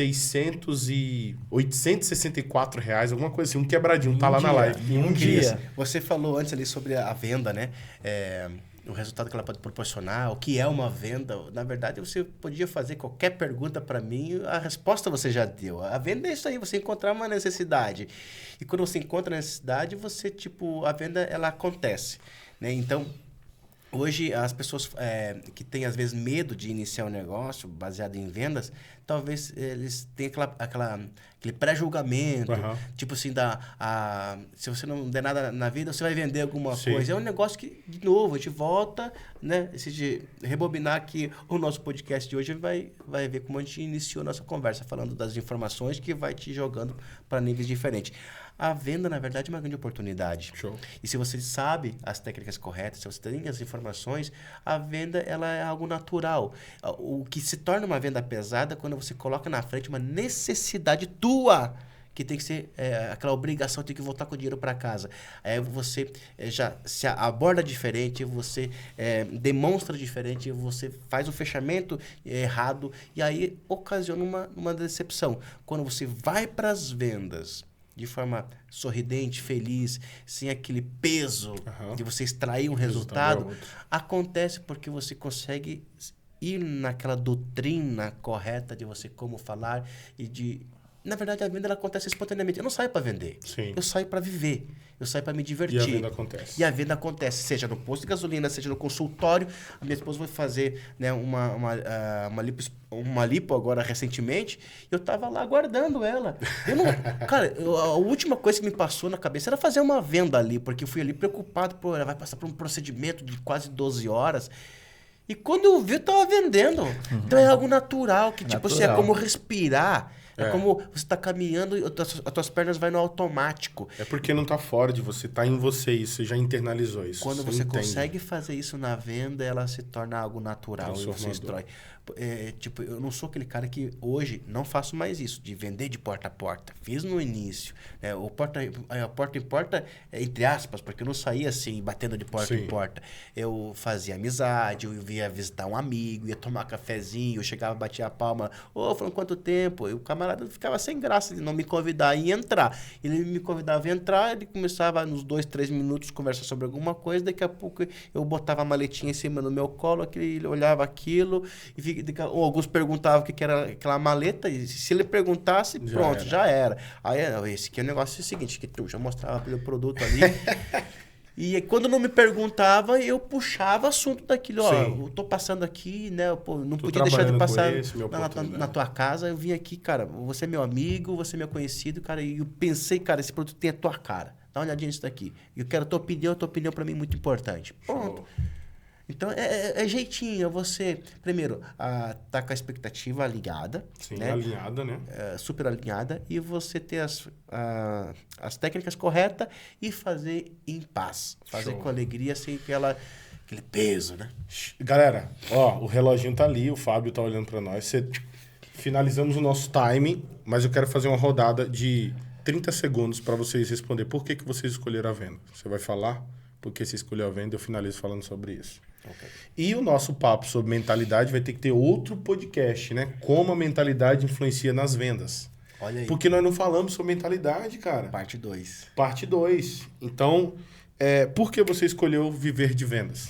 864 reais, alguma coisa assim, um quebradinho, tá lá na live. Em um dia. Você falou antes ali sobre a venda, né? O resultado que ela pode proporcionar, o que é uma venda. Na verdade, você podia fazer qualquer pergunta para mim, a resposta você já deu. A venda é isso aí, você encontrar uma necessidade. E quando você encontra a necessidade, você, a venda, ela acontece, né? Então, hoje, as pessoas que têm, às vezes, medo de iniciar um negócio baseado em vendas, talvez eles tenham aquele pré-julgamento, Aham. tipo assim, se você não der nada na vida, você vai vender alguma Sim. coisa. É um negócio que, de novo, a gente volta, né? Se de rebobinar aqui o nosso podcast de hoje, vai ver como a gente iniciou a nossa conversa, falando das informações que vai te jogando para níveis diferentes. A venda, na verdade, é uma grande oportunidade. Show. E se você sabe as técnicas corretas, se você tem as informações, a venda ela é algo natural. O que se torna uma venda pesada é quando você coloca na frente uma necessidade tua, que tem que ser aquela obrigação, tem que voltar com o dinheiro para casa. Aí você já se aborda diferente, você demonstra diferente, você faz o fechamento errado e aí ocasiona uma decepção. Quando você vai para as vendas de forma sorridente, feliz, sem aquele peso de você extrair um resultado, acontece porque você consegue ir naquela doutrina correta de você como falar e na verdade, a venda ela acontece espontaneamente. Eu não saio para vender. Sim. Eu saio para viver. Eu saio para me divertir. E a venda acontece. E a venda acontece, seja no posto de gasolina, seja no consultório. A minha esposa foi fazer, né, uma lipo agora recentemente. Eu estava lá aguardando ela. Cara, a última coisa que me passou na cabeça era fazer uma venda ali, porque eu fui ali preocupado, ela vai passar por um procedimento de quase 12 horas. E quando eu vi, eu estava vendendo. Então é algo natural, que tipo assim, é como respirar. É como você está caminhando e as tuas pernas vão no automático. É porque não tá fora de você, tá em você isso, você já internalizou isso. Quando você entende. consegue fazer isso na venda, ela se torna algo natural e você destrói. Eu não sou aquele cara que hoje não faço mais isso, de vender de porta a porta. Fiz no início. O porta em porta, entre aspas, porque eu não saía assim, batendo de porta em porta. Eu fazia amizade, eu ia visitar um amigo, ia tomar cafezinho, eu chegava, batia a palma. Falando quanto tempo? E o camarada ficava sem graça de não me convidar e entrar. Ele me convidava a entrar, ele começava nos 2, 3 minutos conversar sobre alguma coisa, daqui a pouco eu botava a maletinha em cima do meu colo, ele olhava aquilo, e alguns perguntavam o que era aquela maleta, e se ele perguntasse, pronto, já era. Aí, esse aqui é o negócio seguinte, que tu já mostrava pelo produto ali. E quando não me perguntava, eu puxava assunto daquilo. Eu tô passando aqui, né? Não podia deixar de passar na tua casa. Eu vim aqui, cara, você é meu amigo, você é meu conhecido, cara. E eu pensei, cara, esse produto tem a tua cara. Dá uma olhadinha nisso daqui. Eu quero a tua opinião pra mim é muito importante. Pronto. Então, é jeitinho, é você, primeiro, tá com a expectativa alinhada. Sim, né? alinhada, né? Super alinhada. E você ter as técnicas corretas e fazer em paz. Fazer com alegria, sem aquele peso, né? Galera, o reloginho tá ali, o Fábio tá olhando pra nós. Finalizamos o nosso time, mas eu quero fazer uma rodada de 30 segundos para vocês responder por que vocês escolheram a venda. Você vai falar por que você escolheu a venda, eu finalizo falando sobre isso. Okay. E o nosso papo sobre mentalidade vai ter que ter outro podcast, né? Como a mentalidade influencia nas vendas. Olha aí. Porque nós não falamos sobre mentalidade, cara. Parte 2. Parte 2. Então, por que você escolheu viver de vendas?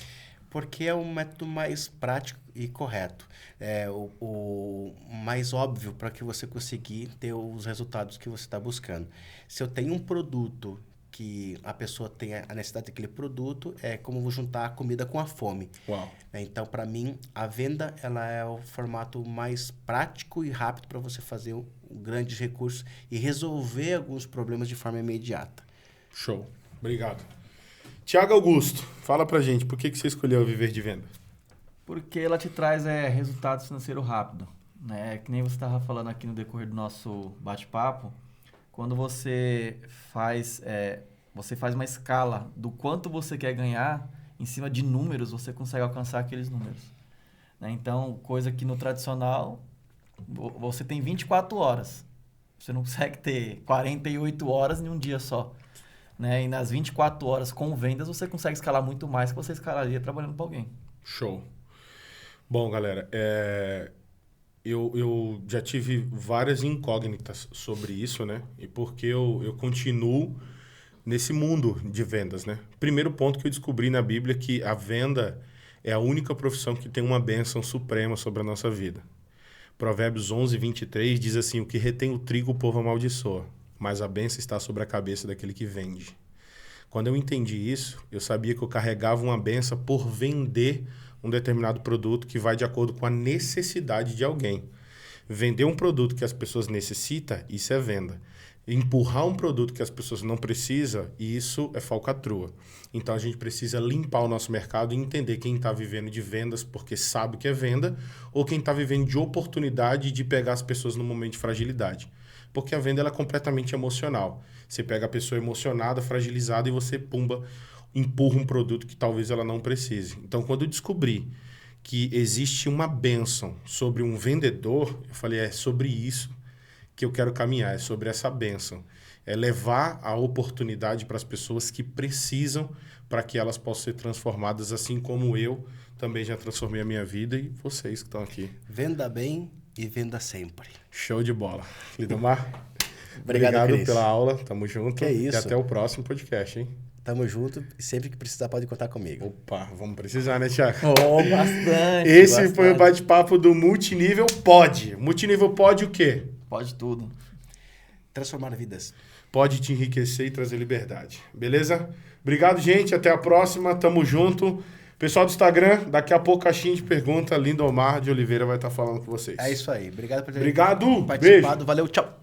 Porque é o método mais prático e correto. É o mais óbvio para que você conseguir ter os resultados que você está buscando. Se eu tenho um produto que a pessoa tem a necessidade daquele produto, é como juntar a comida com a fome. Uau. Então, para mim, a venda ela é o formato mais prático e rápido para você fazer grandes recursos e resolver alguns problemas de forma imediata. Show. Obrigado. Tiago Augusto, fala pra gente, por que você escolheu viver de venda? Porque ela te traz resultado financeiro rápido. Né? Que nem você estava falando aqui no decorrer do nosso bate-papo, quando você faz uma escala do quanto você quer ganhar, em cima de números, você consegue alcançar aqueles números. Né? Então, coisa que no tradicional, você tem 24 horas. Você não consegue ter 48 horas em um dia só. Né? E nas 24 horas com vendas, você consegue escalar muito mais que você escalaria trabalhando para alguém. Show. Bom, galera, eu já tive várias incógnitas sobre isso, né? E porque eu continuo nesse mundo de vendas, né? Primeiro ponto que eu descobri na Bíblia é que a venda é a única profissão que tem uma bênção suprema sobre a nossa vida. Provérbios 11:23 diz assim, o que retém o trigo o povo amaldiçoa, mas a bênção está sobre a cabeça daquele que vende. Quando eu entendi isso, eu sabia que eu carregava uma bênção por vender um determinado produto que vai de acordo com a necessidade de alguém. Vender um produto que as pessoas necessitam, isso é venda. Empurrar um produto que as pessoas não precisam, isso é falcatrua. Então, a gente precisa limpar o nosso mercado e entender quem está vivendo de vendas porque sabe que é venda ou quem está vivendo de oportunidade de pegar as pessoas no momento de fragilidade. Porque a venda ela é completamente emocional. Você pega a pessoa emocionada, fragilizada e você, pumba, empurra um produto que talvez ela não precise. Então, quando eu descobri que existe uma bênção sobre um vendedor, eu falei, é sobre isso que eu quero caminhar, é sobre essa bênção. É levar a oportunidade para as pessoas que precisam para que elas possam ser transformadas, assim como eu também já transformei a minha vida e vocês que estão aqui. Venda bem e venda sempre. Show de bola. Lindomar, Obrigado Cris. Pela aula, tamo junto. Que isso. E até o próximo podcast, hein? Tamo junto e sempre que precisar pode contar comigo. Opa, vamos precisar, né, Thiago? Bastante. Esse foi o bate-papo do Multinível Pod. Multinível Pod o quê? Pode tudo. Transformar vidas. Pode te enriquecer e trazer liberdade. Beleza? Obrigado, gente. Até a próxima. Tamo junto. Pessoal do Instagram, daqui a pouco caixinha de pergunta. Lindomar de Oliveira vai estar falando com vocês. É isso aí. Obrigado por ter participado. Beijo. Valeu, tchau.